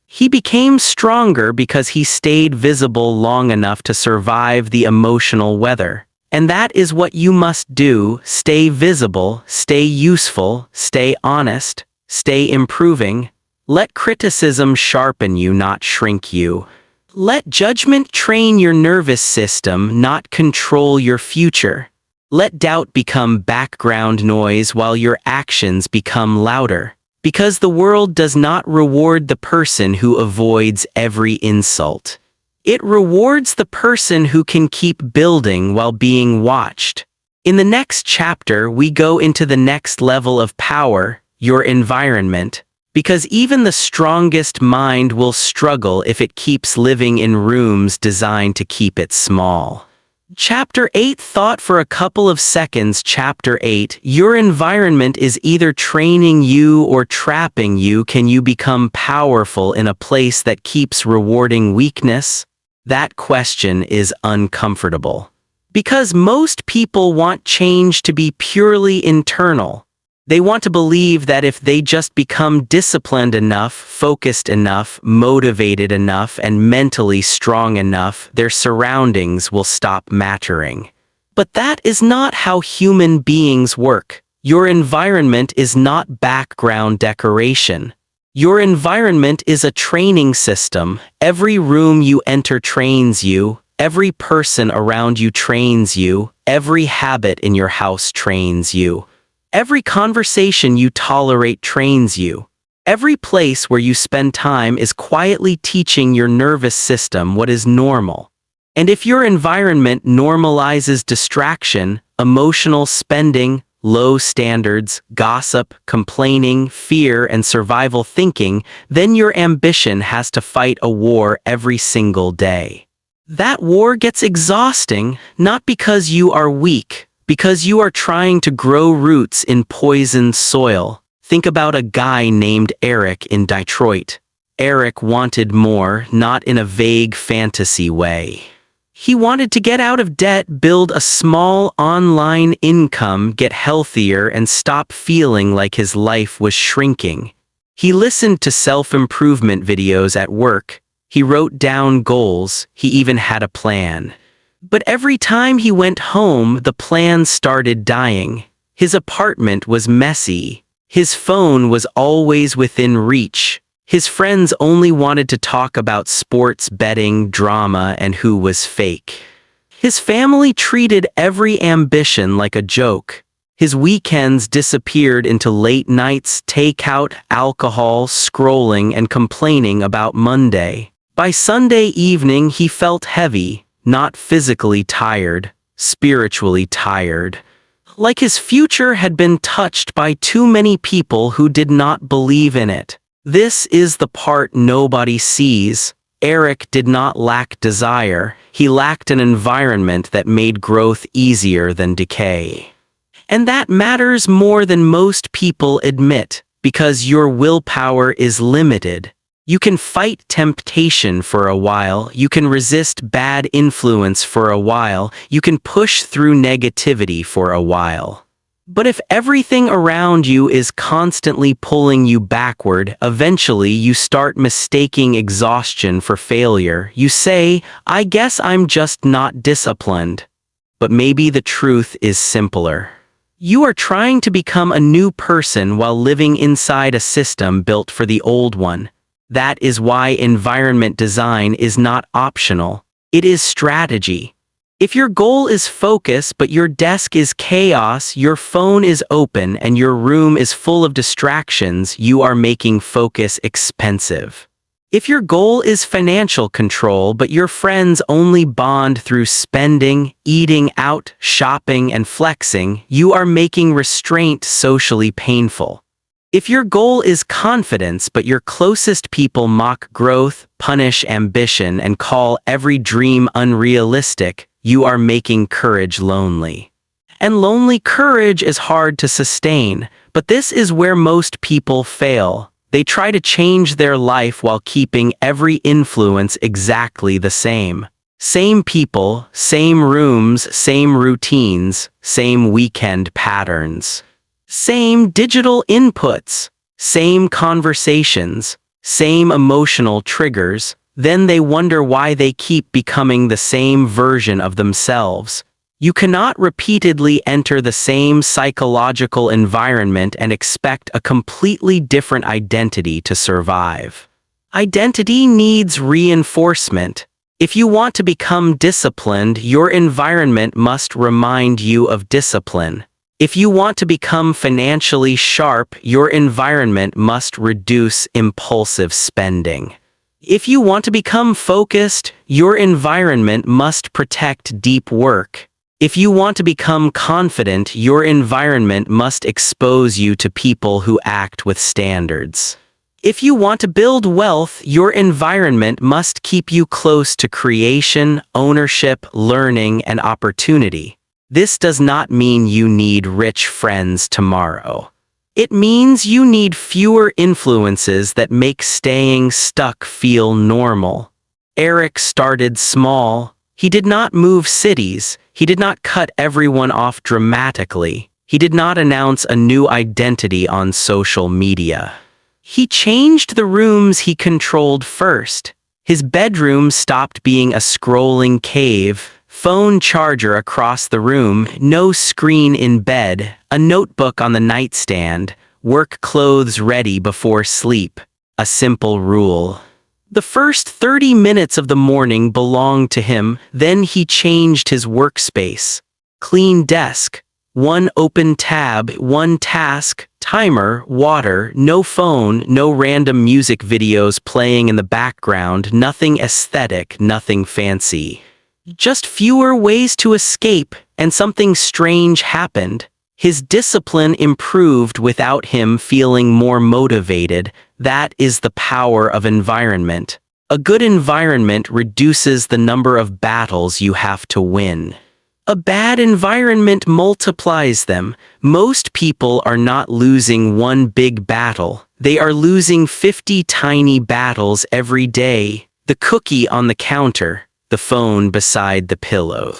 He became stronger because he stayed visible long enough to survive the emotional weather. And that is what you must do. Stay visible, stay useful, stay honest, stay improving. Let criticism sharpen you, not shrink you. Let judgment train your nervous system, not control your future. Let doubt become background noise while your actions become louder. Because the world does not reward the person who avoids every insult. It rewards the person who can keep building while being watched. In the next chapter, we go into the next level of power, your environment. Because even the strongest mind will struggle if it keeps living in rooms designed to keep it small. Chapter 8. Thought for a couple of seconds. Chapter 8. Your environment is either training you or trapping you. Can you become powerful in a place that keeps rewarding weakness? That question is uncomfortable. Because most people want change to be purely internal. They want to believe that if they just become disciplined enough, focused enough, motivated enough, and mentally strong enough, their surroundings will stop mattering. But that is not how human beings work. Your environment is not background decoration. Your environment is a training system. Every room you enter trains you. Every person around you trains you. Every habit in your house trains you. Every conversation you tolerate trains you. Every place where you spend time is quietly teaching your nervous system what is normal. And if your environment normalizes distraction, emotional spending, low standards, gossip, complaining, fear, and survival thinking, then your ambition has to fight a war every single day. That war gets exhausting, not because you are weak, because you are trying to grow roots in poisoned soil. Think about a guy named Eric in Detroit. Eric wanted more, not in a vague fantasy way. He wanted to get out of debt, build a small online income, get healthier, and stop feeling like his life was shrinking. He listened to self-improvement videos at work. He wrote down goals. He even had a plan. But every time he went home, the plan started dying. His apartment was messy. His phone was always within reach. His friends only wanted to talk about sports betting, drama, and who was fake. His family treated every ambition like a joke. His weekends disappeared into late nights, takeout, alcohol, scrolling, and complaining about Monday. By Sunday evening, he felt heavy. Not physically tired, spiritually tired. Like his future had been touched by too many people who did not believe in it. This is the part nobody sees. Eric did not lack desire, he lacked an environment that made growth easier than decay. And that matters more than most people admit, because your willpower is limited. You can fight temptation for a while, you can resist bad influence for a while, you can push through negativity for a while. But if everything around you is constantly pulling you backward, eventually you start mistaking exhaustion for failure. You say, I guess I'm just not disciplined. But maybe the truth is simpler. You are trying to become a new person while living inside a system built for the old one. That is why environment design is not optional. It is strategy. If your goal is focus but your desk is chaos, your phone is open, and your room is full of distractions, you are making focus expensive. If your goal is financial control but your friends only bond through spending, eating out, shopping, and flexing, you are making restraint socially painful. If your goal is confidence but your closest people mock growth, punish ambition, and call every dream unrealistic, you are making courage lonely. And lonely courage is hard to sustain, but this is where most people fail. They try to change their life while keeping every influence exactly the same. Same people, same rooms, same routines, same weekend patterns. Same digital inputs, same conversations, same emotional triggers. Then they wonder why they keep becoming the same version of themselves. You cannot repeatedly enter the same psychological environment and expect a completely different identity to survive. Identity needs reinforcement. If you want to become disciplined, your environment must remind you of discipline. If you want to become financially sharp, your environment must reduce impulsive spending. If you want to become focused, your environment must protect deep work. If you want to become confident, your environment must expose you to people who act with standards. If you want to build wealth, your environment must keep you close to creation, ownership, learning, and opportunity. This does not mean you need rich friends tomorrow. It means you need fewer influences that make staying stuck feel normal. Eric started small. He did not move cities. He did not cut everyone off dramatically. He did not announce a new identity on social media. He changed the rooms he controlled first. His bedroom stopped being a scrolling cave. Phone charger across the room, no screen in bed, a notebook on the nightstand, work clothes ready before sleep. A simple rule. The first 30 minutes of the morning belonged to him, then he changed his workspace. Clean desk, one open tab, one task, timer, water, no phone, no random music videos playing in the background, nothing aesthetic, nothing fancy. Just fewer ways to escape, and something strange happened. His discipline improved without him feeling more motivated. That is the power of environment. A good environment reduces the number of battles you have to win. A bad environment multiplies them. Most people are not losing one big battle. They are losing 50 tiny battles every day. The cookie on the counter. The phone beside the pillow.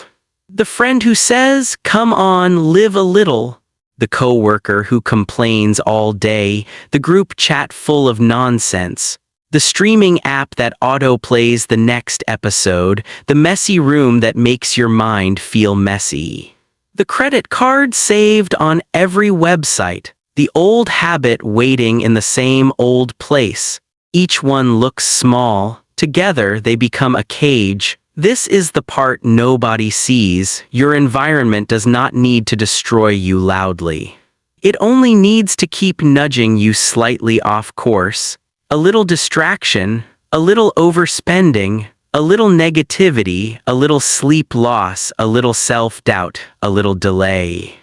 The friend who says, "Come on, live a little." The coworker who complains all day. The group chat full of nonsense. The streaming app that autoplays the next episode. The messy room that makes your mind feel messy. The credit card saved on every website. The old habit waiting in the same old place. Each one looks small. Together they become a cage. This is the part nobody sees. Your environment does not need to destroy you loudly. It only needs to keep nudging you slightly off course. A little distraction, a little overspending, A little negativity, a little sleep loss, a little self-doubt, a little delay.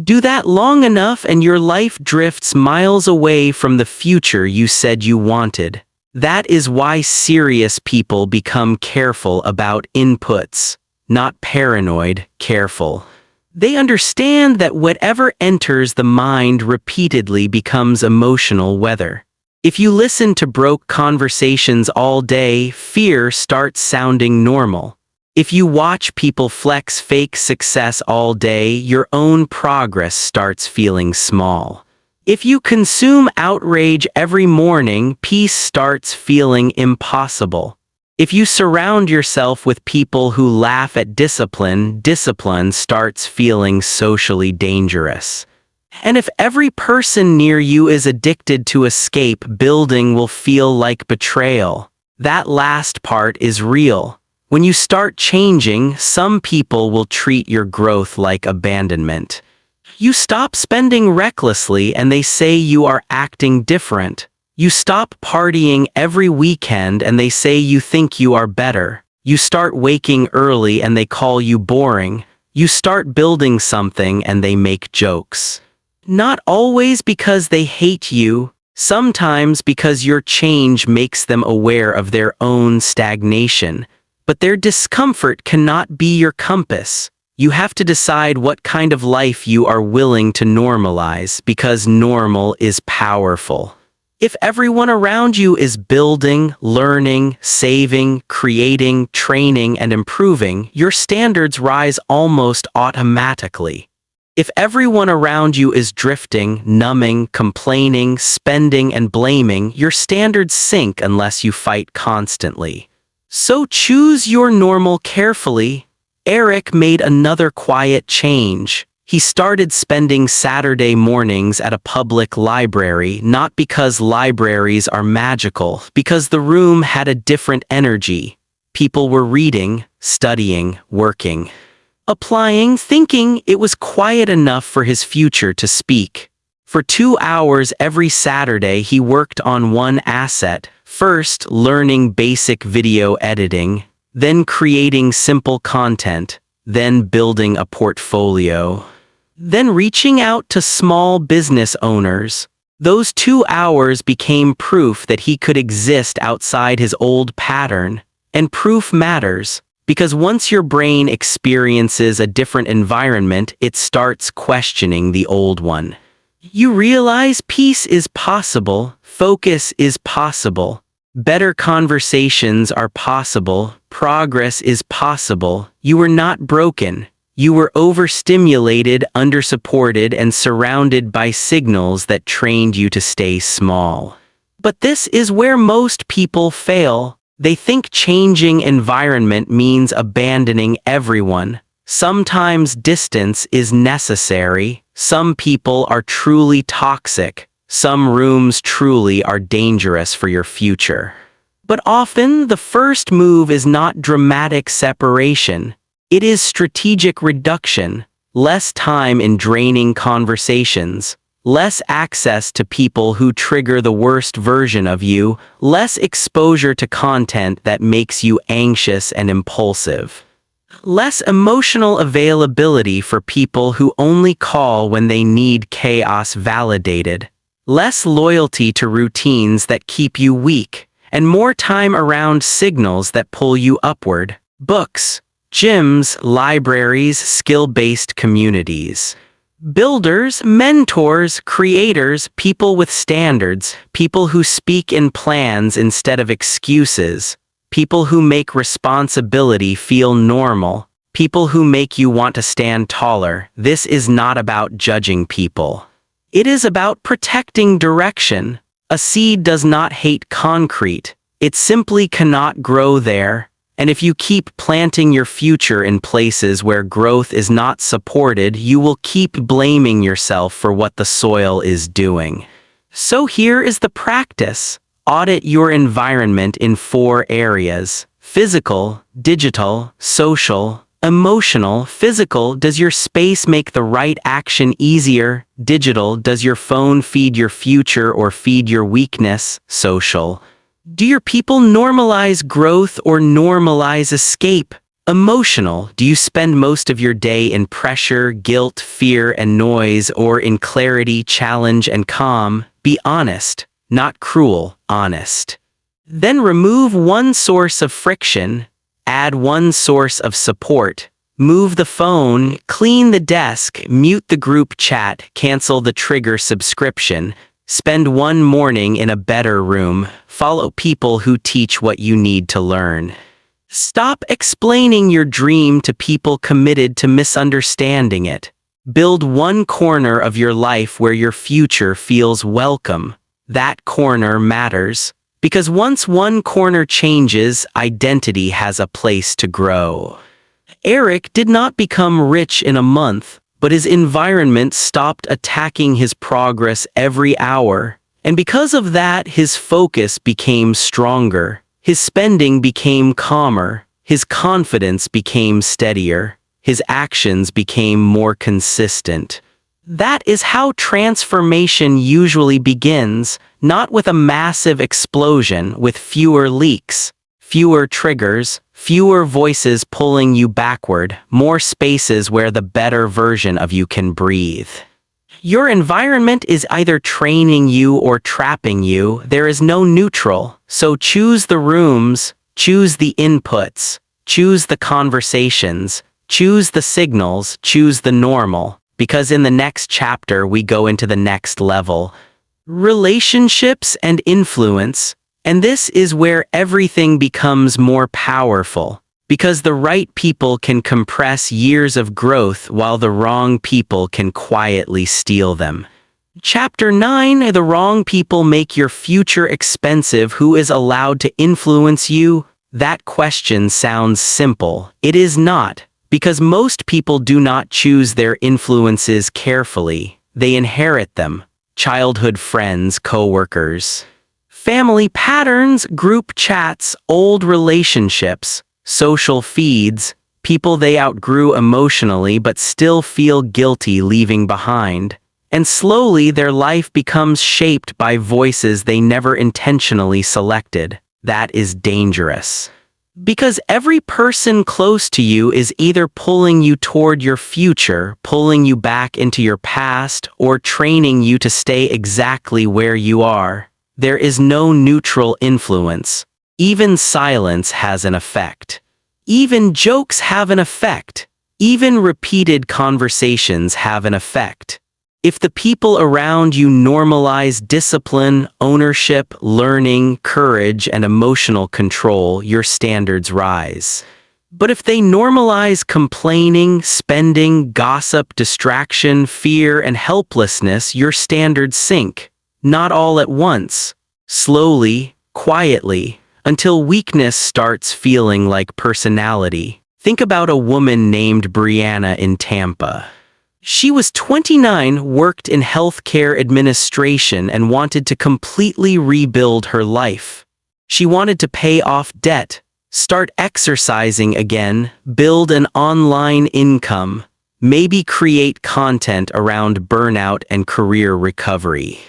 Do that long enough and your life drifts miles away from the future you said you wanted. That is why serious people become careful about inputs, not paranoid, careful. They understand that whatever enters the mind repeatedly becomes emotional weather. If you listen to broke conversations all day, fear starts sounding normal. If you watch people flex fake success all day, your own progress starts feeling small. If you consume outrage every morning, peace starts feeling impossible. If you surround yourself with people who laugh at discipline, discipline starts feeling socially dangerous. And if every person near you is addicted to escape, building will feel like betrayal. That last part is real. When you start changing, some people will treat your growth like abandonment. You stop spending recklessly and they say you are acting different. You stop partying every weekend and they say you think you are better. You start waking early and they call you boring. You start building something and they make jokes. Not always because they hate you, sometimes because your change makes them aware of their own stagnation. But their discomfort cannot be your compass. You have to decide what kind of life you are willing to normalize, because normal is powerful. If everyone around you is building, learning, saving, creating, training, and improving, your standards rise almost automatically. If everyone around you is drifting, numbing, complaining, spending, and blaming, your standards sink unless you fight constantly. So choose your normal carefully. Eric made another quiet change. He started spending Saturday mornings at a public library, not because libraries are magical, because the room had a different energy. People were reading, studying, working, applying, thinking. It was quiet enough for his future to speak. For 2 hours every Saturday he worked on one asset, first learning basic video editing, then creating simple content, then building a portfolio, then reaching out to small business owners. Those 2 hours became proof that he could exist outside his old pattern. And proof matters, because once your brain experiences a different environment, it starts questioning the old one. You realize peace is possible, focus is possible, better conversations are possible, progress is possible. You were not broken. You were overstimulated, undersupported, and surrounded by signals that trained you to stay small. But this is where most people fail. They think changing environment means abandoning everyone. Sometimes distance is necessary. Some people are truly toxic. Some rooms truly are dangerous for your future. But often, the first move is not dramatic separation. It is strategic reduction, less time in draining conversations, less access to people who trigger the worst version of you, less exposure to content that makes you anxious and impulsive, less emotional availability for people who only call when they need chaos validated, less loyalty to routines that keep you weak, and more time around signals that pull you upward. Books, gyms, libraries, skill-based communities. Builders, mentors, creators, people with standards, people who speak in plans instead of excuses, people who make responsibility feel normal, people who make you want to stand taller. This is not about judging people. It is about protecting direction. A seed does not hate concrete. It simply cannot grow there. And if you keep planting your future in places where growth is not supported, you will keep blaming yourself for what the soil is doing. So here is the practice. Audit your environment in 4 areas: physical, digital, social, emotional. Physical, does your space make the right action easier? Digital, does your phone feed your future or feed your weakness? Social, Do your people normalize growth or normalize escape? Emotional. Do you spend most of your day in pressure, guilt, fear, and noise, or in clarity, challenge, and calm? Be honest, not cruel, honest. Then remove one source of friction, add one source of support. Move the phone, clean the desk, mute the group chat, cancel the trigger subscription. Spend one morning in a better room. Follow people who teach what you need to learn. Stop explaining your dream to people committed to misunderstanding it. Build one corner of your life where your future feels welcome. That corner matters, because once one corner changes, identity has a place to grow. Eric did not become rich in a month, but his environment stopped attacking his progress every hour. And because of that, his focus became stronger. His spending became calmer. His confidence became steadier. His actions became more consistent. That is how transformation usually begins, not with a massive explosion, with fewer leaks, fewer triggers, fewer voices pulling you backward, more spaces where the better version of you can breathe. Your environment is either training you or trapping you. There is no neutral, so choose the rooms, choose the inputs, choose the conversations, choose the signals, choose the normal, because in the next chapter we go into the next level. Relationships and influence. And this is where everything becomes more powerful, because the right people can compress years of growth while the wrong people can quietly steal them. Chapter 9, The Wrong People Make Your Future Expensive. Who is allowed to influence you? That question sounds simple. It is not, because most people do not choose their influences carefully. They inherit them. Childhood friends, coworkers, family patterns, group chats, old relationships, social feeds, people they outgrew emotionally but still feel guilty leaving behind. And slowly their life becomes shaped by voices they never intentionally selected. That is dangerous. Because every person close to you is either pulling you toward your future, pulling you back into your past, or training you to stay exactly where you are. There is no neutral influence. Even silence has an effect. Even jokes have an effect. Even repeated conversations have an effect. If the people around you normalize discipline, ownership, learning, courage, and emotional control, your standards rise. But if they normalize complaining, spending, gossip, distraction, fear, and helplessness, your standards sink. Not all at once. Slowly, quietly, until weakness starts feeling like personality. Think about a woman named Brianna in Tampa. She was 29, worked in healthcare administration, and wanted to completely rebuild her life. She wanted to pay off debt, start exercising again, build an online income, maybe create content around burnout and career recovery.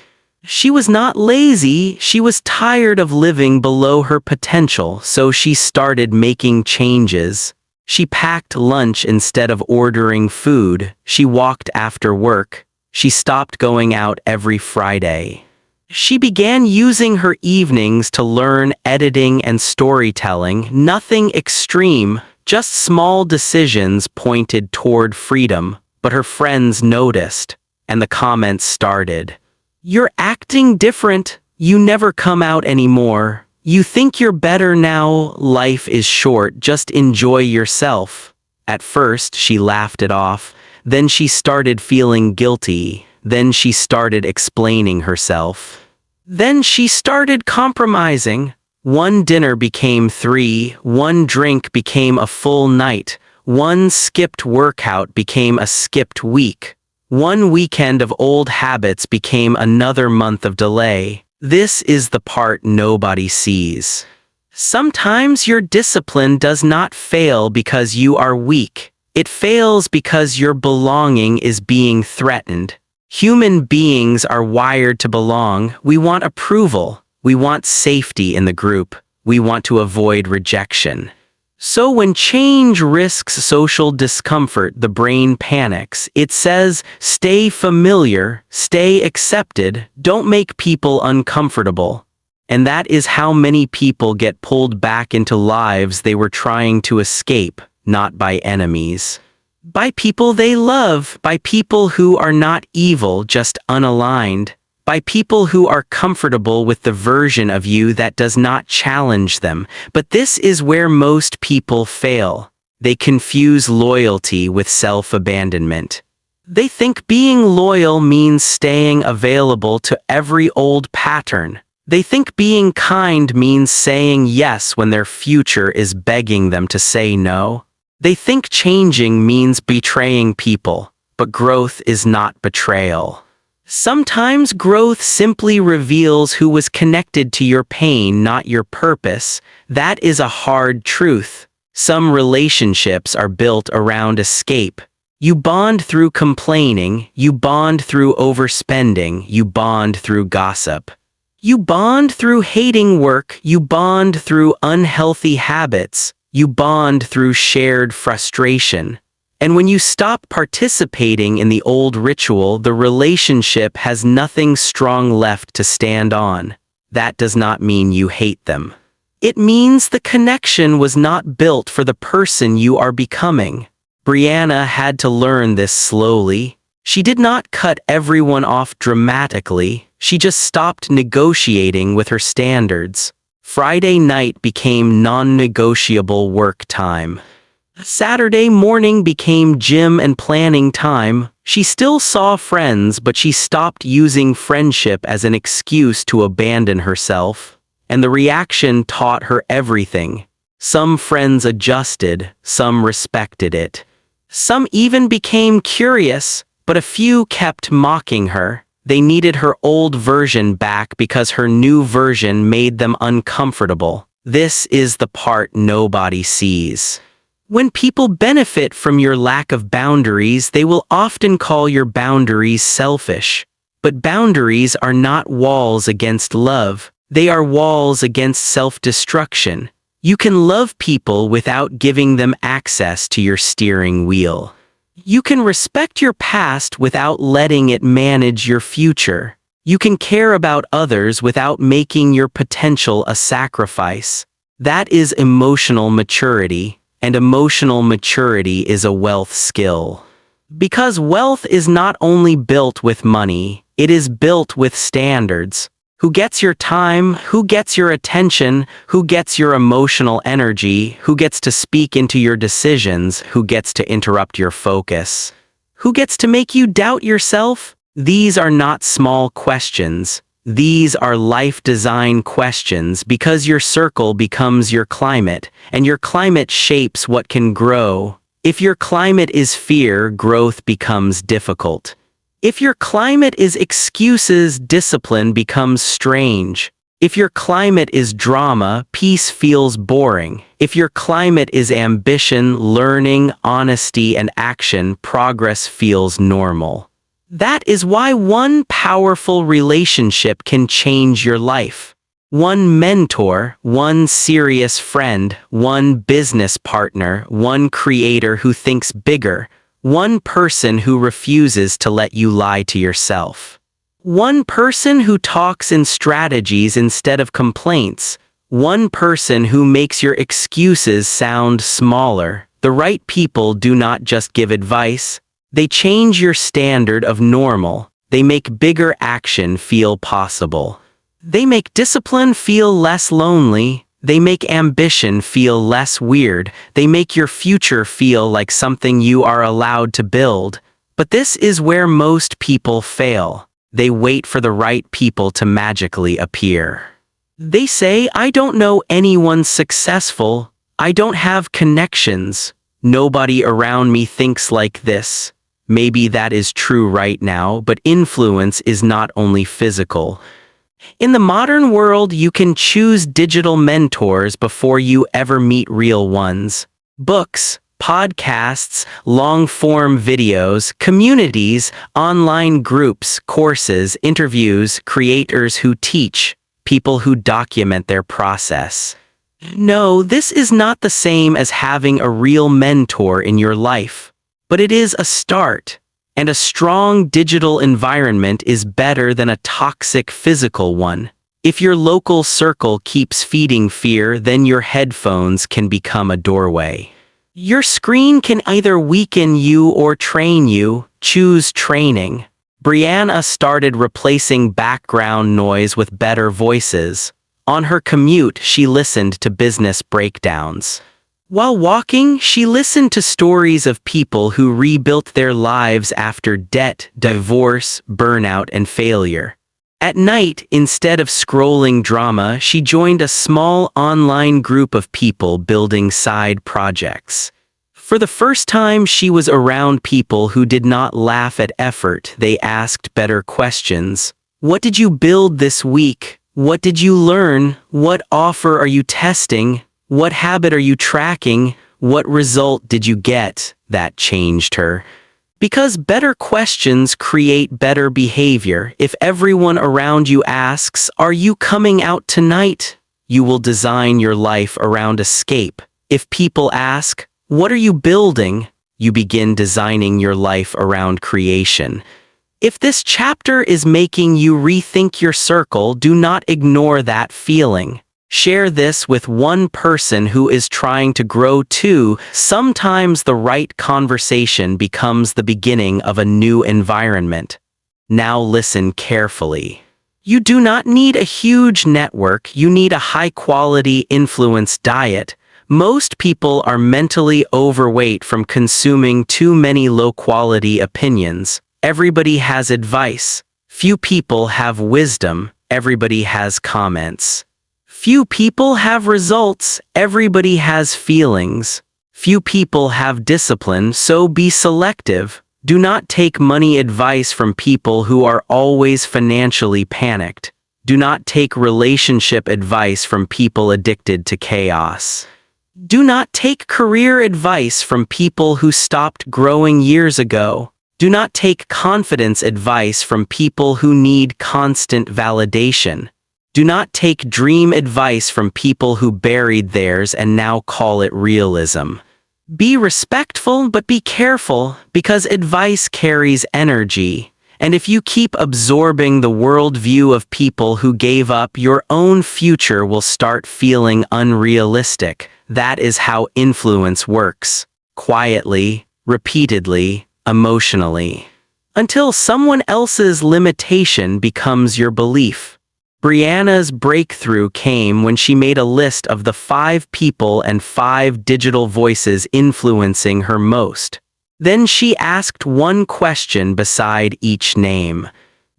She was not lazy, she was tired of living below her potential, so she started making changes. She packed lunch instead of ordering food. She walked after work. She stopped going out every Friday. She began using her evenings to learn editing and storytelling. Nothing extreme, just small decisions pointed toward freedom. But her friends noticed, and the comments started. "You're acting different. You never come out anymore. You think you're better now. Life is short. Just enjoy yourself." At first, she laughed it off. Then she started feeling guilty. Then she started explaining herself. Then she started compromising. One dinner became 3. One drink became a full night. One skipped workout became a skipped week. One weekend of old habits became another month of delay. This is the part nobody sees. Sometimes your discipline does not fail because you are weak. It fails because your belonging is being threatened. Human beings are wired to belong. We want approval. We want safety in the group. We want to avoid rejection. So when change risks social discomfort, the brain panics. It says, stay familiar, stay accepted, don't make people uncomfortable. And that is how many people get pulled back into lives they were trying to escape, not by enemies. By people they love, by people who are not evil, just unaligned. By people who are comfortable with the version of you that does not challenge them. But this is where most people fail. They confuse loyalty with self-abandonment. They think being loyal means staying available to every old pattern. They think being kind means saying yes when their future is begging them to say no. They think changing means betraying people, but growth is not betrayal. Sometimes growth simply reveals who was connected to your pain, not your purpose. That is a hard truth. Some relationships are built around escape. You bond through complaining, you bond through overspending, you bond through gossip. You bond through hating work, you bond through unhealthy habits, you bond through shared frustration. And when you stop participating in the old ritual, the relationship has nothing strong left to stand on. That does not mean you hate them. It means the connection was not built for the person you are becoming. Brianna had to learn this slowly. She did not cut everyone off dramatically. She just stopped negotiating with her standards. Friday night became non-negotiable work time. Saturday morning became gym and planning time. She still saw friends, but she stopped using friendship as an excuse to abandon herself. And the reaction taught her everything. Some friends adjusted, some respected it. Some even became curious, but a few kept mocking her. They needed her old version back because her new version made them uncomfortable. This is the part nobody sees. When people benefit from your lack of boundaries, they will often call your boundaries selfish. But boundaries are not walls against love. They are walls against self-destruction. You can love people without giving them access to your steering wheel. You can respect your past without letting it manage your future. You can care about others without making your potential a sacrifice. That is emotional maturity. And emotional maturity is a wealth skill. Because wealth is not only built with money, it is built with standards. Who gets your time? Who gets your attention? Who gets your emotional energy? Who gets to speak into your decisions? Who gets to interrupt your focus? Who gets to make you doubt yourself? These are not small questions. These are life design questions because your circle becomes your climate, and your climate shapes what can grow. If your climate is fear, growth becomes difficult. If your climate is excuses, discipline becomes strange. If your climate is drama, peace feels boring. If your climate is ambition, learning, honesty, and action, progress feels normal. That is why one powerful relationship can change your life. One mentor, one serious friend, one business partner, one creator who thinks bigger, one person who refuses to let you lie to yourself. One person who talks in strategies instead of complaints. One person who makes your excuses sound smaller. The right people do not just give advice. They change your standard of normal. They make bigger action feel possible. They make discipline feel less lonely. They make ambition feel less weird. They make your future feel like something you are allowed to build. But this is where most people fail. They wait for the right people to magically appear. They say, I don't know anyone successful. I don't have connections. Nobody around me thinks like this. Maybe that is true right now, but influence is not only physical. In the modern world, you can choose digital mentors before you ever meet real ones. Books, podcasts, long-form videos, communities, online groups, courses, interviews, creators who teach. people who document their process. No, this is not the same as having a real mentor in your life, but it is a start, and a strong digital environment is better than a toxic physical one. If your local circle keeps feeding fear, then your headphones can become a doorway. Your screen can either weaken you or train you. Choose training. Brianna started replacing background noise with better voices. On her commute, she listened to business breakdowns. While walking, she listened to stories of people who rebuilt their lives after debt, divorce, burnout, and failure. At night, instead of scrolling drama, she joined a small online group of people building side projects. For the first time, she was around people who did not laugh at effort. They asked better questions. What did you build this week? What did you learn? What offer are you testing? What habit are you tracking? What result did you get? That changed her. Because better questions create better behavior. If everyone around you asks, "Are you coming out tonight?" you will design your life around escape. If people ask, "What are you building?" you begin designing your life around creation. If this chapter is making you rethink your circle, do not ignore that feeling. Share this with one person who is trying to grow too. Sometimes the right conversation becomes the beginning of a new environment. Now listen carefully. You do not need a huge network, you need a high-quality influence diet. Most people are mentally overweight from consuming too many low-quality opinions. Everybody has advice. Few people have wisdom. Everybody has comments. Few people have results. Everybody has feelings. Few people have discipline, so be selective. Do not take money advice from people who are always financially panicked. Do not take relationship advice from people addicted to chaos. Do not take career advice from people who stopped growing years ago. Do not take confidence advice from people who need constant validation. Do not take dream advice from people who buried theirs and now call it realism. Be respectful, but be careful, because advice carries energy. And if you keep absorbing the worldview of people who gave up, your own future will start feeling unrealistic. That is how influence works. Quietly, repeatedly, emotionally. Until someone else's limitation becomes your belief. Brianna's breakthrough came when she made a list of the 5 people and 5 digital voices influencing her most. Then she asked one question beside each name.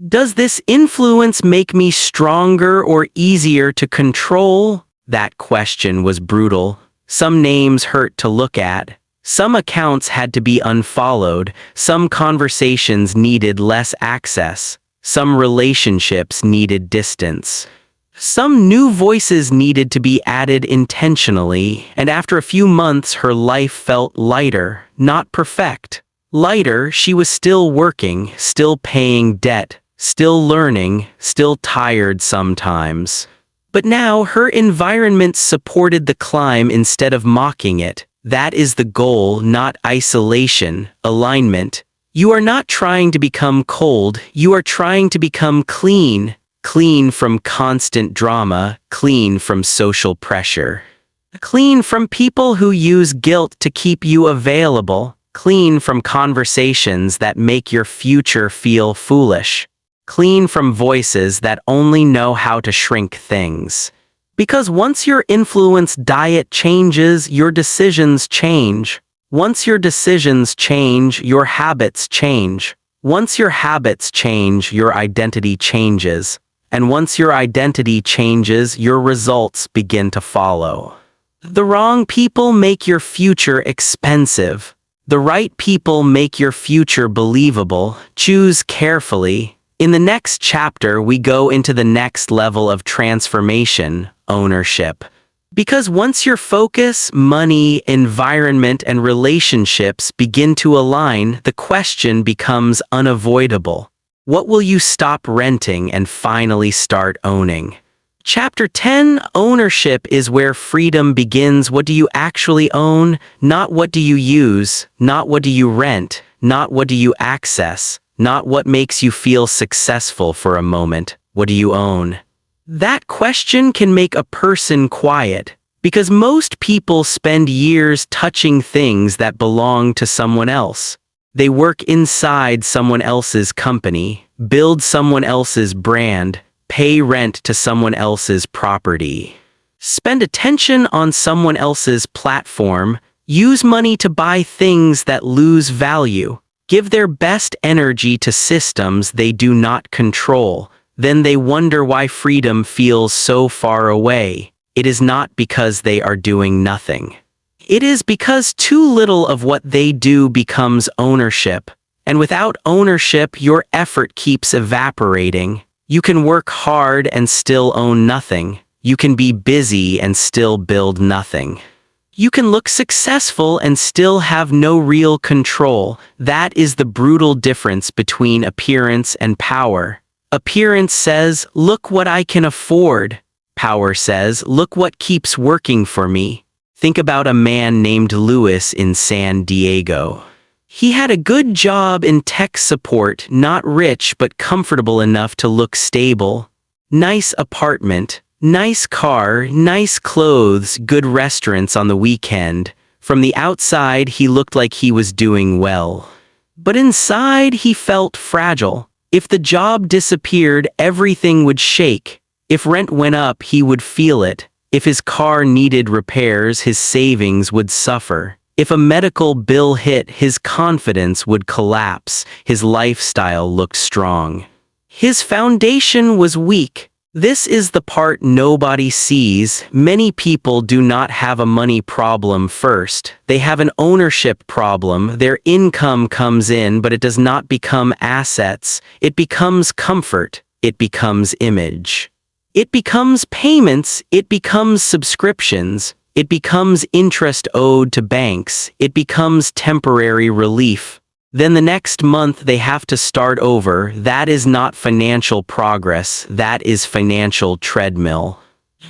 Does this influence make me stronger or easier to control? That question was brutal. Some names hurt to look at. Some accounts had to be unfollowed. Some conversations needed less access. Some relationships needed distance. Some new voices needed to be added intentionally, and after a few months her life felt lighter, not perfect. Lighter, she was still working, still paying debt, still learning, still tired sometimes. But now her environment supported the climb instead of mocking it. That is the goal, not isolation, alignment. You are not trying to become cold, you are trying to become clean. Clean from constant drama, clean from social pressure. Clean from people who use guilt to keep you available. Clean from conversations that make your future feel foolish. Clean from voices that only know how to shrink things. Because once your influence diet changes, your decisions change. Once your decisions change, your habits change. Once your habits change, your identity changes. And once your identity changes, your results begin to follow. The wrong people make your future expensive. The right people make your future believable. Choose carefully. In the next chapter, we go into the next level of transformation, ownership. Because once your focus, money, environment, and relationships begin to align, the question becomes unavoidable. What will you stop renting and finally start owning? Chapter 10, Ownership is where freedom begins. What do you actually own? Not what do you use, not what do you rent, not what do you access, not what makes you feel successful for a moment. What do you own? That question can make a person quiet, because most people spend years touching things that belong to someone else. They work inside someone else's company, build someone else's brand, pay rent to someone else's property, spend attention on someone else's platform, use money to buy things that lose value, give their best energy to systems they do not control. Then they wonder why freedom feels so far away. It is not because they are doing nothing. It is because too little of what they do becomes ownership. And without ownership, your effort keeps evaporating. You can work hard and still own nothing. You can be busy and still build nothing. You can look successful and still have no real control. That is the brutal difference between appearance and power. Appearance says, look what I can afford. Power says, look what keeps working for me. Think about a man named Louis in San Diego. He had a good job in tech support, not rich but comfortable enough to look stable. Nice apartment, nice car, nice clothes, good restaurants on the weekend. From the outside, he looked like he was doing well. But inside, he felt fragile. If the job disappeared, everything would shake. If rent went up, he would feel it. If his car needed repairs, his savings would suffer. If a medical bill hit, his confidence would collapse. His lifestyle looked strong. His foundation was weak. This is the part nobody sees. Many people do not have a money problem first. They have an ownership problem. Their income comes in, but it does not become assets. It becomes comfort. It becomes image. It becomes payments. It becomes subscriptions. It becomes interest owed to banks. It becomes temporary relief. Then the next month they have to start over. That is not financial progress. That is financial treadmill.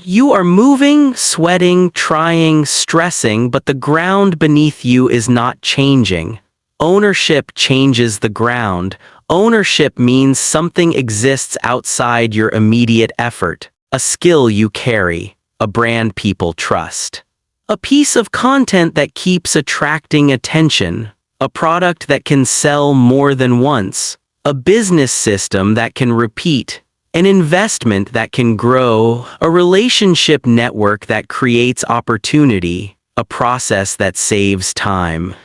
You are moving, sweating, trying, stressing, but the ground beneath you is not changing. Ownership changes the ground. Ownership means something exists outside your immediate effort. A skill you carry. A brand people trust. A piece of content that keeps attracting attention. A product that can sell more than once. A business system that can repeat. An investment that can grow. A relationship network that creates opportunity. A process that saves time.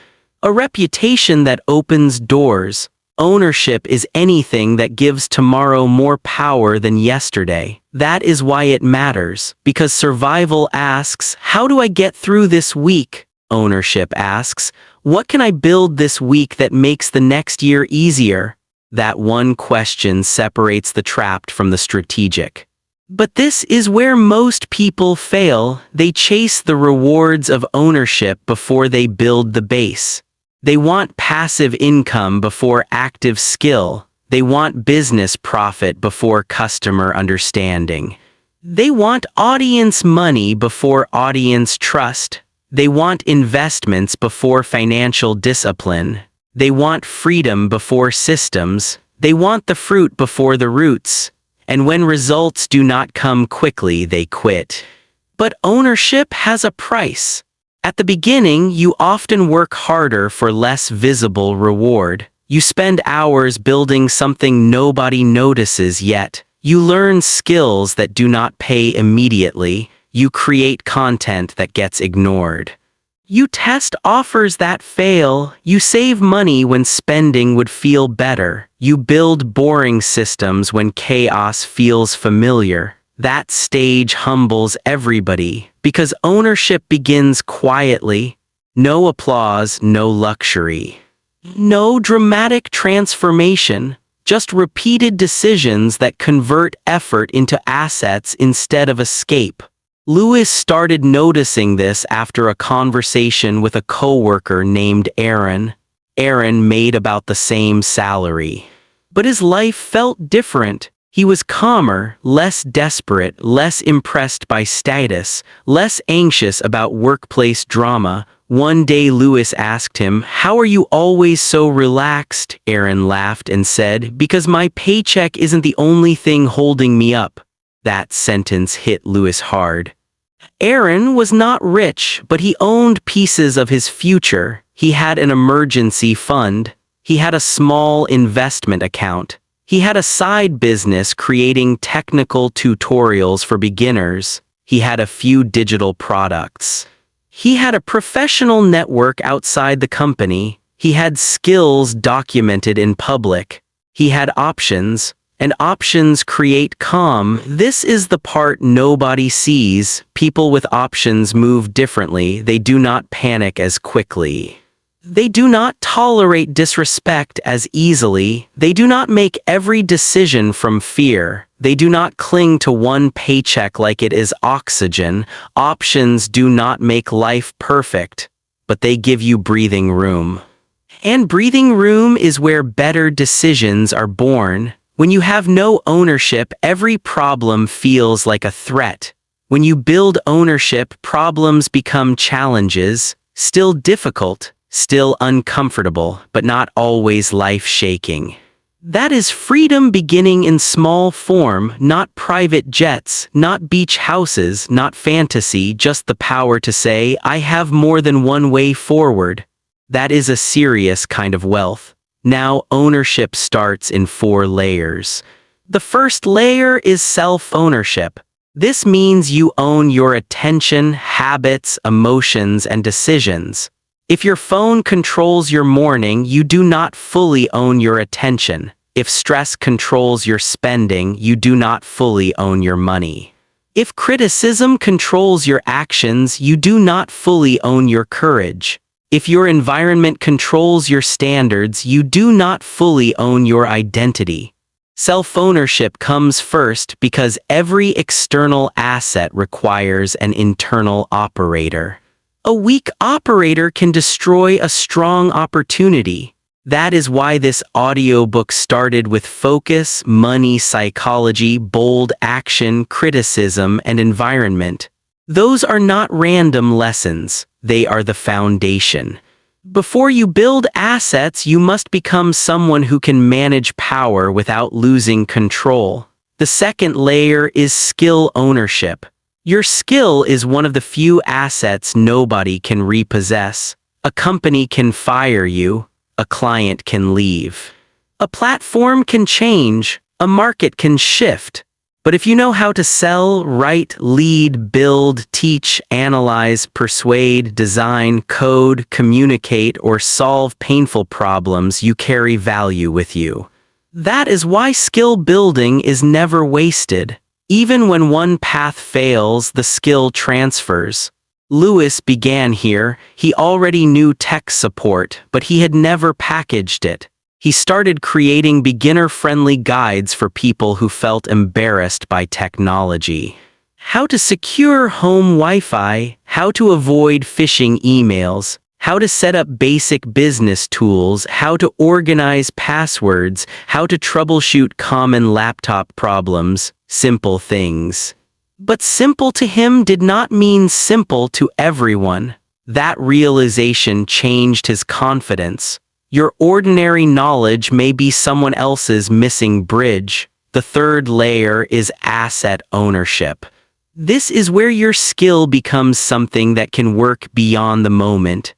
A reputation that opens doors. Ownership is anything that gives tomorrow more power than yesterday. That is why it matters, because survival asks, how do I get through this week? Ownership asks, what can I build this week that makes the next year easier? That one question separates the trapped from the strategic. But this is where most people fail. They chase the rewards of ownership before they build the base. They want passive income before active skill. They want business profit before customer understanding. They want audience money before audience trust. They want investments before financial discipline. They want freedom before systems. They want the fruit before the roots. And when results do not come quickly, they quit. But ownership has a price. At the beginning, you often work harder for less visible reward. You spend hours building something nobody notices yet. You learn skills that do not pay immediately. You create content that gets ignored. You test offers that fail. You save money when spending would feel better. You build boring systems when chaos feels familiar. That stage humbles everybody, because ownership begins quietly. No applause, no luxury. No dramatic transformation, just repeated decisions that convert effort into assets instead of escape. Louis started noticing this after a conversation with a coworker named Aaron. Aaron made about the same salary. But his life felt different. He was calmer, less desperate, less impressed by status, less anxious about workplace drama. One day Lewis asked him, "How are you always so relaxed?" Aaron laughed and said, "Because my paycheck isn't the only thing holding me up." That sentence hit Lewis hard. Aaron was not rich, but he owned pieces of his future. He had an emergency fund. He had a small investment account. He had a side business creating technical tutorials for beginners. He had a few digital products. He had a professional network outside the company. He had skills documented in public. He had options, and options create calm. This is the part nobody sees. People with options move differently. They do not panic as quickly. They do not tolerate disrespect as easily. They do not make every decision from fear. They do not cling to one paycheck like it is oxygen. Options do not make life perfect, but they give you breathing room. And breathing room is where better decisions are born. When you have no ownership, every problem feels like a threat. When you build ownership, problems become challenges, still difficult, still uncomfortable, but not always life-shaking. That is freedom beginning in small form, not private jets, not beach houses, not fantasy, just the power to say, "I have more than one way forward." That is a serious kind of wealth. Now, ownership starts in 4 layers. The first layer is self-ownership. This means you own your attention, habits, emotions, and decisions. If your phone controls your morning, you do not fully own your attention. If stress controls your spending, you do not fully own your money. If criticism controls your actions, you do not fully own your courage. If your environment controls your standards, you do not fully own your identity. Self-ownership comes first because every external asset requires an internal operator. A weak operator can destroy a strong opportunity. That is why this audiobook started with focus, money, psychology, bold action, criticism, and environment. Those are not random lessons. They are the foundation. Before you build assets, you must become someone who can manage power without losing control. The second layer is skill ownership. Your skill is one of the few assets nobody can repossess. A company can fire you. A client can leave. A platform can change. A market can shift. But if you know how to sell, write, lead, build, teach, analyze, persuade, design, code, communicate, or solve painful problems, you carry value with you. That is why skill building is never wasted. Even when one path fails, the skill transfers. Lewis began here. He already knew tech support, but he had never packaged it. He started creating beginner-friendly guides for people who felt embarrassed by technology. How to secure home Wi-Fi, how to avoid phishing emails, how to set up basic business tools, how to organize passwords, how to troubleshoot common laptop problems, simple things. But simple to him did not mean simple to everyone. That realization changed his confidence. Your ordinary knowledge may be someone else's missing bridge. The third layer is asset ownership. This is where your skill becomes something that can work beyond the moment.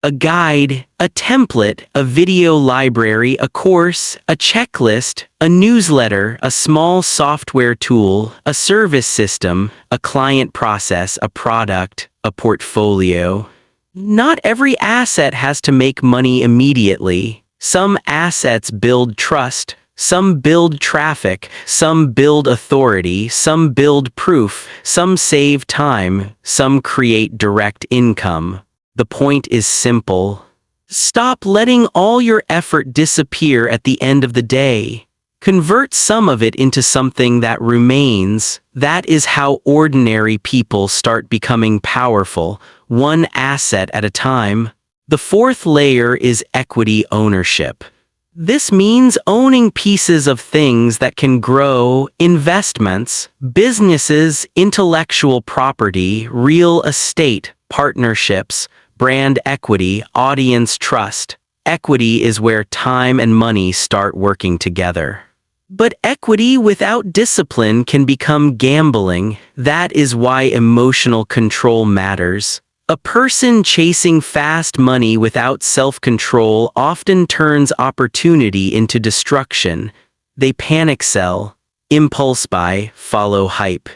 A guide, a template, a video library, a course, a checklist, a newsletter, a small software tool, a service system, a client process, a product, a portfolio. Not every asset has to make money immediately. Some assets build trust, some build traffic, some build authority, some build proof, some save time, some create direct income. The point is simple. Stop letting all your effort disappear at the end of the day. Convert some of it into something that remains. That is how ordinary people start becoming powerful, one asset at a time. The fourth layer is equity ownership. This means owning pieces of things that can grow, investments, businesses, intellectual property, real estate, partnerships, brand equity, audience trust. Equity is where time and money start working together. But equity without discipline can become gambling. That is why emotional control matters. A person chasing fast money without self-control often turns opportunity into destruction. They panic sell, impulse buy, follow hype.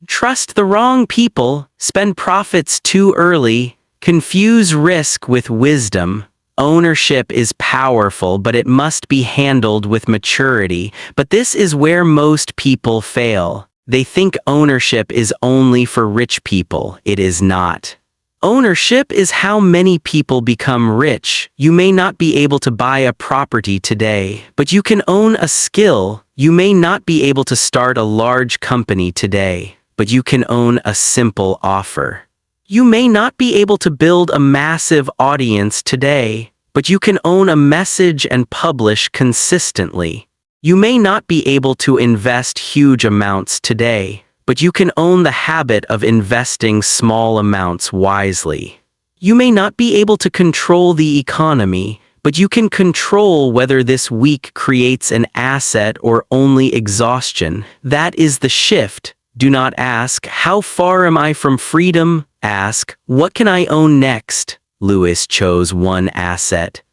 Trust the wrong people, spend profits too early, confuse risk with wisdom. Ownership is powerful, but it must be handled with maturity. But this is where most people fail. They think ownership is only for rich people. It is not. Ownership is how many people become rich. You may not be able to buy a property today, but you can own a skill. You may not be able to start a large company today, but you can own a simple offer. You may not be able to build a massive audience today, but you can own a message and publish consistently. You may not be able to invest huge amounts today, but you can own the habit of investing small amounts wisely. You may not be able to control the economy, but you can control whether this week creates an asset or only exhaustion. That is the shift. Do not ask, how far am I from freedom? Ask, what can I own next? Lewis chose one asset.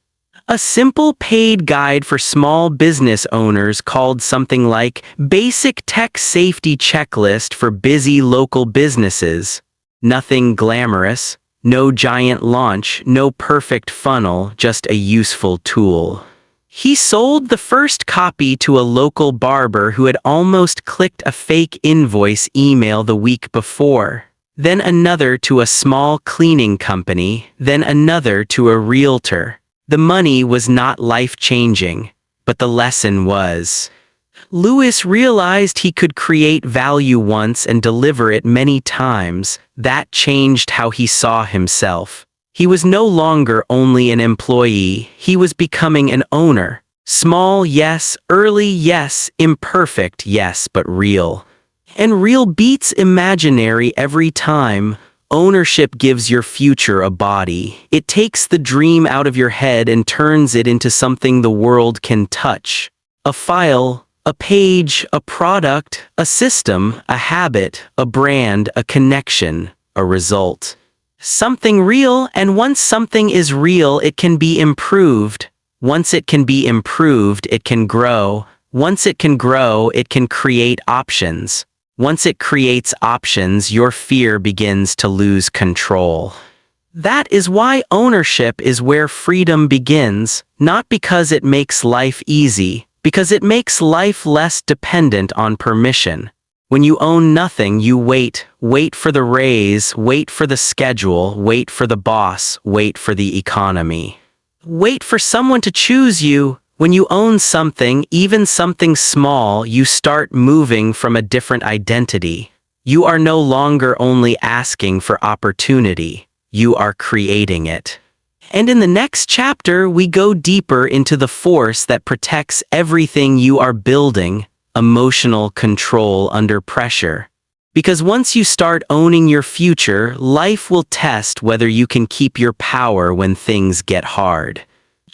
A simple paid guide for small business owners called something like Basic Tech Safety Checklist for Busy Local Businesses. Nothing glamorous, no giant launch, no perfect funnel, just a useful tool. He sold the first copy to a local barber who had almost clicked a fake invoice email the week before. Then another to a small cleaning company, then another to a realtor. The money was not life-changing, but the lesson was. Lewis realized he could create value once and deliver it many times. That changed how he saw himself. He was no longer only an employee, he was becoming an owner. Small, yes. Early, yes. Imperfect, yes, but real. And real beats imaginary every time. Ownership gives your future a body. It takes the dream out of your head and turns it into something the world can touch. A file, a page, a product, a system, a habit, a brand, a connection, a result. Something real, and once something is real, it can be improved. Once it can be improved, it can grow. Once it can grow, it can create options. Once it creates options, your fear begins to lose control. That is why ownership is where freedom begins, not because it makes life easy, because it makes life less dependent on permission. When you own nothing, you wait for the raise, wait for the schedule, wait for the boss, wait for the economy. Wait for someone to choose you. When you own something, even something small, you start moving from a different identity. You are no longer only asking for opportunity, you are creating it. And in the next chapter, we go deeper into the force that protects everything you are building, emotional control under pressure. Because once you start owning your future, life will test whether you can keep your power when things get hard.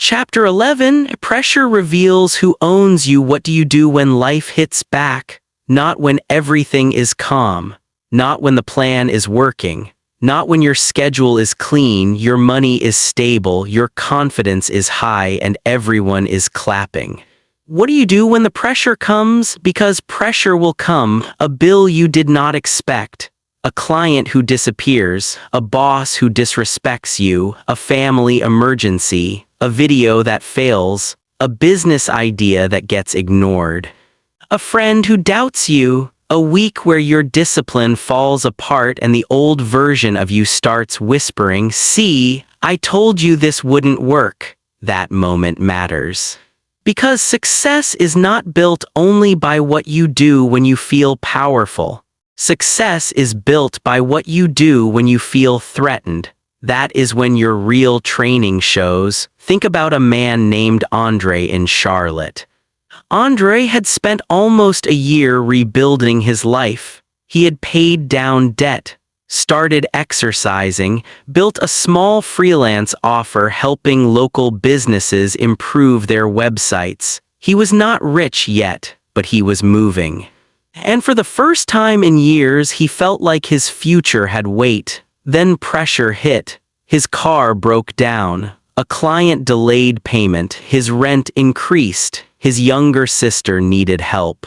Chapter 11, Pressure reveals who owns you. What do you do when life hits back? Not when everything is calm. Not when the plan is working. Not when your schedule is clean, your money is stable, your confidence is high, and everyone is clapping. What do you do when the pressure comes? Because pressure will come, a bill you did not expect. A client who disappears, a boss who disrespects you, a family emergency, a video that fails, a business idea that gets ignored, a friend who doubts you, a week where your discipline falls apart and the old version of you starts whispering, "See, I told you this wouldn't work." That moment matters. Because success is not built only by what you do when you feel powerful. Success is built by what you do when you feel threatened. That is when your real training shows. Think about a man named Andre in Charlotte. Andre had spent almost a year rebuilding his life. He had paid down debt, started exercising, built a small freelance offer helping local businesses improve their websites. He was not rich yet, but he was moving. And for the first time in years, he felt like his future had weight. Then pressure hit. His car broke down. A client delayed payment. His rent increased. His younger sister needed help.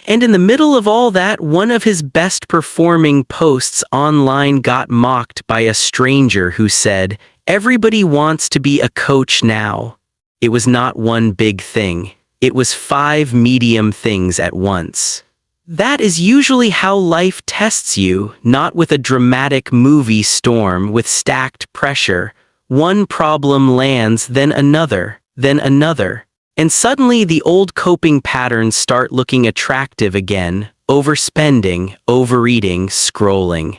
And in the middle of all that, one of his best performing posts online got mocked by a stranger who said, "Everybody wants to be a coach now." It was not one big thing. It was 5 medium things at once. That is usually how life tests you, not with a dramatic movie storm with stacked pressure. One problem lands, then another, then another. And suddenly the old coping patterns start looking attractive again. Overspending, overeating, scrolling.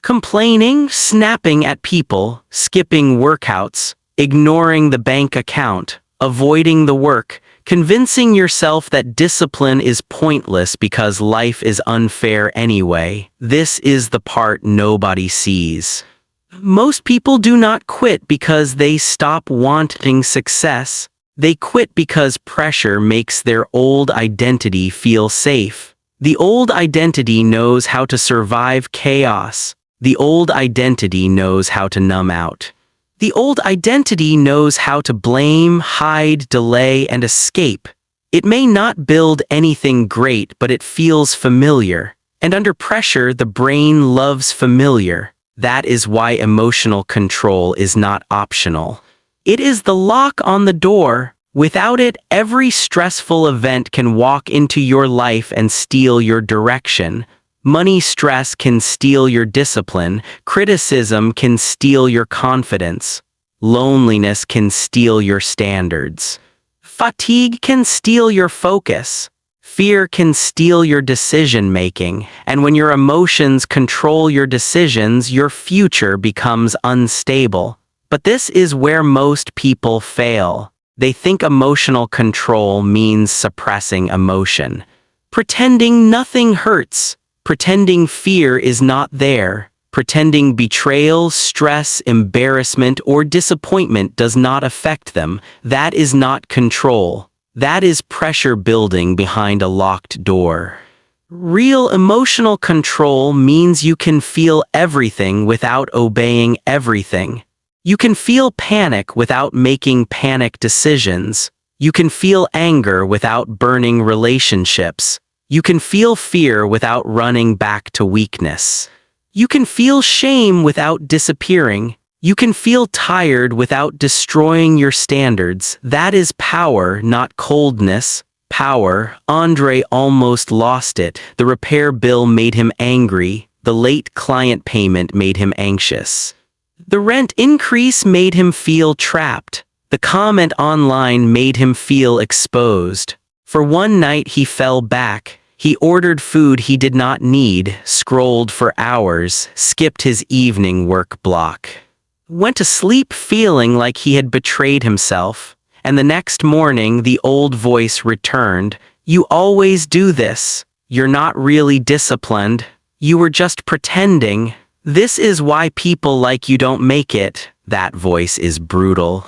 Complaining, snapping at people, skipping workouts, ignoring the bank account, avoiding the work, convincing yourself that discipline is pointless because life is unfair anyway. This is the part nobody sees. Most people do not quit because they stop wanting success. They quit because pressure makes their old identity feel safe. The old identity knows how to survive chaos. The old identity knows how to numb out. The old identity knows how to blame, hide, delay, and escape. It may not build anything great, but it feels familiar. And under pressure, the brain loves familiar. That is why emotional control is not optional. It is the lock on the door. Without it, every stressful event can walk into your life and steal your direction. Money stress can steal your discipline. Criticism can steal your confidence. Loneliness can steal your standards. Fatigue can steal your focus. Fear can steal your decision-making. And when your emotions control your decisions, your future becomes unstable. But this is where most people fail. They think emotional control means suppressing emotion. Pretending nothing hurts. Pretending fear is not there. Pretending betrayal, stress, embarrassment, or disappointment does not affect them. That is not control. That is pressure building behind a locked door. Real emotional control means you can feel everything without obeying everything. You can feel panic without making panic decisions. You can feel anger without burning relationships. You can feel fear without running back to weakness. You can feel shame without disappearing. You can feel tired without destroying your standards. That is power, not coldness. Power. Andre almost lost it. The repair bill made him angry. The late client payment made him anxious. The rent increase made him feel trapped. The comment online made him feel exposed. For one night he fell back. He ordered food he did not need, scrolled for hours, skipped his evening work block. Went to sleep feeling like he had betrayed himself. And the next morning the old voice returned. "You always do this. You're not really disciplined. You were just pretending. This is why people like you don't make it." That voice is brutal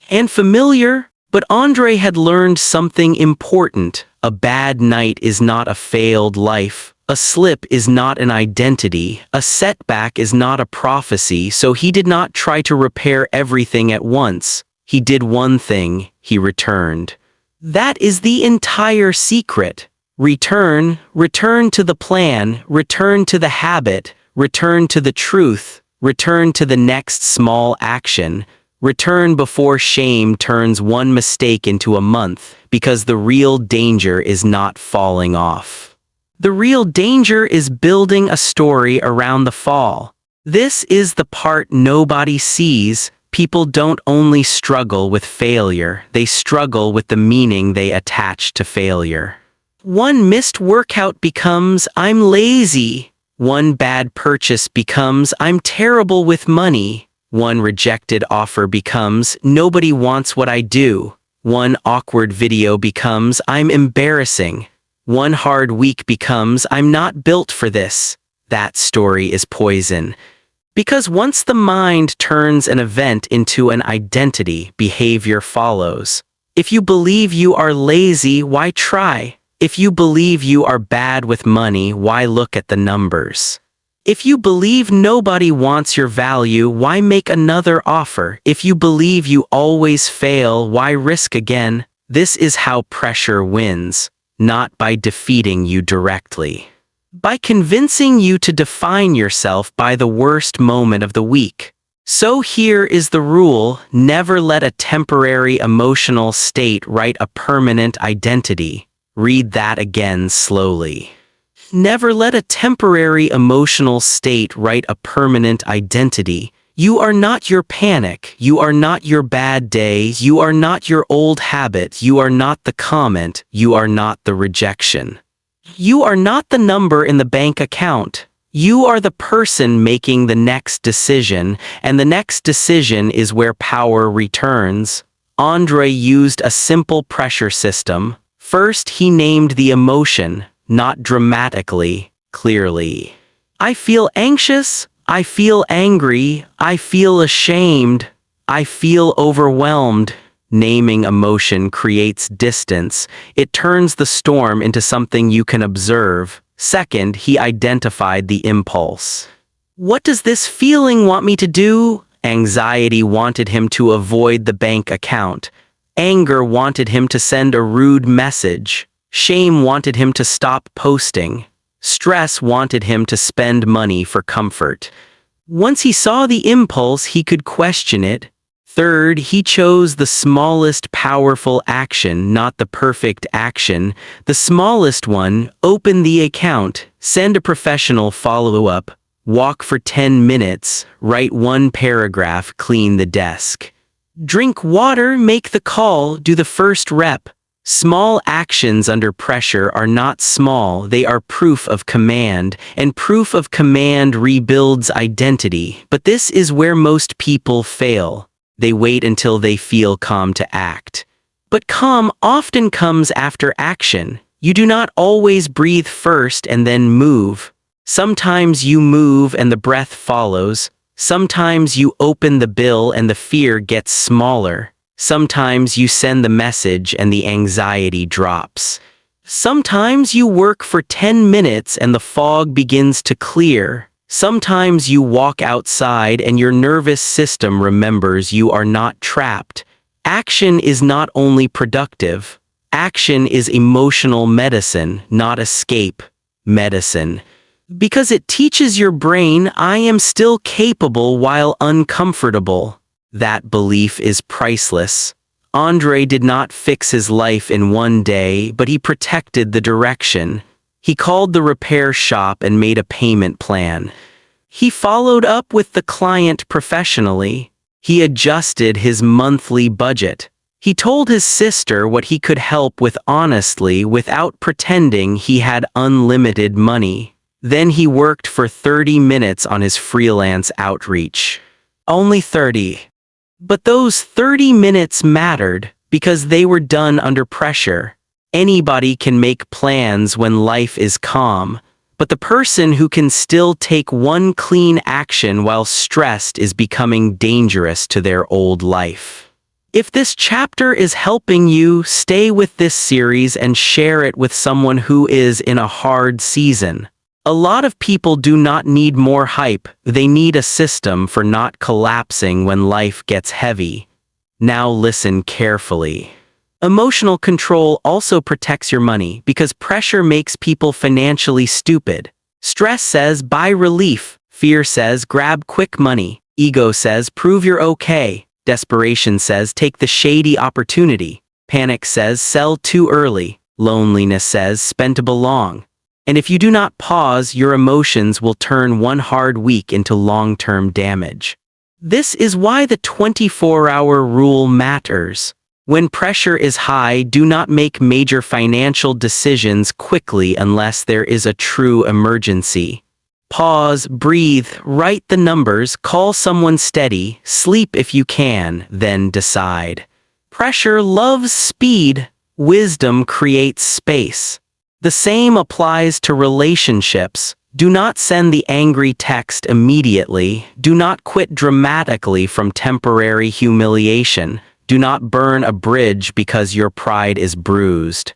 and familiar, but Andre had learned something important. A bad night is not a failed life. A slip is not an identity. A setback is not a prophecy, so he did not try to repair everything at once. He did one thing. He returned. That is the entire secret. Return to the plan, return to the habit, return to the truth, return to the next small action. Return before shame turns one mistake into a month, because the real danger is not falling off. The real danger is building a story around the fall. This is the part nobody sees. People don't only struggle with failure, they struggle with the meaning they attach to failure. One missed workout becomes, "I'm lazy." One bad purchase becomes, "I'm terrible with money." One rejected offer becomes, nobody wants what I do. One awkward video becomes, I'm embarrassing. One hard week becomes, I'm not built for this. That story is poison. Because once the mind turns an event into an identity, behavior follows. If you believe you are lazy, why try? If you believe you are bad with money, why look at the numbers? If you believe nobody wants your value, why make another offer? If you believe you always fail, why risk again? This is how pressure wins, not by defeating you directly. By convincing you to define yourself by the worst moment of the week. So here is the rule: never let a temporary emotional state write a permanent identity. Read that again slowly. Never let a temporary emotional state write a permanent identity. You are not your panic, you are not your bad day, you are not your old habit, you are not the comment, you are not the rejection. You are not the number in the bank account. You are the person making the next decision, and the next decision is where power returns. Andre used a simple pressure system. First, he named the emotion, not dramatically, clearly. I feel anxious, I feel angry, I feel ashamed, I feel overwhelmed. Naming emotion creates distance. It turns the storm into something you can observe. Second, he identified the impulse. What does this feeling want me to do? Anxiety wanted him to avoid the bank account. Anger wanted him to send a rude message. Shame wanted him to stop posting. Stress wanted him to spend money for comfort. Once he saw the impulse, he could question it. Third, he chose the smallest powerful action, not the perfect action. The smallest one: open the account, send a professional follow-up, walk for 10 minutes, write one paragraph, clean the desk. Drink water, make the call, do the first rep. Small actions under pressure are not small, they are proof of command, and proof of command rebuilds identity. But this is where most people fail. They wait until they feel calm to act. But calm often comes after action. You do not always breathe first and then move. Sometimes you move and the breath follows. Sometimes you open the bill and the fear gets smaller. Sometimes you send the message and the anxiety drops. Sometimes you work for 10 minutes and the fog begins to clear. Sometimes you walk outside and your nervous system remembers you are not trapped. Action is not only productive. Action is emotional medicine, not escape medicine. Because it teaches your brain, I am still capable while uncomfortable. That belief is priceless. Andre did not fix his life in one day, but he protected the direction. He called the repair shop and made a payment plan. He followed up with the client professionally. He adjusted his monthly budget. He told his sister what he could help with honestly without pretending he had unlimited money. Then he worked for 30 minutes on his freelance outreach. Only 30. But those 30 minutes mattered because they were done under pressure. Anybody can make plans when life is calm, but the person who can still take one clean action while stressed is becoming dangerous to their old life. If this chapter is helping you, stay with this series and share it with someone who is in a hard season. A lot of people do not need more hype, they need a system for not collapsing when life gets heavy. Now listen carefully. Emotional control also protects your money because pressure makes people financially stupid. Stress says buy relief, fear says grab quick money, ego says prove you're okay, desperation says take the shady opportunity, panic says sell too early, loneliness says spend to belong. And if you do not pause, your emotions will turn one hard week into long-term damage. This is why the 24-hour rule matters. When pressure is high, do not make major financial decisions quickly unless there is a true emergency. Pause, breathe, write the numbers, call someone steady, sleep if you can, then decide. Pressure loves speed, wisdom creates space. The same applies to relationships. Do not send the angry text immediately. Do not quit dramatically from temporary humiliation. Do not burn a bridge because your pride is bruised.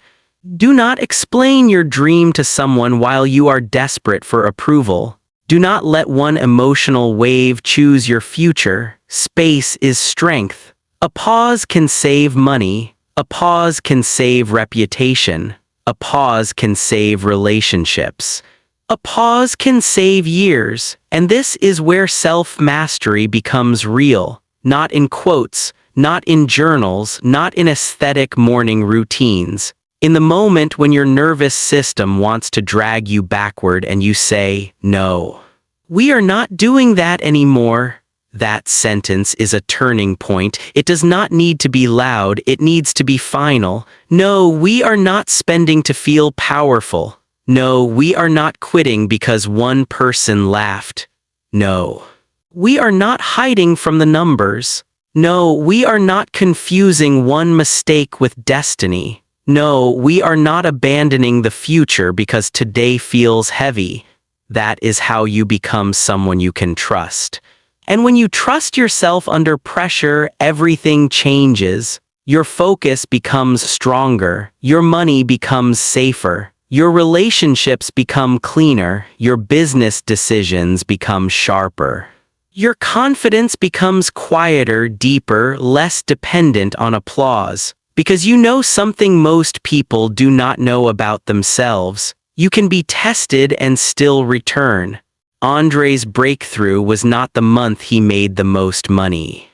Do not explain your dream to someone while you are desperate for approval. Do not let one emotional wave choose your future. Space is strength. A pause can save money. A pause can save reputation. A pause can save relationships. A pause can save years, and this is where self-mastery becomes real, not in quotes, not in journals, not in aesthetic morning routines. In the moment when your nervous system wants to drag you backward and you say, "No, we are not doing that anymore." That sentence is a turning point. It does not need to be loud, it needs to be final. No, we are not spending to feel powerful. No, we are not quitting because one person laughed. No, we are not hiding from the numbers. No, we are not confusing one mistake with destiny. No, we are not abandoning the future because today feels heavy. That is how you become someone you can trust. And when you trust yourself under pressure, everything changes. Your focus becomes stronger. Your money becomes safer. Your relationships become cleaner. Your business decisions become sharper. Your confidence becomes quieter, deeper, less dependent on applause. Because you know something most people do not know about themselves. You can be tested and still return. Andre's breakthrough was not the month he made the most money.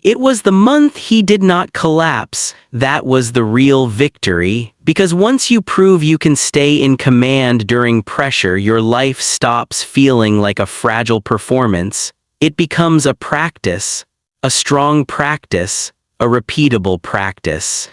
It was the month he did not collapse. That was the real victory, because once you prove you can stay in command during pressure, your life stops feeling like a fragile performance. It becomes a practice, a strong practice, a repeatable practice.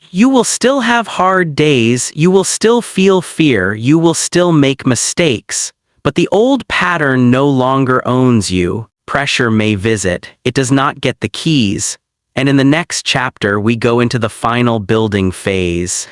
You will still have hard days, you will still feel fear, you will still make mistakes, but the old pattern no longer owns you. Pressure may visit, it does not get the keys. And in the next chapter, we go into the final building phase,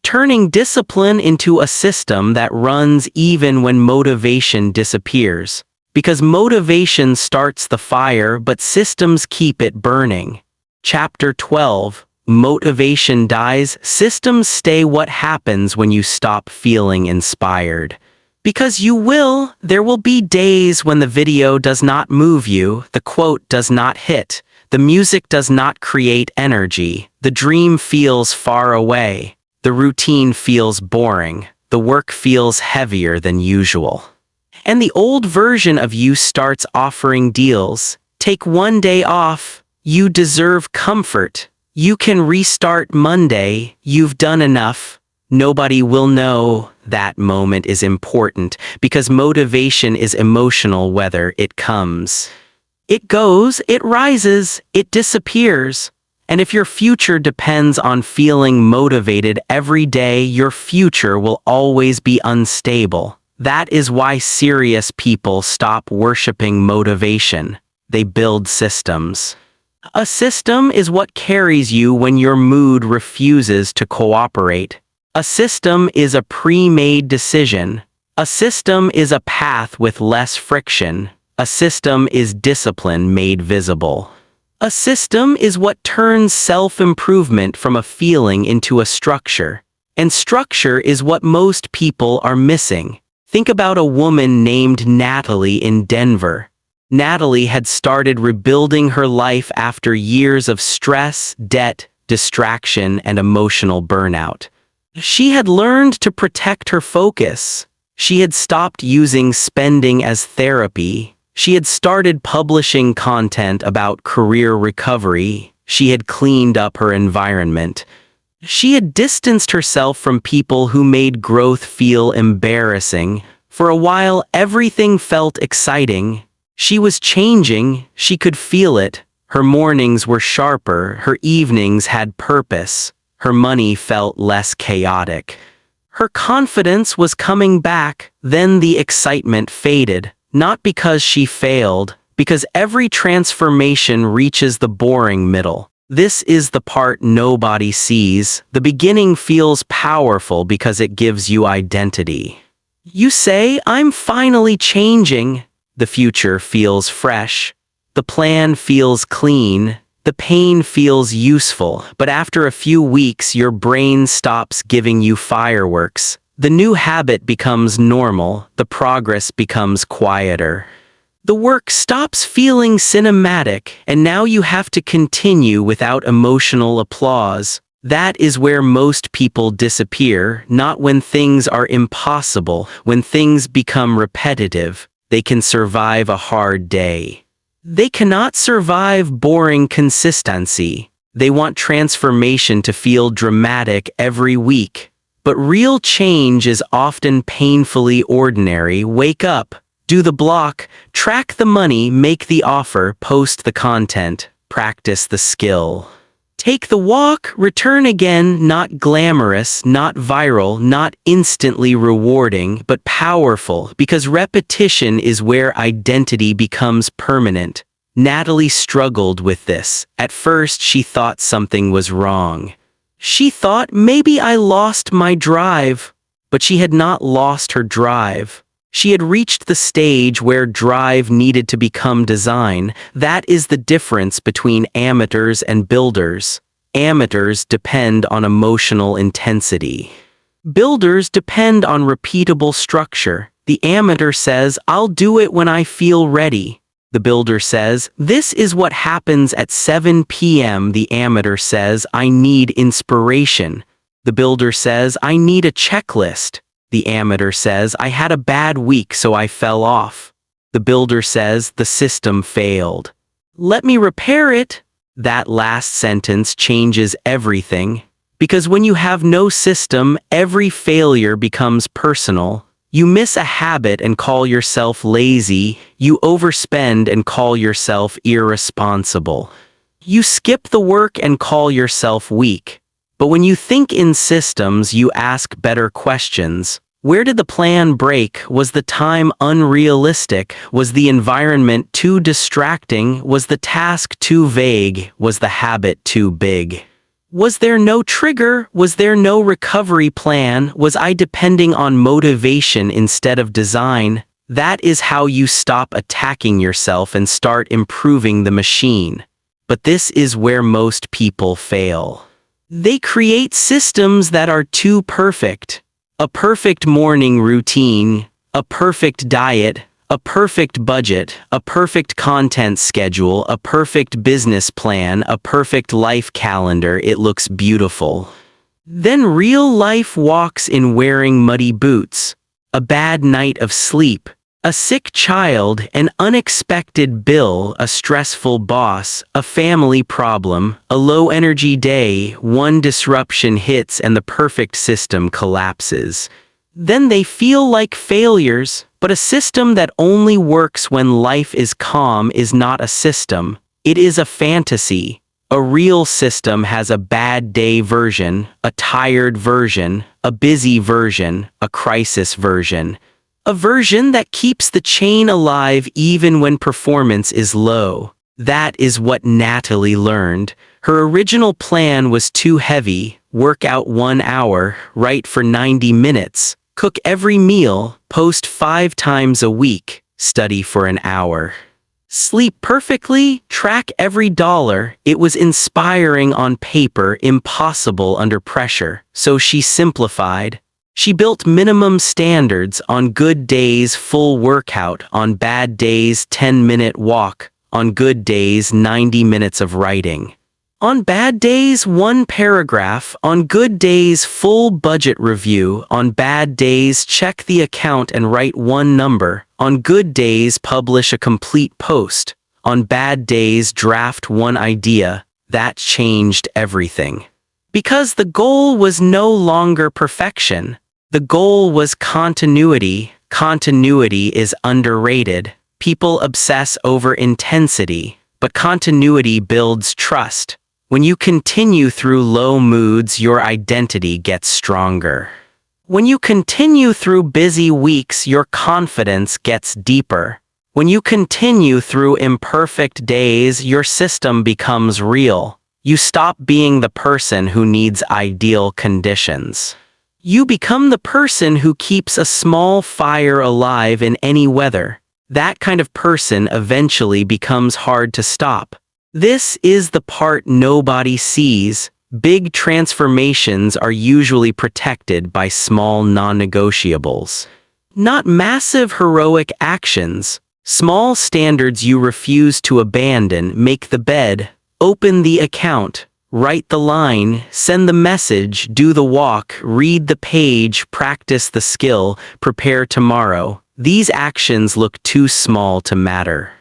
turning discipline into a system that runs even when motivation disappears. Because motivation starts the fire, but systems keep it burning. Chapter 12, Motivation Dies, Systems Stay. What happens when you stop feeling inspired? Because you will, there will be days when the video does not move you, the quote does not hit, the music does not create energy, the dream feels far away, the routine feels boring, the work feels heavier than usual. And the old version of you starts offering deals. Take one day off, you deserve comfort, you can restart Monday, you've done enough. Nobody will know. That moment is important because motivation is emotional whether it comes. It goes, it rises, it disappears. And if your future depends on feeling motivated every day, your future will always be unstable. That is why serious people stop worshiping motivation. They build systems. A system is what carries you when your mood refuses to cooperate. A system is a pre-made decision. A system is a path with less friction. A system is discipline made visible. A system is what turns self-improvement from a feeling into a structure. And structure is what most people are missing. Think about a woman named Natalie in Denver. Natalie had started rebuilding her life after years of stress, debt, distraction, and emotional burnout. She had learned to protect her focus. She had stopped using spending as therapy. She had started publishing content about career recovery. She had cleaned up her environment. She had distanced herself from people who made growth feel embarrassing. For a while, everything felt exciting. She was changing. She could feel it. Her mornings were sharper. Her evenings had purpose. Her money felt less chaotic. Her confidence was coming back, then the excitement faded, not because she failed, because every transformation reaches the boring middle. This is the part nobody sees. The beginning feels powerful because it gives you identity. You say, "I'm finally changing." The future feels fresh. The plan feels clean. The pain feels useful, but after a few weeks your brain stops giving you fireworks. The new habit becomes normal, the progress becomes quieter. The work stops feeling cinematic, and now you have to continue without emotional applause. That is where most people disappear, not when things are impossible, when things become repetitive. They can survive a hard day. They cannot survive boring consistency. They want transformation to feel dramatic every week. But real change is often painfully ordinary. Wake up, do the block, track the money, make the offer, post the content, practice the skill. Take the walk, return again, not glamorous, not viral, not instantly rewarding, but powerful, because repetition is where identity becomes permanent. Natalie struggled with this. At first, she thought something was wrong. She thought maybe I lost my drive, but she had not lost her drive. She had reached the stage where drive needed to become design. That is the difference between amateurs and builders. Amateurs depend on emotional intensity. Builders depend on repeatable structure. The amateur says, "I'll do it when I feel ready." The builder says, "This is what happens at 7 p.m. The amateur says, "I need inspiration." The builder says, "I need a checklist." The amateur says, "I had a bad week so I fell off." The builder says, "The system failed. Let me repair it." That last sentence changes everything, because when you have no system, every failure becomes personal. You miss a habit and call yourself lazy. You overspend and call yourself irresponsible. You skip the work and call yourself weak. But when you think in systems, you ask better questions. Where did the plan break? Was the time unrealistic? Was the environment too distracting? Was the task too vague? Was the habit too big? Was there no trigger? Was there no recovery plan? Was I depending on motivation instead of design? That is how you stop attacking yourself and start improving the machine. But this is where most people fail. They create systems that are too perfect. A perfect morning routine, a perfect diet, a perfect budget, a perfect content schedule, a perfect business plan, a perfect life calendar. It looks beautiful. Then real life walks in wearing muddy boots, a bad night of sleep, a sick child, an unexpected bill, a stressful boss, a family problem, a low-energy day. One disruption hits and the perfect system collapses. Then they feel like failures, but a system that only works when life is calm is not a system. It is a fantasy. A real system has a bad day version, a tired version, a busy version, a crisis version. A version that keeps the chain alive even when performance is low. That is what Natalie learned. Her original plan was too heavy: work out 1 hour, write for 90 minutes, cook every meal, post 5 times a week, study for an hour. Sleep perfectly, track every dollar. It was inspiring on paper, impossible under pressure. So she simplified. She built minimum standards: on good days full workout, on bad days 10-minute walk, on good days 90 minutes of writing. On bad days 1 paragraph, on good days full budget review, on bad days check the account and write 1 number, on good days publish a complete post, on bad days draft 1 idea. That changed everything. Because the goal was no longer perfection. The goal was continuity. Continuity is underrated. People obsess over intensity, but continuity builds trust. When you continue through low moods, your identity gets stronger. When you continue through busy weeks, your confidence gets deeper. When you continue through imperfect days, your system becomes real. You stop being the person who needs ideal conditions. You become the person who keeps a small fire alive in any weather. That kind of person eventually becomes hard to stop. This is the part nobody sees. Big transformations are usually protected by small non-negotiables. Not massive heroic actions. Small standards you refuse to abandon: make the bed, open the account, write the line, send the message, do the walk, read the page, practice the skill, prepare tomorrow. These actions look too small to matter.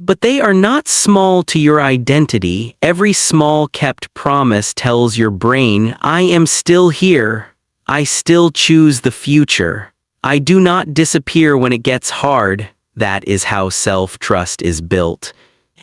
But they are not small to your identity. Every small kept promise tells your brain, I am still here. I still choose the future. I do not disappear when it gets hard. That is how self-trust is built.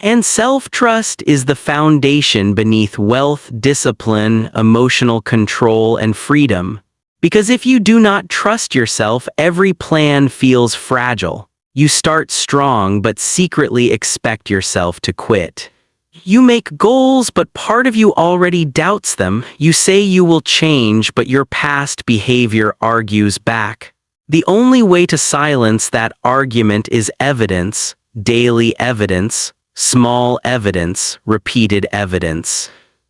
And self-trust is the foundation beneath wealth, discipline, emotional control, and freedom. Because if you do not trust yourself, every plan feels fragile. You start strong but secretly expect yourself to quit. You make goals, but part of you already doubts them. You say you will change, but your past behavior argues back. The only way to silence that argument is evidence, daily evidence, small evidence, repeated evidence.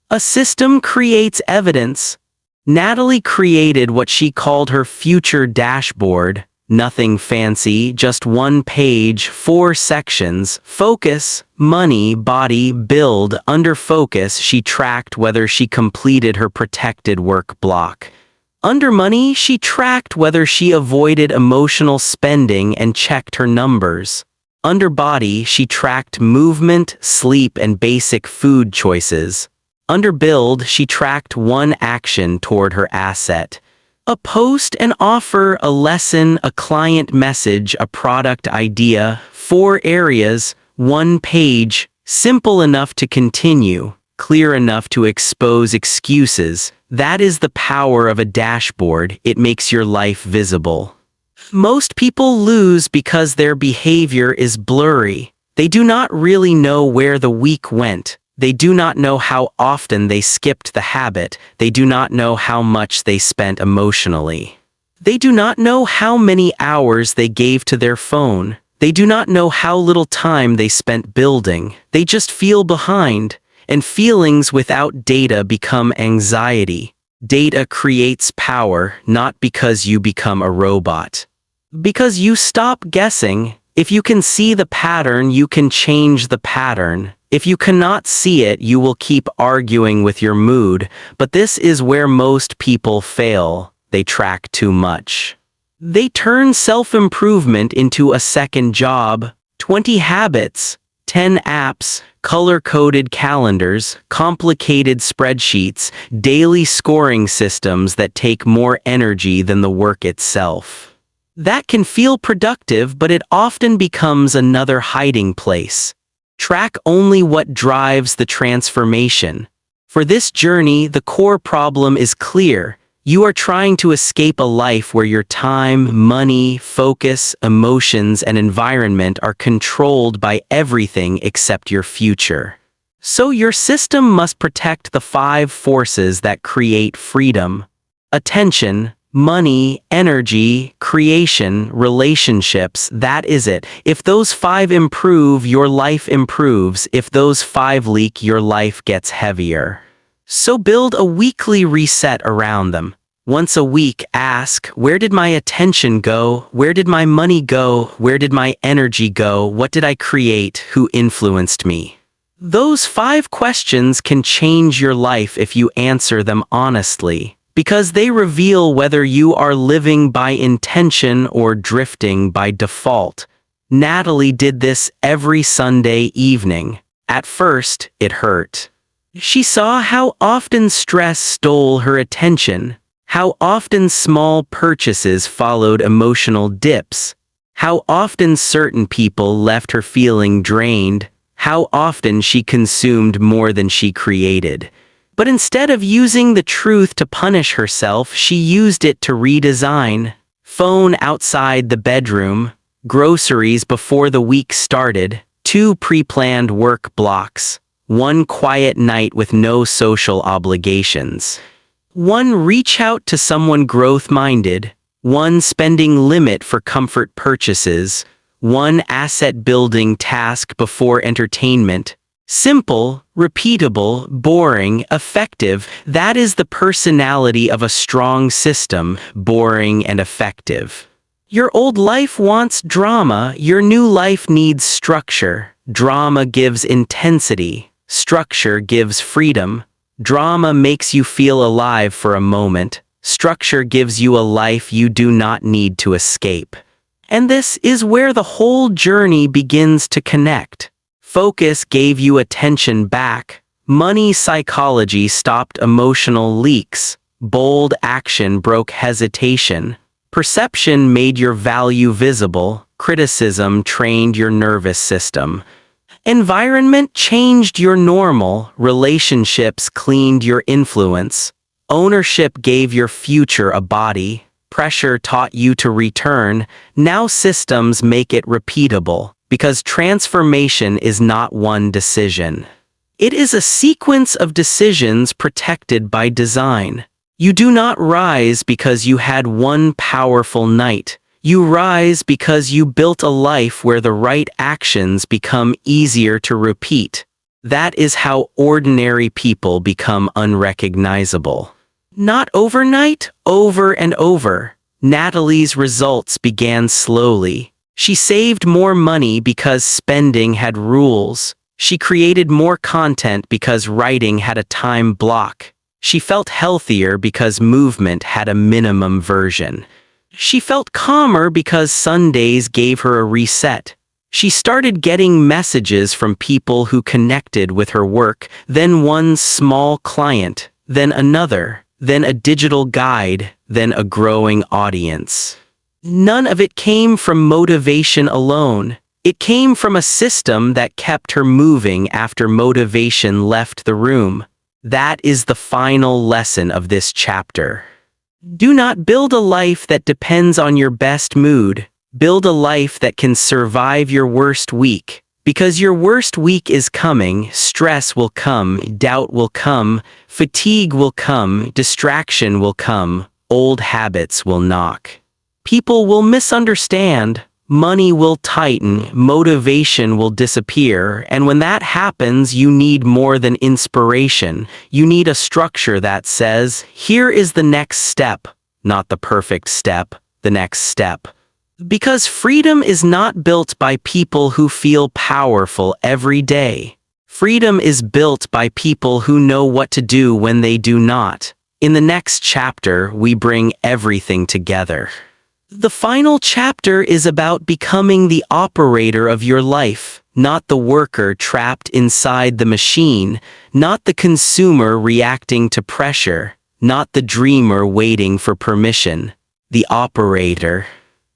A system creates evidence. Natalie created what she called her future dashboard. Nothing fancy, just one page, 4 sections: focus, money, body, build. Under focus, she tracked whether she completed her protected work block. Under money, she tracked whether she avoided emotional spending and checked her numbers. Under body, she tracked movement, sleep, and basic food choices. Under build, she tracked one action toward her asset. A post, an offer, a lesson, a client message, a product idea. 4 areas, 1 page, simple enough to continue, clear enough to expose excuses. That is the power of a dashboard. It makes your life visible. Most people lose because their behavior is blurry. They do not really know where the week went. They do not know how often they skipped the habit. They do not know how much they spent emotionally. They do not know how many hours they gave to their phone. They do not know how little time they spent building. They just feel behind. And feelings without data become anxiety. Data creates power, not because you become a robot. Because you stop guessing. If you can see the pattern, you can change the pattern. If you cannot see it, you will keep arguing with your mood. But this is where most people fail. They track too much. They turn self-improvement into a second job. 20 habits, 10 apps, color-coded calendars, complicated spreadsheets, daily scoring systems that take more energy than the work itself. That can feel productive, but it often becomes another hiding place. Track only what drives the transformation. For this journey, the core problem is clear. You are trying to escape a life where your time, money, focus, emotions, and environment are controlled by everything except your future. So your system must protect the 5 forces that create freedom: attention, money, energy, creation, relationships. That is it. If those 5 improve, your life improves. If those 5 leak, your life gets heavier. So build a weekly reset around them. Once a week, ask, where did my attention go? Where did my money go? Where did my energy go? What did I create? Who influenced me? Those 5 questions can change your life if you answer them honestly, because they reveal whether you are living by intention or drifting by default. Natalie did this every Sunday evening. At first, it hurt. She saw how often stress stole her attention, how often small purchases followed emotional dips, how often certain people left her feeling drained, how often she consumed more than she created. But instead of using the truth to punish herself, she used it to redesign. Phone outside the bedroom, groceries before the week started, 2 pre-planned work blocks, 1 quiet night with no social obligations. 1 reach out to someone growth-minded, 1 spending limit for comfort purchases, 1 asset-building task before entertainment. Simple, repeatable, boring, effective. That is the personality of a strong system, boring and effective. Your old life wants drama, your new life needs structure. Drama gives intensity, structure gives freedom. Drama makes you feel alive for a moment. Structure gives you a life you do not need to escape. And this is where the whole journey begins to connect. Focus gave you attention back. Money psychology stopped emotional leaks. Bold action broke hesitation. Perception made your value visible. Criticism trained your nervous system. Environment changed your normal. Relationships cleaned your influence. Ownership gave your future a body. Pressure taught you to return. Now systems make it repeatable. Because transformation is not one decision. It is a sequence of decisions protected by design. You do not rise because you had one powerful night. You rise because you built a life where the right actions become easier to repeat. That is how ordinary people become unrecognizable. Not overnight, over and over. Natalie's results began slowly. She saved more money because spending had rules. She created more content because writing had a time block. She felt healthier because movement had a minimum version. She felt calmer because Sundays gave her a reset. She started getting messages from people who connected with her work, then one small client, then another, then a digital guide, then a growing audience. None of it came from motivation alone. It came from a system that kept her moving after motivation left the room. That is the final lesson of this chapter. Do not build a life that depends on your best mood. Build a life that can survive your worst week. Because your worst week is coming, stress will come, doubt will come, fatigue will come, distraction will come, old habits will knock. People will misunderstand, money will tighten, motivation will disappear, and when that happens, you need more than inspiration. You need a structure that says, here is the next step, not the perfect step, the next step. Because freedom is not built by people who feel powerful every day. Freedom is built by people who know what to do when they do not. In the next chapter, we bring everything together. The final chapter is about becoming the operator of your life, not the worker trapped inside the machine, not the consumer reacting to pressure, not the dreamer waiting for permission, the operator.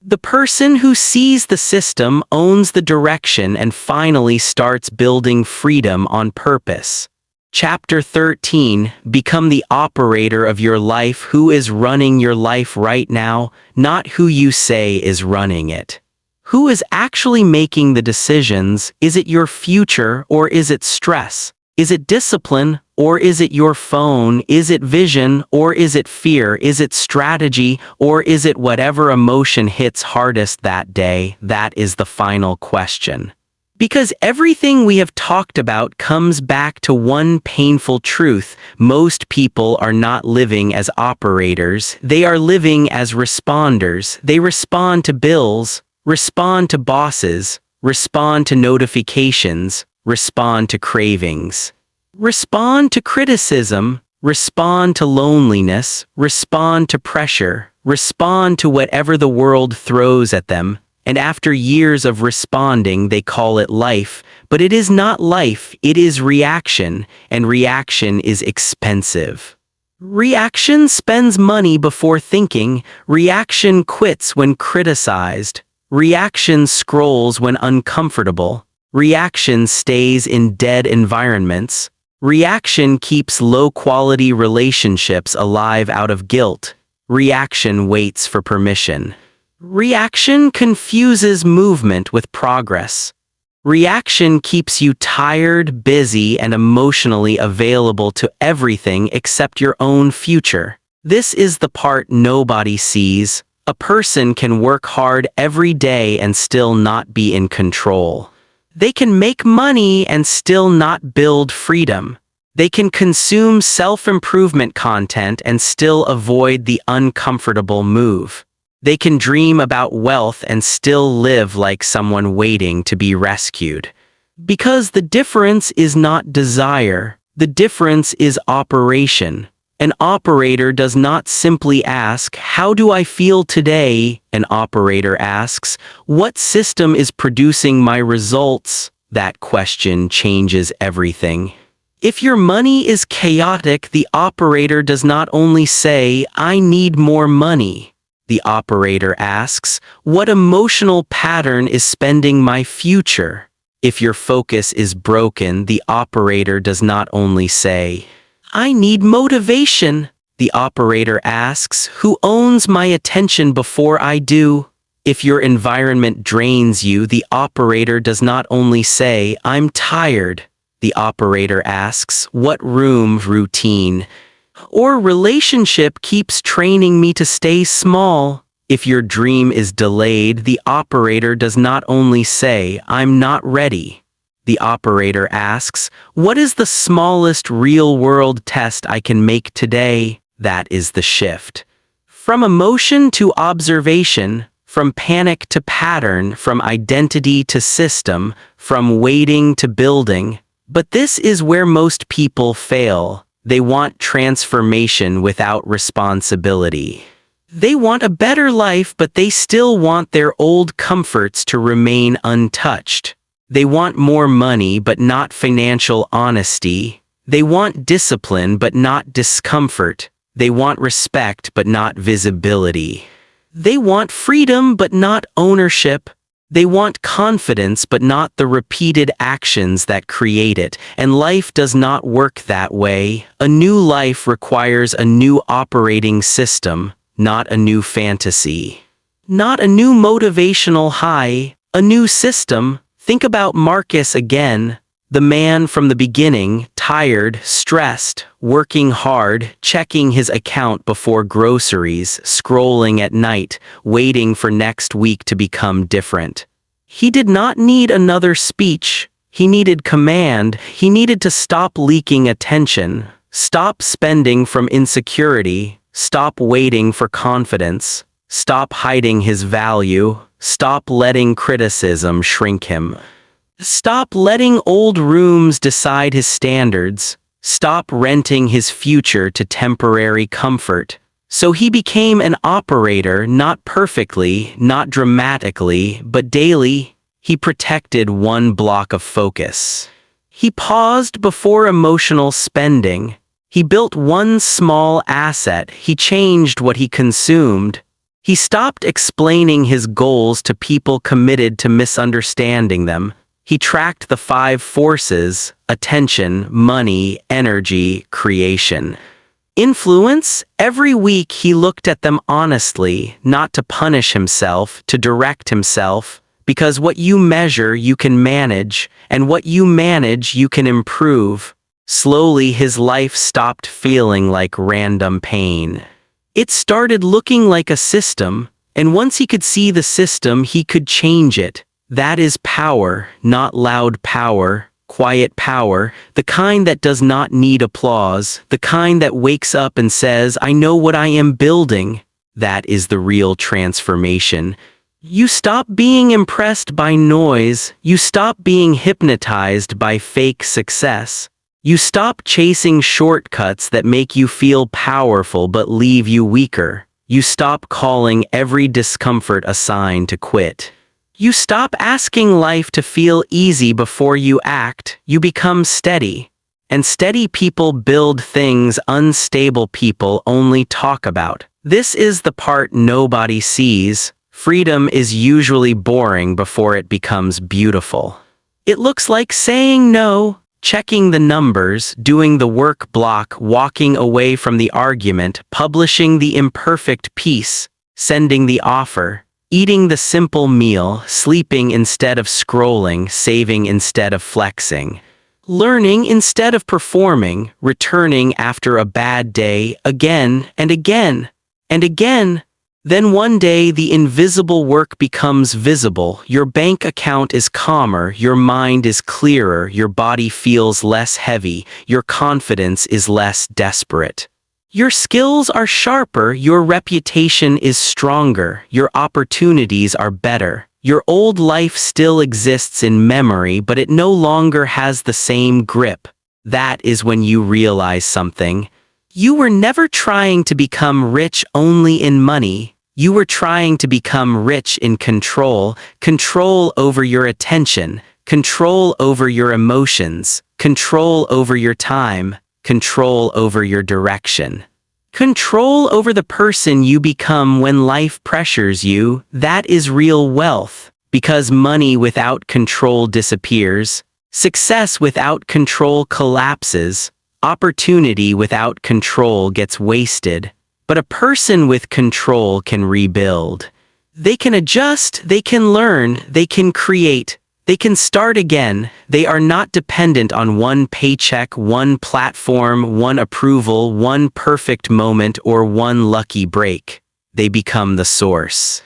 The person who sees the system, owns the direction, and finally starts building freedom on purpose. Chapter 13, become the operator of your life. Who is running your life right now, not who you say is running it. Who is actually making the decisions? Is it your future or is it stress? Is it discipline or is it your phone? Is it vision or is it fear? Is it strategy or is it whatever emotion hits hardest that day? That is the final question. Because everything we have talked about comes back to one painful truth. Most people are not living as operators. They are living as responders. They respond to bills, respond to bosses, respond to notifications, respond to cravings, respond to criticism, respond to loneliness, respond to pressure, respond to whatever the world throws at them. And after years of responding, they call it life. But it is not life, it is reaction, and reaction is expensive. Reaction spends money before thinking. Reaction quits when criticized. Reaction scrolls when uncomfortable. Reaction stays in dead environments. Reaction keeps low-quality relationships alive out of guilt. Reaction waits for permission. Reaction confuses movement with progress. Reaction keeps you tired, busy, and emotionally available to everything except your own future. This is the part nobody sees. A person can work hard every day and still not be in control. They can make money and still not build freedom. They can consume self-improvement content and still avoid the uncomfortable move. They can dream about wealth and still live like someone waiting to be rescued. Because the difference is not desire, the difference is operation. An operator does not simply ask, "How do I feel today?" An operator asks, "What system is producing my results?" That question changes everything. If your money is chaotic, the operator does not only say, "I need more money." The operator asks, "What emotional pattern is spending my future?" If your focus is broken, the operator does not only say, "I need motivation." The operator asks, "Who owns my attention before I do?" If your environment drains you, the operator does not only say, "I'm tired." The operator asks, "What routine or relationship keeps training me to stay small?" If your dream is delayed, the operator does not only say, "I'm not ready." The operator asks, "What is the smallest real-world test I can make today?" That is the shift. From emotion to observation, from panic to pattern, from identity to system, from waiting to building. But this is where most people fail. They want transformation without responsibility. They want a better life, but they still want their old comforts to remain untouched. They want more money, but not financial honesty. They want discipline, but not discomfort. They want respect, but not visibility. They want freedom, but not ownership. They want confidence, but not the repeated actions that create it. And life does not work that way. A new life requires a new operating system, not a new fantasy. Not a new motivational high, a new system. Think about Marcus again. The man from the beginning, tired, stressed, working hard, checking his account before groceries, scrolling at night, waiting for next week to become different. He did not need another speech. He needed command. He needed to stop leaking attention, stop spending from insecurity, stop waiting for confidence, stop hiding his value, stop letting criticism shrink him. Stop letting old rooms decide his standards. Stop renting his future to temporary comfort. So he became an operator, not perfectly, not dramatically, but daily. He protected one block of focus. He paused before emotional spending. He built one small asset. He changed what he consumed. He stopped explaining his goals to people committed to misunderstanding them. He tracked the 5 forces: attention, money, energy, creation. Influence. Every week he looked at them honestly, not to punish himself, to direct himself, because what you measure you can manage, and what you manage you can improve. Slowly his life stopped feeling like random pain. It started looking like a system, and once he could see the system, he could change it. That is power, not loud power, quiet power, the kind that does not need applause, the kind that wakes up and says, "I know what I am building." That is the real transformation. You stop being impressed by noise. You stop being hypnotized by fake success. You stop chasing shortcuts that make you feel powerful but leave you weaker. You stop calling every discomfort a sign to quit. You stop asking life to feel easy before you act. You become steady. And steady people build things unstable people only talk about. This is the part nobody sees. Freedom is usually boring before it becomes beautiful. It looks like saying no. checking the numbers, doing the work block, walking away from the argument, publishing the imperfect piece, sending the offer, eating the simple meal, sleeping instead of scrolling, saving instead of flexing, learning instead of performing, returning after a bad day, again and again and again. Then one day the invisible work becomes visible, your bank account is calmer, your mind is clearer, your body feels less heavy, your confidence is less desperate. Your skills are sharper, your reputation is stronger, your opportunities are better. Your old life still exists in memory, but it no longer has the same grip. That is when you realize something. You were never trying to become rich only in money. You were trying to become rich in control, control over your attention, control over your emotions, control over your time, control over your direction. Control over the person you become when life pressures you. That is real wealth, because money without control disappears, success without control collapses, opportunity without control gets wasted, but a person with control can rebuild. They can adjust, they can learn, they can create, they can start again. They are not dependent on one paycheck, one platform, one approval, one perfect moment, or one lucky break. They become the source.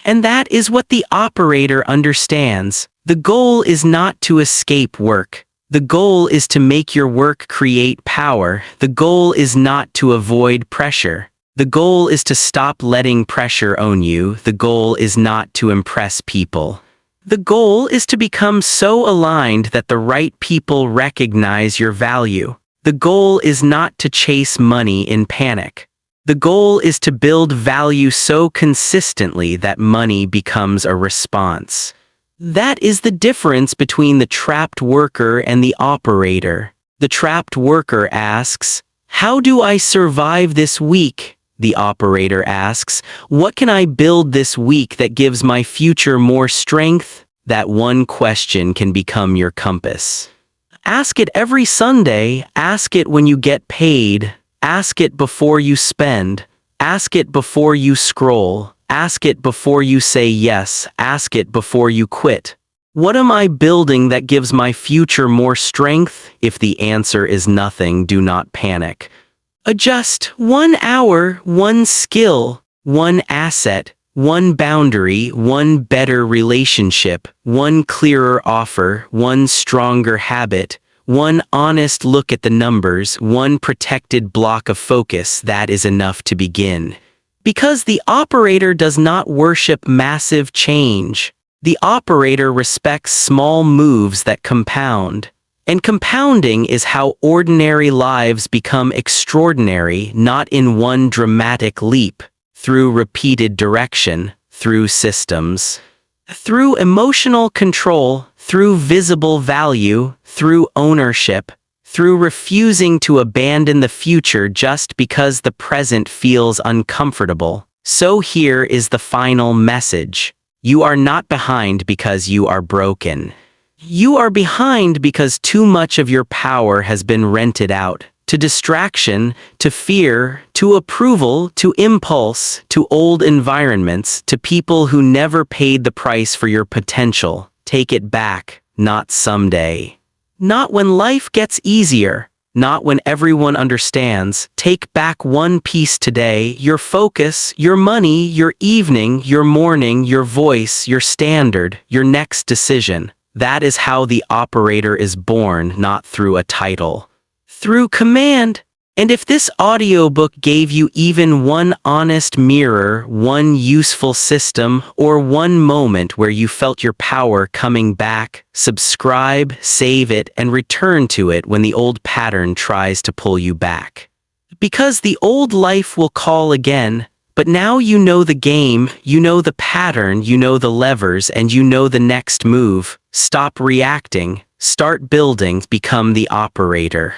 And that is what the operator understands. The goal is not to escape work. The goal is to make your work create power. The goal is not to avoid pressure. The goal is to stop letting pressure own you. The goal is not to impress people. The goal is to become so aligned that the right people recognize your value. The goal is not to chase money in panic. The goal is to build value so consistently that money becomes a response. That is the difference between the trapped worker and the operator. The trapped worker asks, "How do I survive this week?" The operator asks, "What can I build this week that gives my future more strength?" That one question can become your compass. Ask it every Sunday. Ask it when you get paid. Ask it before you spend. Ask it before you scroll. Ask it before you say yes. Ask it before you quit. What am I building that gives my future more strength? If the answer is nothing, do not panic. Adjust 1 hour, 1 skill, 1 asset, 1 boundary, 1 better relationship, 1 clearer offer, 1 stronger habit, 1 honest look at the numbers, 1 protected block of focus. That is enough to begin. Because the operator does not worship massive change. The operator respects small moves that compound. And compounding is how ordinary lives become extraordinary, not in one dramatic leap, through repeated direction, through systems, through emotional control, through visible value, through ownership, through refusing to abandon the future just because the present feels uncomfortable. So here is the final message. You are not behind because you are broken. You are behind because too much of your power has been rented out, to distraction, to fear, to approval, to impulse, to old environments, to people who never paid the price for your potential. Take it back, not someday. Not when life gets easier, not when everyone understands. Take back one piece today, your focus, your money, your evening, your morning, your voice, your standard, your next decision. That is how the operator is born, not through a title. Through command. And if this audiobook gave you even one honest mirror, one useful system, or one moment where you felt your power coming back, subscribe, save it, and return to it when the old pattern tries to pull you back. Because the old life will call again, but now you know the game, you know the pattern, you know the levers, and you know the next move. Stop reacting, start building, become the operator.